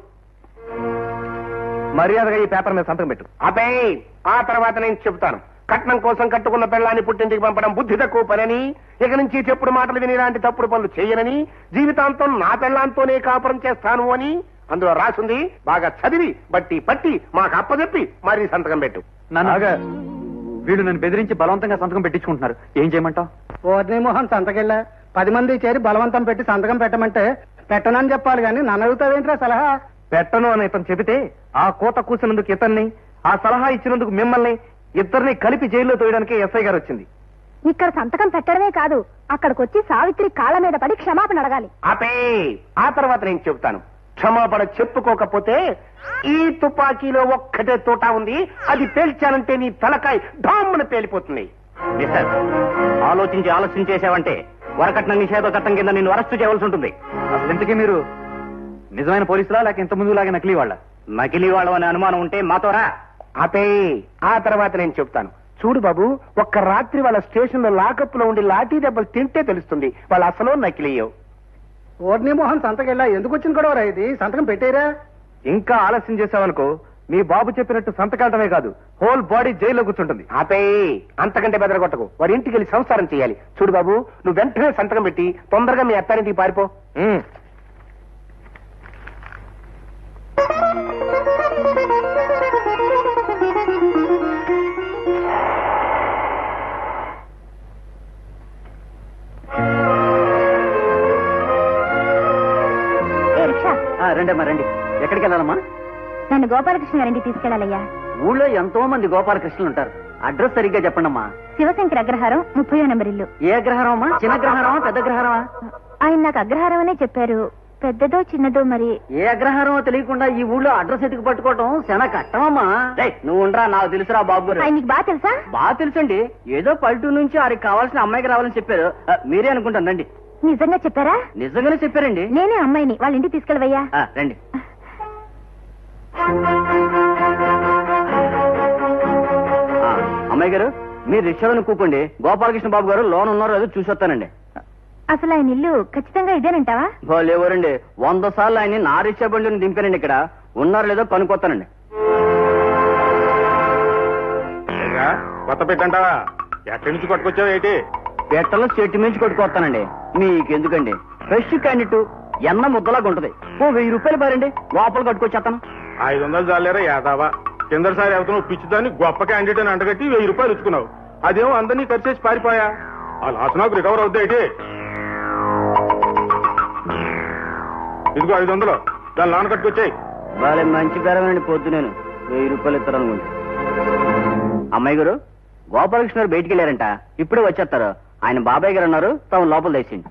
మర్యాదగా ఈ పేపర్ మీద సంతకం పెట్టు. అబే, ఆ తర్వాత నేను చెబుతాను. కట్నం కోసం కట్టుకున్న పెళ్ళాన్ని పుట్టింటికి పంపడం బుద్ధి తక్కువ పనని, ఇక నుంచి చెప్పుడు మాటలు విని ఇలాంటి తప్పుడు పనులు చేయనని, జీవితాంతం నా పెళ్ళాంతోనే కాపురం చేస్తాను అని అందులో రాసుంది. బాగా చదివి బట్టి పట్టి మాకు అప్పచెప్పి మరీ సంతకం పెట్టు. వీళ్ళు నన్ను బెదిరించి బలవంతంగా సంతకం పెట్టించుకుంటున్నారు. ఏం చేయమంటావు? ఓర్ని మోహన్ సంతకెళ్ళా 10 మంది చేరి బలవంతం పెట్టి సంతకం పెట్టమంటే పెట్టనని చెప్పాలి కానీ నన్ను అడుగుతావేంట్రా సలహా? పెట్టను అని ఇతను చెబితే ఆ కోత కూసినందుకు ఇతన్ని, ఆ సలహా ఇచ్చినందుకు మిమ్మల్ని ఇద్దరిని కలిపి జైల్లో తోయడానికి ఎస్ఐ గారు వచ్చింది. ఇక్కడ సంతకం పెట్టడమే కాదు, అక్కడికొచ్చి సావిత్రి కాళ్ళ మీద పడి క్షమాపణ అడగాలి. అపే, ఆ తర్వాత నేను చెబుతాను. క్షమాపణ చెప్పుకోకపోతే ఈ తుపాకీలో ఒక్కటే తోట ఉంది, అది పేల్చానంటే నీ తలకాయ డామ్మున పేలిపోతుంది. మిస్టర్, ఆలోచించి ఆలస్యం చేశావంటే వరకట్న నిషేధ చట్టం కింద నిన్ను అరెస్ట్ చేయవలసి ఉంటుంది. అసలు ఇంతకీ మీరు నిజమైన పోలీసులా లేక ఇంత ముందు లాగే నకిలీ వాళ్ళ? నకిలీ వాళ్ళ అనే అనుమానం ఉంటే మాతో రా. అపే, ఆ తర్వాత నేను చెప్తాను. చూడు బాబు, ఒక్క రాత్రి వాళ్ళ స్టేషన్ లో లాకప్ లో ఉండి లాఠీ దెబ్బలు తింటే తెలుస్తుంది వాళ్ళు అసలు నకిలీయో. ఓర్ని మోహన్ సంతకెళ్ళా ఎందుకు వచ్చిన గొడవరా ఇది? సంతకం పెట్టేరా? ఇంకా ఆలస్యం చేశావనుకో మీ బాబు చెప్పినట్టు సంతకాలటమే కాదు, హోల్ బాడీ జైల్లో కూర్చుంటుంది. ఆపే, అంతకంటే బెదరగొట్టకు. వారి ఇంటికి వెళ్ళి సంసారం చేయాలి. చూడు బాబు, నువ్వు వెంటనే సంతకం పెట్టి తొందరగా మీ అత్తారింటికి పారిపో. రండమ్మా రండి. ఎక్కడికి వెళ్ళాలమ్మా? నన్ను గోపాలకృష్ణ గారింటికి తీసుకెళ్లాలయ్యా. ఊళ్ళో ఎంతో మంది గోపాలకృష్ణులు ఉంటారు. అడ్రస్ సరిగ్గా చెప్పండమ్మా. శివశంకర్ అగ్రహారం 30వ నెంబర్ ఇల్లు. ఏ అగ్రహారం అమ్మా? చిన్న అగ్రహారమా పెద్ద అగ్రహారమా? ఆయన నాకు అగ్రహారం అనే చెప్పారు. పెద్దదో చిన్నదో మరి. ఏ అగ్రహారమో తెలియకుండా ఈ ఊళ్ళో అడ్రస్ ఎతికి పట్టుకోవటం చాలా కష్టమమ్మా. నువ్వు ఉండరా, నాకు తెలుసురా బాబు. ఆయన నీకు బాగా తెలుసా? బాగా తెలుసండి. ఏదో పల్లెటూరు నుంచి వారికి కావాల్సిన అమ్మాయికి రావాలని చెప్పారు. మీరే అనుకుంటాను రండి. నిజంగా చెప్పారా? నిజంగానే చెప్పారండి. నేనే అమ్మాయిని వాళ్ళ ఇంటికి తీసుకెళ్ళవయ్యా. రండి. అమ్మాయి గారు, మీరు రిక్షాలో కూకోండి. గోపాలకృష్ణ బాబు గారు లోన్ ఉన్నారో ఏదో చూసి వస్తానండి. అసలు ఆయన ఇల్లు ఖచ్చితంగా ఇదేనంటావా? లేవరండి, 100 సార్లు ఆయన నా రిక్షా బండిని దింపానండి. ఇక్కడ ఉన్నారో లేదో కనుక్కొస్తానండి. కొత్త పెట్టంటావా? ఎక్కడి నుంచి పట్టుకొచ్చావు ఏంటి? పెట్టలో చెట్టు నుంచి కొట్టుకొస్తానండి. మీకెందుకండి? ఫ్రెష్ క్యాండిట్ ఎన్న ముద్దలాగా ఉంటది. 1000 రూపాయలు పారండి, లోపల కట్టుకొచ్చేస్తాను. 500 జాలేరా యాదావా? కిందసారి ఎవరితో పిచ్చిదాన్ని గొప్ప క్యాండిడేట్ అని అంటగట్టి 1000 రూపాయలు ఇచ్చుకున్నావు. అదేమో అందరినీ ఖర్చేసి పారిపోయా. ఆ లాస్ నాకు రికవర్ అవుద్ది ఏంటి? ఇదిగో 500, దాని లోన్ కట్టుకొచ్చాయి. వాళ్ళ మంచి పేరండి. పొద్దు నేను 1000 రూపాయలు ఇస్తారనుకుంటా. అమ్మాయి గారు, గోపాలకృష్ణ గారు బయటికి వెళ్ళారంట, ఇప్పుడే వచ్చేస్తారు. ఆయన బాబాయ్ గారు అన్నారు, తాము లోపల తెచ్చింది.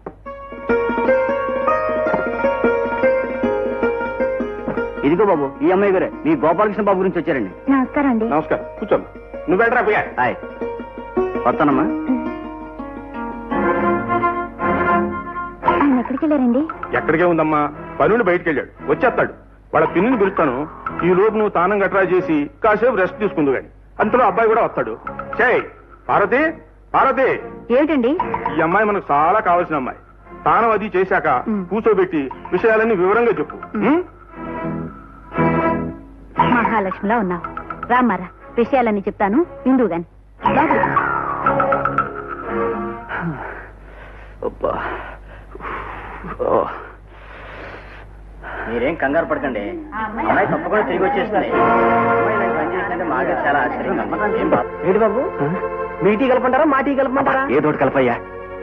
ఇదిగో బాబు, ఈ అమ్మాయి గారే మీ గోపాలకృష్ణ బాబు గురించి వచ్చారండి. నమస్కారం అండి. నమస్కారం, కూర్చోండి. నువ్వు వెళ్ళరా పోయా. హాయ్, వస్తానమ్మా. ఆయన ఎక్కడికి వెళ్ళారండి? ఎక్కడికే ఉందమ్మా, పనుని బయటికి వెళ్ళాడు, వచ్చేస్తాడు. వాళ్ళ పిన్నిని పిలుస్తాను. ఈ లోపు నువ్వు తానం గట్రా చేసి కాసేపు రెస్ట్ తీసుకుందు గాని. అంతలో అబ్బాయి కూడా వస్తాడు. చేయి పార్వతి, పార్వతి. ఏమిటండి? ఈ అమ్మాయి మనకు చాలా కావాల్సిన అమ్మాయి. తానం అది చేశాక కూర్చోబెట్టి విషయాలన్నీ వివరంగా చెప్పు. మహాలక్ష్మిలా ఉన్నావు. రామ్మారా, విషయాలన్నీ చెప్తాను, ఇందువు గాని. మీరేం కంగారు పడకండి, అమ్మాయి తప్పకుండా తిరిగి వచ్చేస్తుంది. మాకు చాలా ఆశ్చర్యంగా. ఏంటి బాబు, మీ టీ కలపంటారా మా టీ కలపమంటారా? ఏదోటి కలపయ్యా.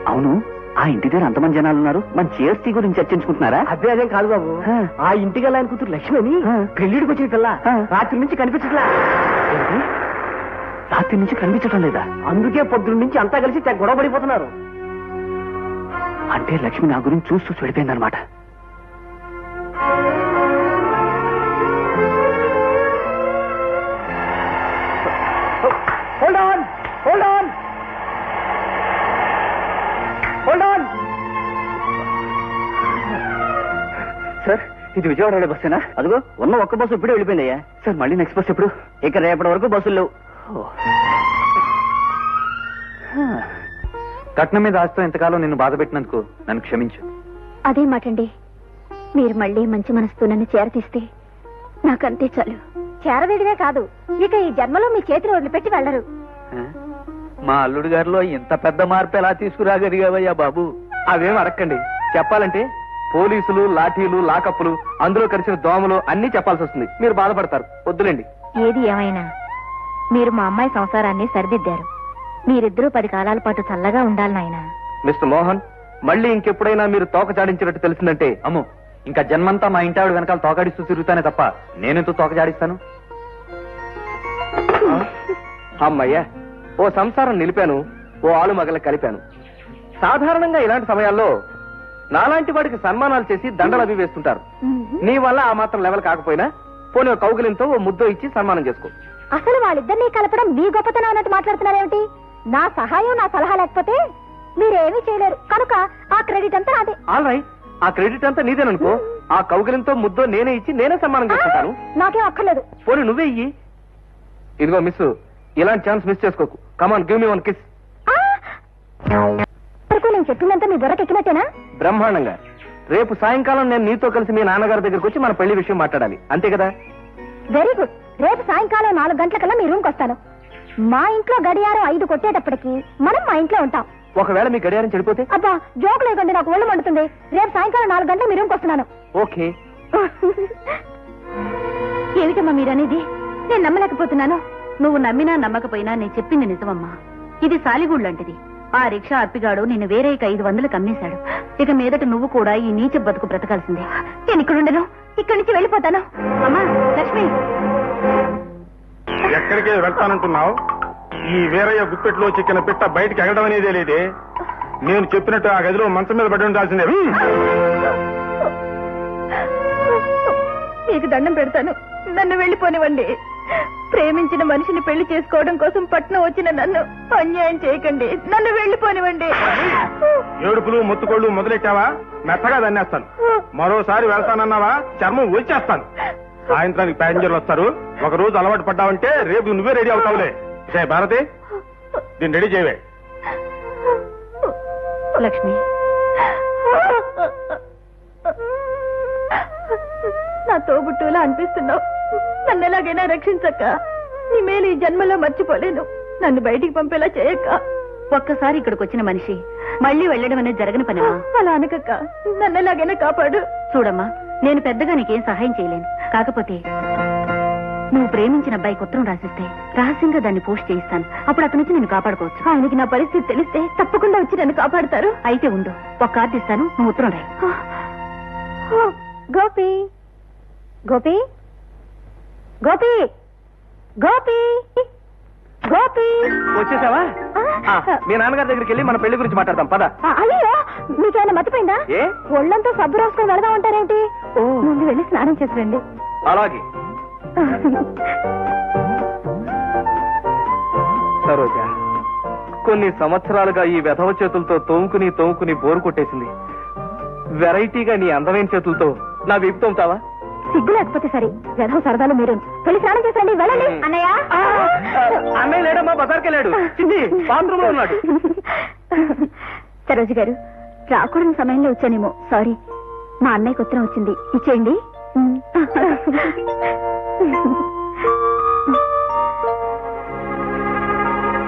అవును, ఆ ఇంటి దగ్గర అంతమంది జనాలు ఉన్నారు, మన చేస్తి గురించి చర్చించుకుంటున్నారా? అదే అదేం కాదు బాబు, ఆ ఇంటికి వెళ్ళాలని కూతురు లక్ష్మి అని పెళ్లిడికి వచ్చిన పిల్ల రాత్రి నుంచి కనిపించట్లా. రాత్రి నుంచి కనిపించడం లేదా? అందుకే పొద్దున్న నుంచి అంతా కలిసి గొడవ పడిపోతున్నారు. అంటే లక్ష్మి నా గురించి చూస్తూ చెడిపోయిందనమాట. Hold on, hold on. Sir ఇది విజయవాడ వెళ్ళే బస్సేనా? అదిగో ఉన్న ఒక్క బస్సు ఇప్పుడే వెళ్ళిపోయిందయ్యా. సార్ మళ్ళీ నెక్స్ట్ బస్ ఎప్పుడు? ఇక రేపటి వరకు బస్సులు లేవు. కట్నం మీద ఆస్తో ఇంతకాలం నిన్ను బాధ పెట్టినందుకు నన్ను క్షమించు. అదే మాటండి, మీరు మళ్ళీ మంచి మనసుతో నన్ను చేరతీస్తే నాకంతే చాలు. చేరవేయడమే కాదు, ఇక ఈ జన్మలో మీ చేతిని వదిలిపెట్టి వెళ్ళరు. మా అల్లుడు గారిలో ఇంత పెద్ద మార్పు ఎలా తీసుకురాగలిగావయ్యా బాబు? అవేం అడక్కండి. చెప్పాలంటే పోలీసులు, లాఠీలు, లాకప్పులు, అందులో కలిసిన దోమలు అన్ని చెప్పాల్సి వస్తుంది. మీరు బాధపడతారు. వద్దులేండి. ఏది ఏమైనా మీరు మా అమ్మాయి సంసారాన్ని సరిదిద్దారు. మీరిద్దరూ 10 కాలాల పాటు చల్లగా ఉండాలి నాయనా. మిస్టర్ మోహన్, మళ్ళీ ఇంకెప్పుడైనా మీరు తోక చాడించినట్టు తెలిసిందంటే అమ్మో, ఇంకా జన్మంతా మా ఇంటి ఆవిడ వెనకాల తోకాడిస్తూ తిరుగుతానే తప్ప నేనెంతో తోక జాడిస్తాను? అమ్మయ్యా, ఓ సంసారం నిలిపాను, ఓ ఆలు మగల కలిపాను. సాధారణంగా ఇలాంటి సమయాల్లో నాలాంటి వాడికి సన్మానాలు చేసి దండలు అవి వేస్తుంటారు. నీ వల్ల ఆ మాత్రం లెవెల్ కాకపోయినా పోనీ ఓ కౌగిలింతో ఓ ముద్దో ఇచ్చి సన్మానం చేసుకో. అసలు వాళ్ళిద్దరినీ కలపడం మీ గొప్పతనం అన్నట్టు మాట్లాడుతున్నారేమిటి? నా సహాయం, నా సలహా లేకపోతే మీరేమీ చేయలేరు. కనుక ఆ క్రెడిట్ అంతా నాదే. ఆల్ రైట్, ఆ క్రెడిట్ అంతా నీదేననుకో. ఆ కౌగిలింతో ముద్దో నేనే ఇచ్చి నేనే సన్మానం చేసుకుంటాను. నాకేం అక్కర్లేదు. పోనీ నువ్వే ఇయ్యి. ఇదిగో మిస్, ఇలాంటి ఛాన్స్ మిస్ చేసుకోకు. కమాన్, గివ్ మీ వన్ కిస్. నేను చెప్పిందంతా మీ బుర్రకెక్కినట్టేనా? బ్రహ్మాండంగా. రేపు సాయంకాలం నేను నీతో కలిసి మీ నాన్నగారి దగ్గరకు వచ్చి మన పెళ్లి విషయం మాట్లాడాలి, అంతే కదా? Very good. రేపు సాయంకాలం 4 గంటలకల్లా మీ రూమ్కి వస్తాను. మా ఇంట్లో గడియారం 5 కొట్టేటప్పటికి మనం మా ఇంట్లో ఉంటాం. ఒకవేళ మీ గడియారం చెడిపోతే? అబ్బా, జోక్ లేకండి, నాకు ఒళ్ళు మండుతుంది. రేపు సాయంకాలం 4 గంటలకు మీ రూమ్కి వస్తున్నాను. ఓకే. ఏమిటమ్మా మీరనేది? నేను నమ్మలేకపోతున్నాను. నువ్వు నమ్మినా నమ్మకపోయినా నేను చెప్పింది నిజమమ్మా. ఇది సాలిగూడు లాంటిది. ఆ రిక్షా అప్పిగాడు నిన్ను వేరే 500లకు అమ్మేశాడు. ఇక మీదట నువ్వు కూడా ఈ నీచ బతుకు బ్రతకాల్సిందే. నేను ఇక్కడ ఉండను, ఇక్కడి నుంచి వెళ్ళిపోతాను. అమ్మా లక్ష్మి, ఎక్కడికి వెళ్తానంటున్నావు? ఈ వీరయ్య గుప్పెట్లో చిక్కిన పిట్ట బయటికి ఎగడం అనేదే లేదే. నేను చెప్పినట్టు ఆ గదిలో మంచం మీద పడి ఉండాల్సిందే. మీకు దండం పెడతాను, నన్ను వెళ్ళిపోనివ్వండి. ప్రేమించిన మనిషిని పెళ్లి చేసుకోవడం కోసం పట్నం వచ్చిన నన్ను అన్యాయం చేయకండి. నన్ను వెళ్ళిపోనివ్వండి. ఏడుపులు మొత్తుకోళ్లు మొదలెట్టావా? మెత్తగా దన్నేస్తాను. మరోసారి వెళ్తానన్నావా చర్మం వచ్చేస్తాను. సాయంత్రానికి ప్యాసింజర్లు వస్తారు. ఒక రోజు అలవాటు పడ్డావంటే రేపు నువ్వే రెడీ అవుతావులే. భారతి, దీన్ని రెడీ చేయవే. లక్ష్మి, నా తోబుట్టులా అనిపిస్తున్నావు. నన్ను ఎలాగైనా రక్షించక్క. నీ మేలు ఈ జన్మలో మర్చిపోలేను. నన్ను బయటికి పంపేలా చేయక్క. ఒక్కసారి ఇక్కడికి వచ్చిన మనిషి మళ్ళీ వెళ్ళడం అనేది జరగని పని. అలా అనకక్క, నన్ను ఎలాగైనా కాపాడు. చూడమ్మా, నేను పెద్దగా నీకేం సహాయం చేయలేను. కాకపోతే నువ్వు ప్రేమించిన అబ్బాయికి ఉత్తరం రాసిస్తే రహస్యంగా దాన్ని పోస్ట్ చేయిస్తాను. అప్పుడు అతను వచ్చి నేను కాపాడుకోవచ్చు. ఆయనకి నా పరిస్థితి తెలిస్తే తప్పకుండా వచ్చి నన్ను కాపాడతారు. అయితే ఉండు, ఒక కార్డు ఇస్తాను, నువ్వు ఉత్తరం రాయి. గోపి, గోపి, గోపి, గోపి, గోపి. వచ్చేసావా? మీ నాన్నగారి దగ్గరికి వెళ్ళి మన పెళ్లి గురించి మాట్లాడదాం పద. అయ్యో, మీకేమైనా మర్చిపోయిందా? ఏ? ఒళ్ళంతా సబ్బు రాసుకొని వెళదాం అంటారేంటి? ముందు వెళ్ళి స్నానం చేసి రండి. అలాగే. సరోజ, కొన్ని సంవత్సరాలుగా ఈ వెధవ చేతులతో తోముకుని బోరు కొట్టేసింది. వెరైటీగా నీ అందమైన చేతులతో నా వీపు తోముతావా? సిగ్గు లేకపోతే సరే, వెధవ సరదాలు మీరు వెళ్ళి స్నానం చేసి రండి. వెళ్ళండి. అన్నయ్య, అన్నయ్య లేడమ్మా, బజార్కి వెళ్ళాడు. చిన్ని బాత్రూమ్ లో ఉన్నాడు. సరోజ గారు, రాకూడని సమయంలో వచ్చానేమో, సారీ. మా అన్నయ్యకి ఉత్తరం వచ్చింది, ఇచ్చేయండి.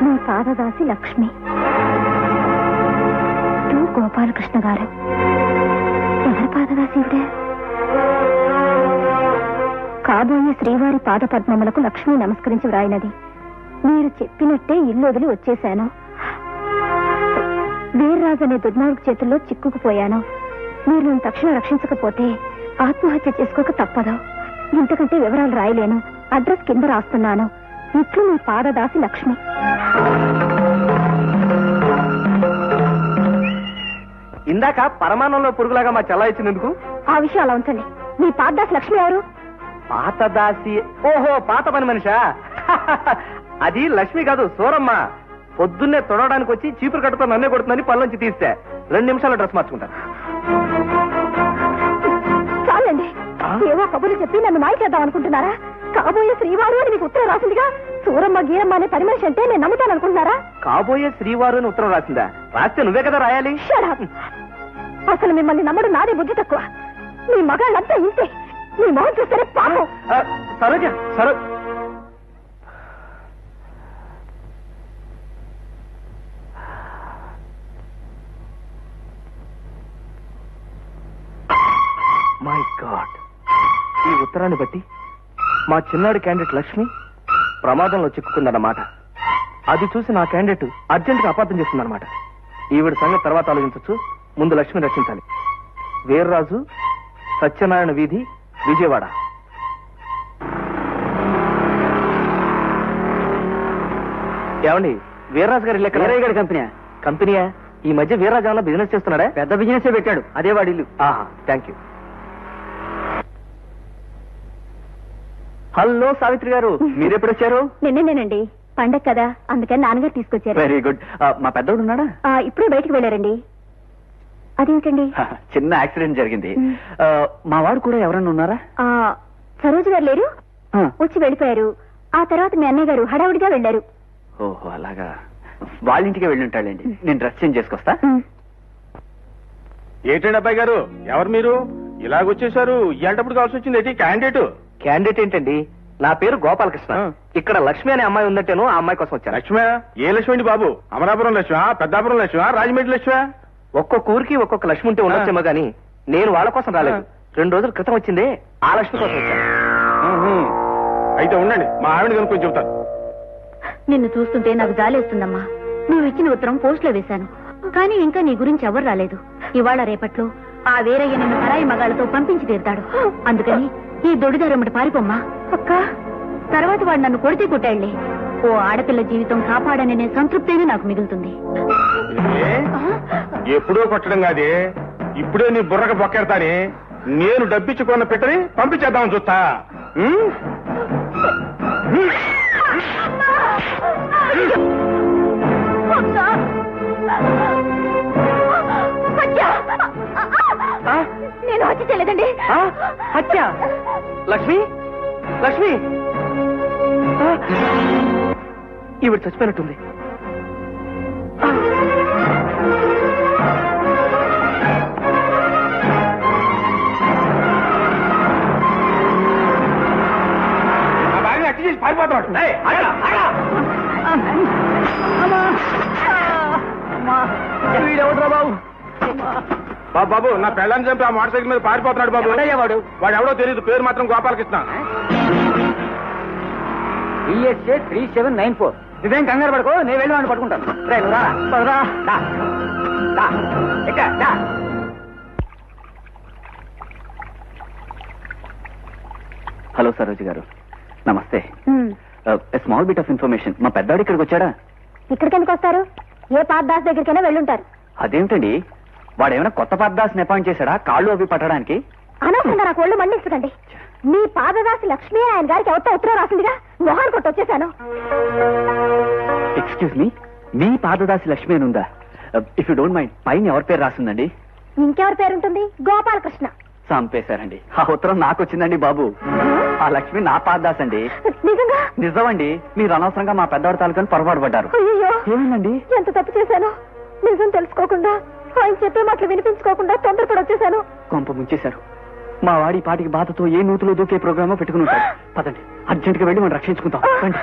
మీ పాదదాసి లక్ష్మి, టూ గోపాలకృష్ణ గారు. ఎవరి పాదదాసి ఇవిడే? కాబోయే శ్రీవారి పాదపద్మములకు లక్ష్మి నమస్కరించి వ్రాయినది. మీరు చెప్పినట్టే ఇల్లు వదిలి వచ్చేశాను. వీర్రాజు అనే దుర్మార్గు చేతుల్లో చిక్కుకుపోయాను. మీరు నన్ను తక్షణం రక్షించకపోతే ఆత్మహత్య చేసుకోక తప్పదు. ఇంతకంటే వివరాలు రాయలేను. అడ్రస్ కింద రాస్తున్నాను. ఇట్లు మీ పాదదాసి లక్ష్మి. ఇందాక పరమాణంలో పురుగులాగా మా చెల్ల ఇచ్చినందుకు ఆ విషయం అలా ఉంచండి. మీ పాదదాసి లక్ష్మి ఎవరు? పాతదాసి. ఓహో, పాత పని మనిషా? అది లక్ష్మి కాదు, సూరమ్మ. పొద్దున్నే తొడవడానికి వచ్చి చీపురు కట్టుతో నన్నే కొడుతుందని పళ్ళొంచి తీస్తే 2 నిమిషాల్లో డ్రెస్ మార్చుకుంటాను. చాలండి. ఏవో కబుర్లు చెప్పి నన్ను మాయ చేద్దాం అనుకుంటున్నారా? కాబోయే శ్రీవారు అని మీకు ఉత్తరం రాసిందిగా. సూరమ్మ గీరమ్మ అనే పని మనిషి అంటే నేను నమ్ముతాను అనుకుంటున్నారా? కాబోయే శ్రీవారు అని ఉత్తరం రాసిందా? రాస్తే నువ్వే కదా రాయాలి. Shut up. అసలు మిమ్మల్ని నమ్మడం నాదే బుద్ధి తక్కువ. మీ మగాళ్ళంతా ఇంతే. మీ మొహం చూస్తేనే పాపం. సరోజ మై గాడ్, ఈ ఉత్తరాన్ని బట్టి మా చిన్నాడు క్యాండిడేట్ లక్ష్మి ప్రమాదంలో చిక్కుకుందన్నమాట. అది చూసి నా క్యాండిడేట్ అర్జెంట్ గా అపార్థం చేస్తుందన్నమాట. ఈవిడ సంగతి తర్వాత ఆలోచించచ్చు, ముందు లక్ష్మిని రక్షించాలి. వీర్రాజు, సత్యనారాయణ వీధి, విజయవాడ. ఏమండి, వీర్రాజు గారు వీరయ్య గారి కంపెనీయా? ఈ మధ్య వీర్రాజు ఏమన్నా బిజినెస్ చేస్తున్నాడా? పెద్ద బిజినెస్ పెట్టాడు, అదే వాడి ఇల్లు. Thank you. హలో సావిత్రి గారు, మీరెప్పుడు వచ్చారు? నిన్నేనండి, పండగ కదా, అందుకని నాన్నగారు తీసుకొచ్చారు. Very good. మా పెద్దోడు ఉన్నాడా? ఇప్పుడే బయటికి వెళ్ళారండి. అదేమిటండి? చిన్న యాక్సిడెంట్ జరిగింది. మా వాడు కూడా ఎవరన్నా ఉన్నారా? సరోజు గారు లేరు, వచ్చి వెళ్ళిపోయారు. ఆ తర్వాత మీ అన్నయ్య గారు హడావుడిగా వెళ్ళారు. ఓహో అలాగా, వాళ్ళ ఇంటికి వెళ్ళి ఉంటాడండి. నేను డ్రెస్ చేంజ్ చేసుకొస్తా. ఏంటండి అబ్బాయి గారు, ఎవరు మీరు ఇలాగొచ్చేసారు? ఇయ్యాలటప్పుడు కావాల్సి వచ్చింది ఏంటి? క్యాండిడేట్ ఏంటండి? నా పేరు గోపాలకృష్ణ. ఇక్కడ లక్ష్మి అనే అమ్మాయి ఉందంటేను ఆ అమ్మాయి కోసం వచ్చాను. లక్ష్మి? ఏ లక్ష్మి అండి బాబు? అమరాపురం లక్ష్మి, పెద్దాపురం లక్ష్మి, రాజమండ్రి లక్ష్మి? ఒక్కొక్క ఊరికి ఒక్కొక్క లక్ష్మి ఉంటే ఉండొచ్చేమో గానీ నేను వాళ్ళ కోసం రాలేదు. 2 రోజుల క్రితం వచ్చిందే ఆ లక్ష్మి కోసం వచ్చాను. అయితే ఉండండి, మా ఆవిడ కనుక్కొని చెబుతాను. నిన్ను చూస్తుంటే నాకు జాలేస్తుందమ్మా. నువ్వు ఇచ్చిన ఉత్తరం పోస్ట్ లో వేశాను, కానీ ఇంకా నీ గురించి ఎవరు రాలేదు. ఇవాళ రేపట్లో ఆ వీరయ్య నిన్ను పరాయి మగాళ్ళతో పంపించి తీరుతాడు. అందుకని ఈ దొడిదారమ్మటి పారిపోమ్మా. అక్క, తర్వాత వాడు నన్ను కొడితే కొట్టాళ్లే, ఓ ఆడపిల్ల జీవితం కాపాడననే సంతృప్తేనే నాకు మిగులుతుంది. ఎప్పుడో కొట్టడం కాదే, ఇప్పుడే నీ బుర్రకు బొక్కెడతాని. నేను డబ్బిచ్చుకున్న పెట్టని పంపించేద్దామని చూస్తా. నేను హత్య చేయలేదండి. హత్య? లక్ష్మి, లక్ష్మి, ఈవిడ చచ్చిపోయినట్టుంది. పారిపోతాడు. వీడెవడ్రా బాబు? బాబు, నా పెళ్ళాన్ని చంపి ఆ మోటార్ సైకిల్ మీద పారిపోతున్నాడు బాబు. వాడు ఎవడో తెలియదు, పేరు మాత్రం గోపాలకృష్ణ. ESA 3794. నువ్వేం కంగారు పడుకో, నేను వెళ్ళి వాడిని పట్టుకుంటాను. హలో సరోజ గారు, నమస్తే. Small bit of information. మా పెద్దాడు ఇక్కడికి వచ్చాడా? ఇక్కడికి ఎందుకు వస్తారు? ఏ పాదాస్ దగ్గరికైనా వెళ్ళుంటారు. అదేమిటండి, వాడేమైనా కొత్త పాదాస్ని అపాయింట్ చేశాడా కాళ్ళు అవి పట్టడానికి? అనవసరంగా నాకు ఒళ్ళు మండించకండి. మీ పాదదాసి లక్ష్మి ఆయన గారికి ఎవరితో ఉత్తరం రాసిందిగా, మొహాన్ కొట్టి వచ్చేసాను. ఎక్స్క్యూజ్ మీ, మీ పాదదాసి లక్ష్మి అని ఉందా? ఇఫ్ యూ డోంట్ మైండ్, పైన ఎవరి పేరు రాసిందండి? ఇంకెవరి పేరుంటుంది? గోపాలకృష్ణ. చంపేశారండి. ఆ ఉత్తరం నాకు వచ్చిందండి బాబు. ఆ లక్ష్మి నా పాదదాస్ అండి. నిజంగా? నిజమండి. మీరు అనవసరంగా మా పెద్దవాడి తాలూకాని పొరపాటు పడ్డారు. అయ్యో, ఏమైందండి? ఎంత తప్పు చేశాను. నిజం తెలుసుకోకుండా, ఆయన చెప్పే మాటలు వినిపించుకోకుండా తొందరపడి వచ్చేసాను. కొంప ముంచేశారు. మా వాడి పాటికి బాధతో ఏ నూతులో దూకే ప్రోగ్రామో పెట్టుకుని ఉంటాడు. పదండి, అర్జెంట్ గా వెళ్ళి మనం రక్షించుకుంటాం. రండి.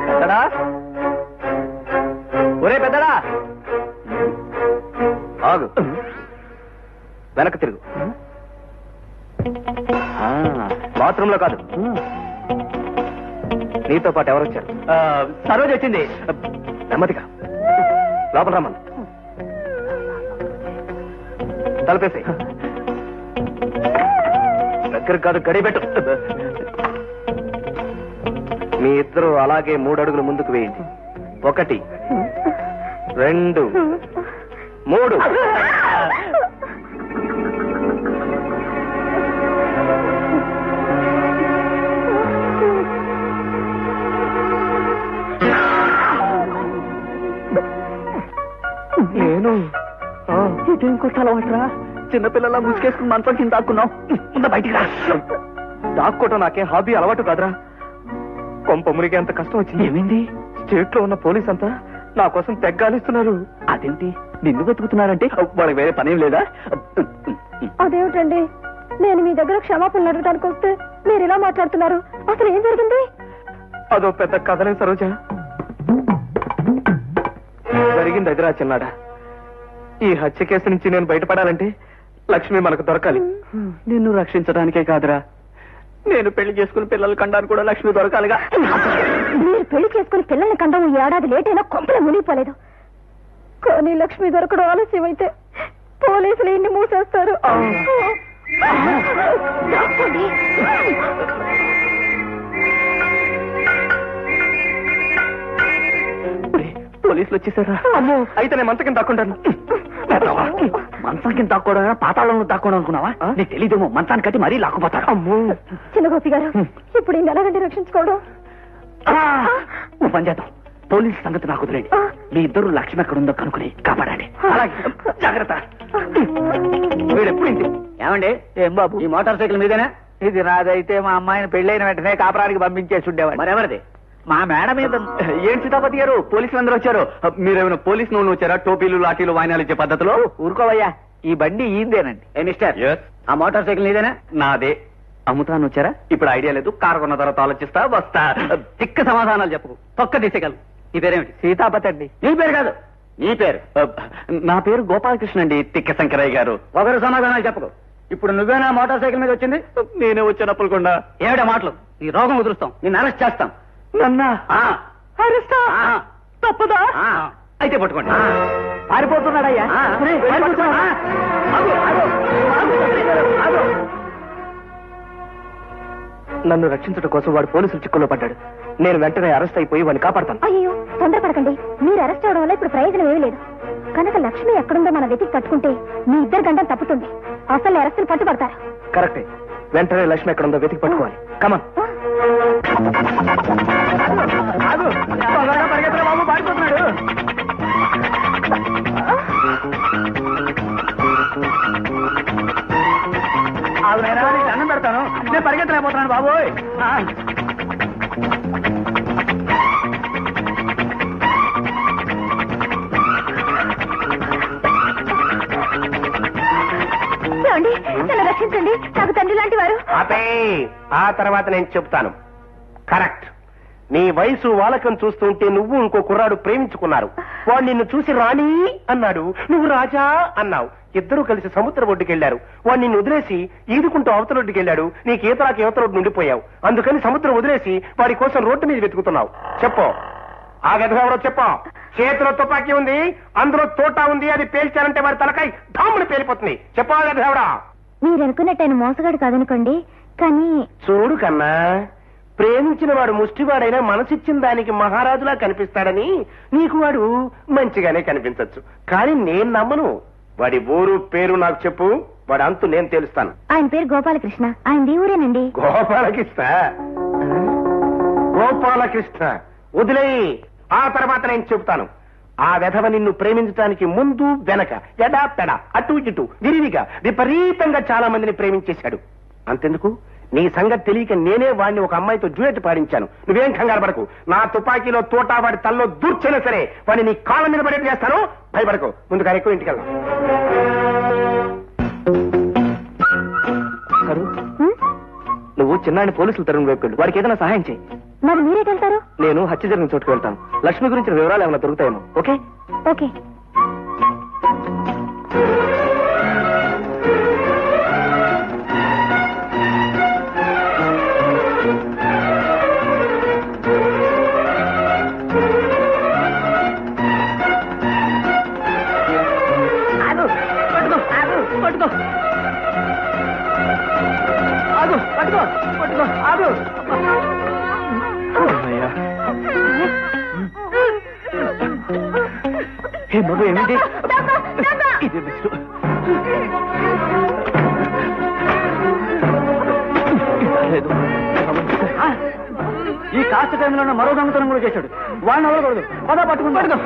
పెద్దడా, ఒరే పెద్దడా, ఆగు, వెనక్కి తిరుగు. బాత్రూమ్ లో కాదు, నీతో పాటు ఎవరు వచ్చారు? సరోజ వచ్చింది. నెమ్మదిగా లోపల రమ్మని. తలపేసి దగ్గర కాదు, గడిపెట్టు. మీ ఇద్దరు అలాగే 3 అడుగులు ముందుకు వేయండి. 1, 2, 3. నేను ఇదేం కొట్టాలవాట్రా? చిన్నపిల్లలా ముసుకేసుకుని మంచం కింద దాక్కున్నావు. ముందు బయటికి రా. దాక్కోవటం నాకేం హాబీ అలవాటు కాదురా. కొంప మునిగే అంత కష్టం వచ్చింది. ఏమైంది? స్టేట్ లో ఉన్న పోలీస్ అంతా నా కోసం తెగ్గాలిస్తున్నారు. అదేంటి నిన్ను వెతుకుతున్నారంటే వాళ్ళకి వేరే పనేం లేదా? అదేమిటండి, నేను మీ దగ్గర క్షమాపణ అడగడానికి వస్తే మీరు ఇలా మాట్లాడుతున్నారు. అసలు ఏం జరిగింది? అదో పెద్ద కథనే సరోజ. జరిగింది అదిరా చిన్నాడా. ఈ హత్య కేసు నుంచి నేను బయటపడాలంటే లక్ష్మి మనకు దొరకాలి. నిన్ను రక్షించడానికే కాదురా, నేను పెళ్లి చేసుకుని పిల్లలు కండానికి కూడా లక్ష్మి దొరకాలిగా. మీరు పెళ్లి చేసుకుని పిల్లల్ని కండం ఏడాది లేట్ అయినా కొంపలు మునిగిపోలేదు. కానీ లక్ష్మి దొరకడం ఆలస్యం అయితే పోలీసులు ఇన్ని మూసేస్తారు. పోలీసులు వచ్చేసారా? అమ్మో, అయితే నేను మంచం కింద దాక్కుంటాను. మంచం కింద దాక్కోవడం పాతాళంలో దాక్కోవడం అనుకున్నావా? నీకు తెలీదేమో, మంచాన్ని కట్టి మరీ లాక్కుపోతాడు. అమ్మో, చిన్న గోపి గారు, ఇప్పుడు ఈయన ఎలాగంటే రక్షించుకోవడం? ఓ పని చేద్దాం, పోలీసు సంగతి నాకు వదిలేండి. మీ ఇద్దరు లక్ష్మి ఎక్కడ ఉందో కనుక్కుని కాపాడండి. జాగ్రత్త. వీడెప్పుడు ఇంటి ఏమండి? ఏం బాబు, ఈ మోటార్ సైకిల్ మీదేనా? ఇది నాదైతే మా అమ్మాయిని పెళ్ళైన వెంటనే కాపురానికి పంపించేసి ఉండేవాడు. మరెవరిది? మా మేడ మీద. ఏం సీతాపతి గారు, పోలీసులు అందరూ వచ్చారు. మీరేమైనా పోలీసు నూనె వచ్చారా? టోపీలు లాఠీలు వాయినాలు ఇచ్చే పద్ధతిలో? ఊరుకోవయ్యా, ఈ బండి ఈందేనండి. ఏ మిస్టర్, ఆ మోటార్ సైకిల్ నీదేనా? నాదే. అమ్ముతాను వచ్చారా? ఇప్పుడు ఐడియా లేదు, కారు కొన్న తర్వాత ఆలోచిస్తా వస్తా. తిక్క సమాధానాలు చెప్పు, తొక్క తీసేగలరు. నీ పేరేమిటి? సీతాపతి అండి. నీ పేరు కాదు, నీ పేరు. నా పేరు గోపాలకృష్ణ అండి. తిక్క శంకరయ్య గారు. ఒకరు సమాధానాలు చెప్పకు. ఇప్పుడు నువ్వేనా మోటార్ సైకిల్ మీద వచ్చింది? నేనే వచ్చినప్పుడు కూడా. ఏమిటా మాటలు? నీ రోగం కుదురుస్తాం, నిన్ను అరెస్ట్ చేస్తాం. నన్నా అరెస్టా? తప్పదా? అయితే పట్టుకోండి. పారిపోతున్నాడయ్యా. నన్ను రక్షించడం కోసం వాడు పోలీసుల చిక్కుల్లో పడ్డాడు. నేను వెంటనే అరెస్ట్ అయిపోయి వాడిని కాపాడతాను. అయ్యో, తొందరపడకండి. మీరు అరెస్ట్ అవడం వల్ల ఇప్పుడు ప్రయోజనం ఏమీ లేదు. కనుక లక్ష్మి ఎక్కడుందో మన వెతికి కట్టుకుంటే మీ ఇద్దరు గంటలు తప్పుతుంది. అసలు అరెస్టులు పట్టుబడతారు. కరెక్టే, వెంటనే లక్ష్మి ఎక్కడ ఉందో వెతికి పట్టుకోవాలి. కమన్. బాబు పారిపోతున్నాడు. అవునైనా నీకు అన్నం పెడతాను, నేను పరిగెత్తలేకపోతున్నాను బాబోయ్. నన్ను రక్షించండి, నాకు తండ్రి లాంటి వారు. అదే ఆ తర్వాత నేను చెప్తాను. కరెక్ట్, నీ వయసు వాలకం చూస్తుంటే నువ్వు ఇంకో కుర్రాడు ప్రేమించుకున్నారు. వాడు నిన్ను చూసి రాణి అన్నాడు, నువ్వు రాజా అన్నావు. ఇద్దరూ కలిసి సముద్ర ఒడ్డుకెళ్లారు. వాడు నిన్ను వదిలేసి ఈదుకుంటూ అవతలొడ్డుకి వెళ్ళాడు. నీకు ఈతలాకి యువతలొడ్డు ఉండిపోయావు. అందుకని సముద్రం వదిలేసి వాడి కోసం రోడ్డు మీద వెతుకుతున్నావు. చెప్పు, ఆ గదవరో చెప్పు. చేతిలో తుపాకీ ఉంది, అందులో తోటా ఉంది. అది పేల్చారంటే వాడి తలకాయ ధాముని పేలిపోతుంది. చెప్పు, ఆ గదవరా. మీరు అనుకున్నట్టు ఆయన మోసగాడు కాదనుకోండి, కానీ చూడు కన్నా, ప్రేమించిన వాడు ముష్టివాడైనా మనసిచ్చిన దానికి మహారాజులా కనిపిస్తాడని నీకు వాడు మంచిగానే కనిపించచ్చు. కానీ నేను నమ్మను. వాడి ఊరు పేరు నాకు చెప్పు, వాడి అంతు నేను తెలుస్తాను. ఆయన పేరు గోపాలకృష్ణ. ఆయన ఊరేనండి. గోపాలకృష్ణ? గోపాలకృష్ణ వదిలేయి, ఆ తర్వాత నేను చెబుతాను. ఆ వెధవ నిన్ను ప్రేమించడానికి ముందు వెనక ఎడా పెడ అటు ఇటు విరివిగా విపరీతంగా చాలా మందిని ప్రేమించేశాడు. అంతెందుకు, నీ సంగతి తెలియక నేనే వాడిని ఒక అమ్మాయితో డ్యూయెట్ పాడించాను. నువ్వేం కంగారు పడకు. నా తుపాకీలో తోటా వాడి తల్లో దూర్చైనా సరే వాడిని నీ కాళ్ళ మీద పడేట్టు చేస్తాను. భయపడకు. ముందు కానీ ఎక్కువ ఇంటికి వెళ్దాం. నువ్వు చిన్నాడిని పోలీసులు తరుణ్ వైపు వెళ్ళు. వాడికి ఏదైనా సహాయం చేయి. మరి మీరేటెళ్తారు? నేను హత్య జరిగిన చోటుకు వెళ్తాను. లక్ష్మి గురించిన వివరాలు ఏమైనా దొరుకుతాయేమో. Okay okay. ఏమిటి ఇది? ఈ కాస్త టైంలో మరో దొంగతనం కూడా చేశాడు. వాడిని అవ్వకూడదు. పద పట్టుకుని పట్టుకో.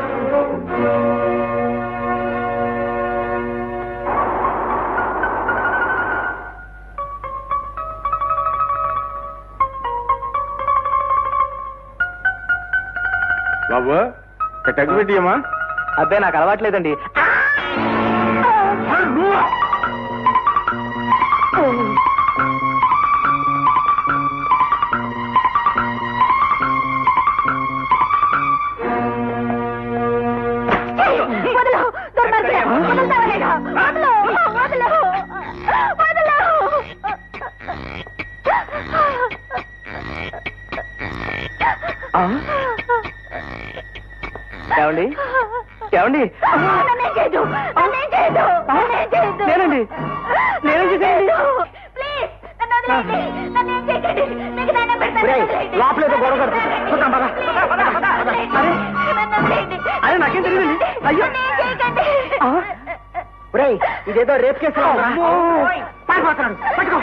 పెగ్ పెట్టియమ్మా. అబ్బే నాకు అలవాట్లేదండి. ఏమండి ఏమండి నేనండి నేనేం చేసేయండి లోపలేదో గొడవ కడుతుంది. అరే నాకేం తెలియదండి. అయ్యో ఇదేదో రేప్ కేసు పట్టుకో.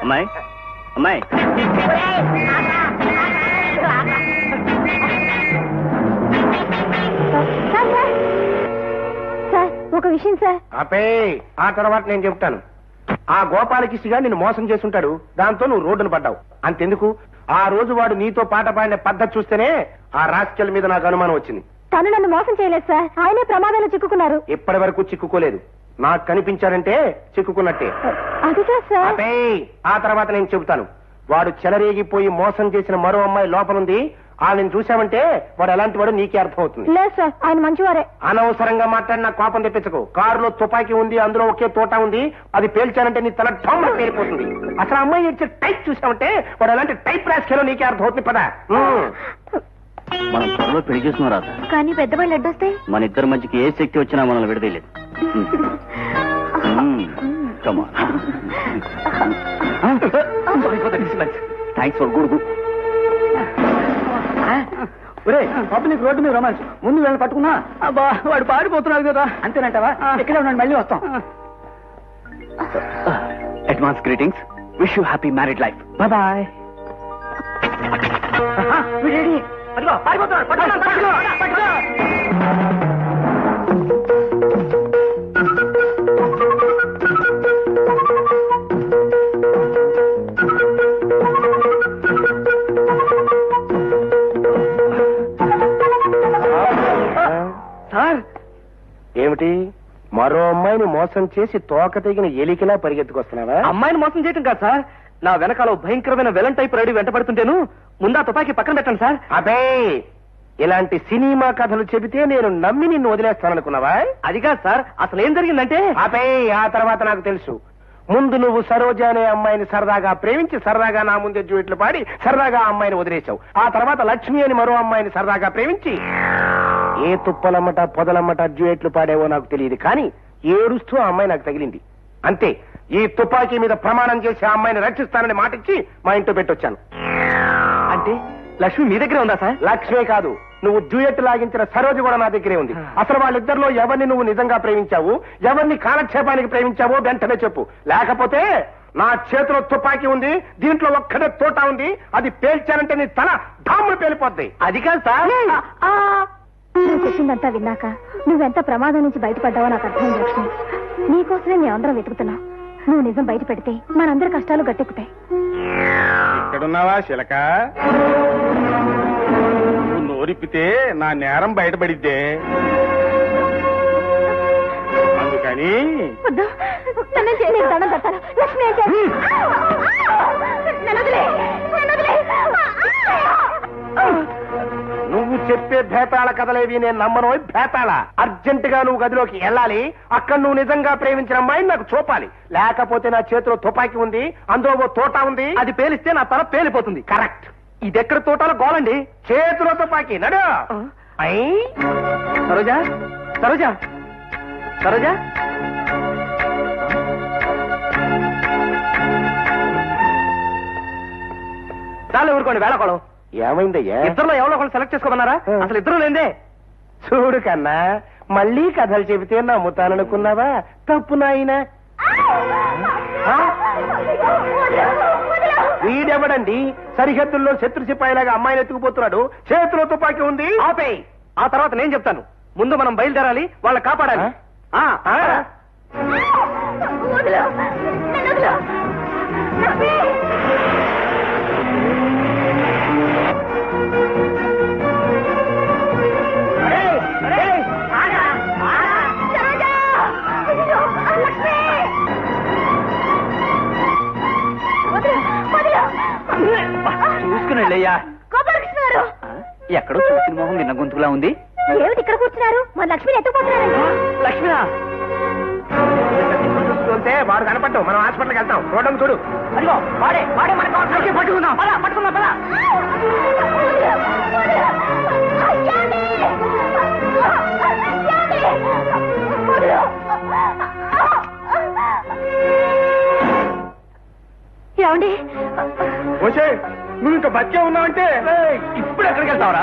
అమ్మాయి అమ్మాయి సార్ ఒక విషయం సార్. ఆపే, ఆ తర్వాత నేను చెప్తాను. ఆ గోపాలకృష్ణగా నిన్ను మోసం చేసుంటాడు, దాంతో నువ్వు రోడ్డును పడ్డావు. అంతెందుకు, ఆ రోజు వాడు నీతో పాట పాడిన పద్ధతి చూస్తేనే ఆ రాస్కెల్ మీద నాకు అనుమానం వచ్చింది. తను నన్ను మోసం చేయలేదు సార్, ఆయనే ప్రమాదంలో చిక్కుకున్నారు. ఇప్పటి వరకు చిక్కుకోలేదు. నాకు కనిపించాడంటే చిక్కుకున్నట్టే. అదిగా సార్. ఆపే, ఆ తర్వాత నేను చెబుతాను. వాడు చెలరేగిపోయి మోసం చేసిన మరో అమ్మాయి లోపలుంది. ఆమెను చూశామంటే వాడు ఎలాంటి వాడు నీకే అర్థమవుతుంది. లేదు సార్, ఆయన మంచివారే. అనవసరంగా మాట్లాడి నాకు కోపం తెప్పించకు. కారులో తుపాకీ ఉంది, అందులో ఒకే తోట ఉంది. అది పేల్చానంటే నీ తల ఠోమ్మ పేలిపోతుంది. అసలు అమ్మాయి ఇచ్చే టైప్ చూసామంటే వాడు ఎలాంటి టైప్ రాసుకెలో నీకే అర్థమవుతుంది. పదా మనం త్వరలో పెళ్లి చేస్తున్నాం రాదా? కానీ పెద్దవాళ్ళు అడ్డొస్తే మన ఇద్దరి మధ్యకి ఏ శక్తి వచ్చినా మనల్ని విడదీయలేదు. Thanks for good. Public road మీద రొమాన్స్ ముందు వెళ్ళి పట్టుకున్నా. అబ్బా వాడు పారిపోతున్నాడు కదా. అంతేనంటావా? ఇక్కడే ఉన్నాడు, మళ్ళీ వస్తాం. Advance greetings. Wish you happy married life. Bye bye. Sir ఏమిటి, మరో అమ్మాయిని మోసం చేసి తోక తెగిన ఎలికిలా పరిగెత్తుకొస్తున్నావా? అమ్మాయిని మోసం చేయటం కాదు సార్, నా వెనకాల భయంకరమైన వెలన్ టైప్ రెడీ వెంట పడుతుంటేను ముందా తుపాకీ పక్కన పెట్టండి సార్. అబే, ఇలాంటి సినిమా కథలు చెబితే నేను నమ్మి నిన్ను వదిలేస్తాననుకున్నావా? అది కాదు సార్, అసలు ఏం జరిగిందంటే. అబే, ఆ తర్వాత నాకు తెలుసు. ముందు నువ్వు సరోజ అనే అమ్మాయిని సరదాగా ప్రేమించి సరదాగా నా ముందే డ్యూయెట్లు పాడి సరదాగా ఆ అమ్మాయిని వదిలేశావు. ఆ తర్వాత లక్ష్మి అని మరో అమ్మాయిని సరదాగా ప్రేమించి ఏ తుప్పలమ్మట పొదలమ్మట డ్యూయెట్లు పాడేవో నాకు తెలియదు, కానీ ఏడుస్తూ ఆ అమ్మాయి నాకు తగిలింది. అంతే. ఈ తుపాకీ మీద ప్రమాణం చేసి ఆ అమ్మాయిని రక్షిస్తానని మాటిచ్చి మా ఇంట్లో పెట్టొచ్చాను. అంటే లక్ష్మి మీ దగ్గరే ఉందా సార్? లక్ష్మే కాదు, నువ్వు డ్యూయెట్ లాగించిన సరోజ కూడా నా దగ్గరే ఉంది. అసలు వాళ్ళిద్దరిలో ఎవరిని నువ్వు నిజంగా ప్రేమించావు, ఎవరిని కాలక్షేపానికి ప్రేమించావో వెంటనే చెప్పు. లేకపోతే నా చేతిలో తుపాకీ ఉంది, దీంట్లో ఒక్కడే తోట ఉంది, అది పేల్చానంటే నీ తల ఢాములు పేలిపోద్ది. అది కాదు సార్. నువ్వు చెప్పిందంతా విన్నాక నువ్వెంత ప్రమాదం నుంచి బయటపడ్డావో నాకు అర్థమైంది లక్ష్మి. నీకోసమే మేమందరం వెతుకుతున్నాం. నువ్వు నిజం బయట పెడితే మనందరి కష్టాలు గట్టెక్కుతాయి. ఇక్కడున్నావా శిలక? నువ్వు నోరిప్పితే నా నేరం బయటపడిద్దే. అందుకని దండం పెడతాను. లక్ష్మి ఏం చేయాలి? నువ్వు చెప్పే భేతాళ కథలేవి నేను నమ్మను. భేతాళ అర్జెంట్ గా నువ్వు గదిలోకి వెళ్ళాలి. అక్కడ నువ్వు నిజంగా ప్రేమించిన అమ్మాయిని నాకు చూపాలి. లేకపోతే నా చేతిలో తుపాకీ ఉంది, అందులో ఓ తోట ఉంది, అది పేలిస్తే నా తల పేలిపోతుంది. కరెక్ట్. ఇది ఎక్కడ తోటాలో గోలండి. చేతిలో తుపాకీ. నడు. సరోజా, సరోజా, సరోజా. చాలా ఊరుకోండి, వేళకోళం. ఏమైందయ్యా? ఇద్దరులో ఎవరో ఒకరు సెలెక్ట్ చేసుకోమన్నారా? అసలు ఇద్దరు లేదే. చూడు కన్నా, మళ్ళీ కథలు చెబితే నమ్ముతాననుకున్నావా? తప్పు నాయనా. వీడెవడండి సరిహద్దుల్లో శత్రు సిపాయిలాగా అమ్మాయిని ఎత్తుకుపోతున్నాడు, చేతిలో తుపాకీ ఉంది? ఆపేయ్, ఆ తర్వాత నేను చెప్తాను. ముందు మనం బయలుదేరాలి, వాళ్ళని కాపాడాలి. చూసుకుని వెళ్ళయ్యా. గోపాలకృష్ణ గారు ఎక్కడో చూసిన మొహం విన్న గొంతుకులా ఉంది. ఏమిటి ఇక్కడ కూర్చున్నారు? మా లక్ష్మిని ఎత్తుకుపోతున్నారండి. లక్ష్మినా? చూస్తుంటే వాడు కనపడ్డు. మనం హాస్పిటల్కి వెళ్తాం. చూడడం చూడు. అదిగో వాడే వాడే మనకు పట్టుకుందాం. పట్టుకుందాం పద. ఏమండి వచ్చే నువ్వు ఇంకా బతికే ఉన్నావంటే ఇప్పుడు ఎక్కడికి వెళ్తావరా?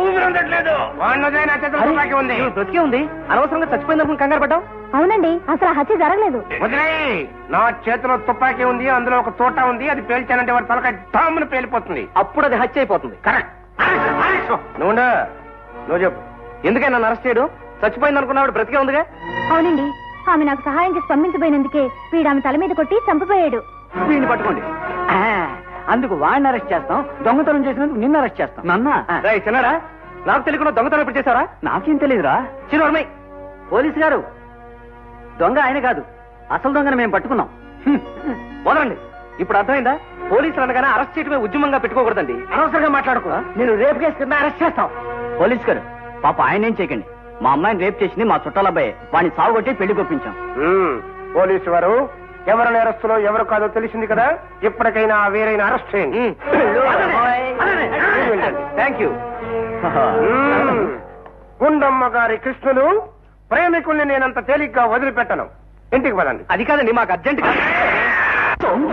ఊపిరి అందట్లేదు. వాడికి ఉంది. బ్రతికే ఉంది, అనవసరంగా చచ్చిపోయిందనుకుని కంగారు పడ్డాం. అవునండి, అసలు ఆ హత్య జరగలేదు. వదిలేయ్. నా చేతిలో తుపాకీ ఉంది, అందులో ఒక తోట ఉంది. అది పేల్చానంటే వాడి తలకాయ డామ్ను పేలిపోతుంది. అప్పుడు అది హత్య అయిపోతుంది. కరెక్ట్. నువ్వు చెప్పు. ఎందుకే నన్ను అరెస్ట్ చేయడం? చచ్చిపోయింది అనుకున్నాడు, బ్రతికే ఉందిగా. అవునండి, ఆమె నాకు సహాయం చేసి పంపించబోయినందుకే వీడు ఆమె తల మీద కొట్టి చంపిపోయాడు. వీడిని పట్టుకోండి. అందుకు వాడిని అరెస్ట్ చేస్తాం, దొంగతనం చేసినందుకు నిన్ను అరెస్ట్ చేస్తాం. నన్నా? రేయ్ చిన్నారా, నాకు తెలియకుండా దొంగతనం ఇప్పుడు చేశారా? నాకేం తెలియదురా. చిన్నోర్మై, పోలీసు గారు, దొంగ ఆయన కాదు, అసలు దొంగను మేము పట్టుకున్నాం. వదలండి. ఇప్పుడు అర్థమైందా? పోలీసులు అనగానే అరెస్ట్ చేయడమే ఉద్యమంగా పెట్టుకోకూడదండి. అనవసరంగా మాట్లాడుకో. నేను రేపు కేసు కింద అరెస్ట్ చేస్తాం. పోలీసు గారు, పాప ఆయన ఏం చేయకండి. మా అమ్మాయిని రేపు చేసింది మా చుట్టాల అబ్బాయి. వాడిని సాగుకొట్టి పెళ్లి కొప్పించాం. పోలీసు వారు ఎవరు నేరస్తులో ఎవరు కాదో తెలిసింది కదా. ఇప్పటికైనా వేరైనా అరెస్ట్ చేయండి. Thank you. గుండమ్మ గారి కృష్ణులు ప్రేమికుల్ని నేనంత తేలిగ్గా వదిలిపెట్టను. ఇంటికి పదండి. అది కాదండి, మాకు అర్జెంట్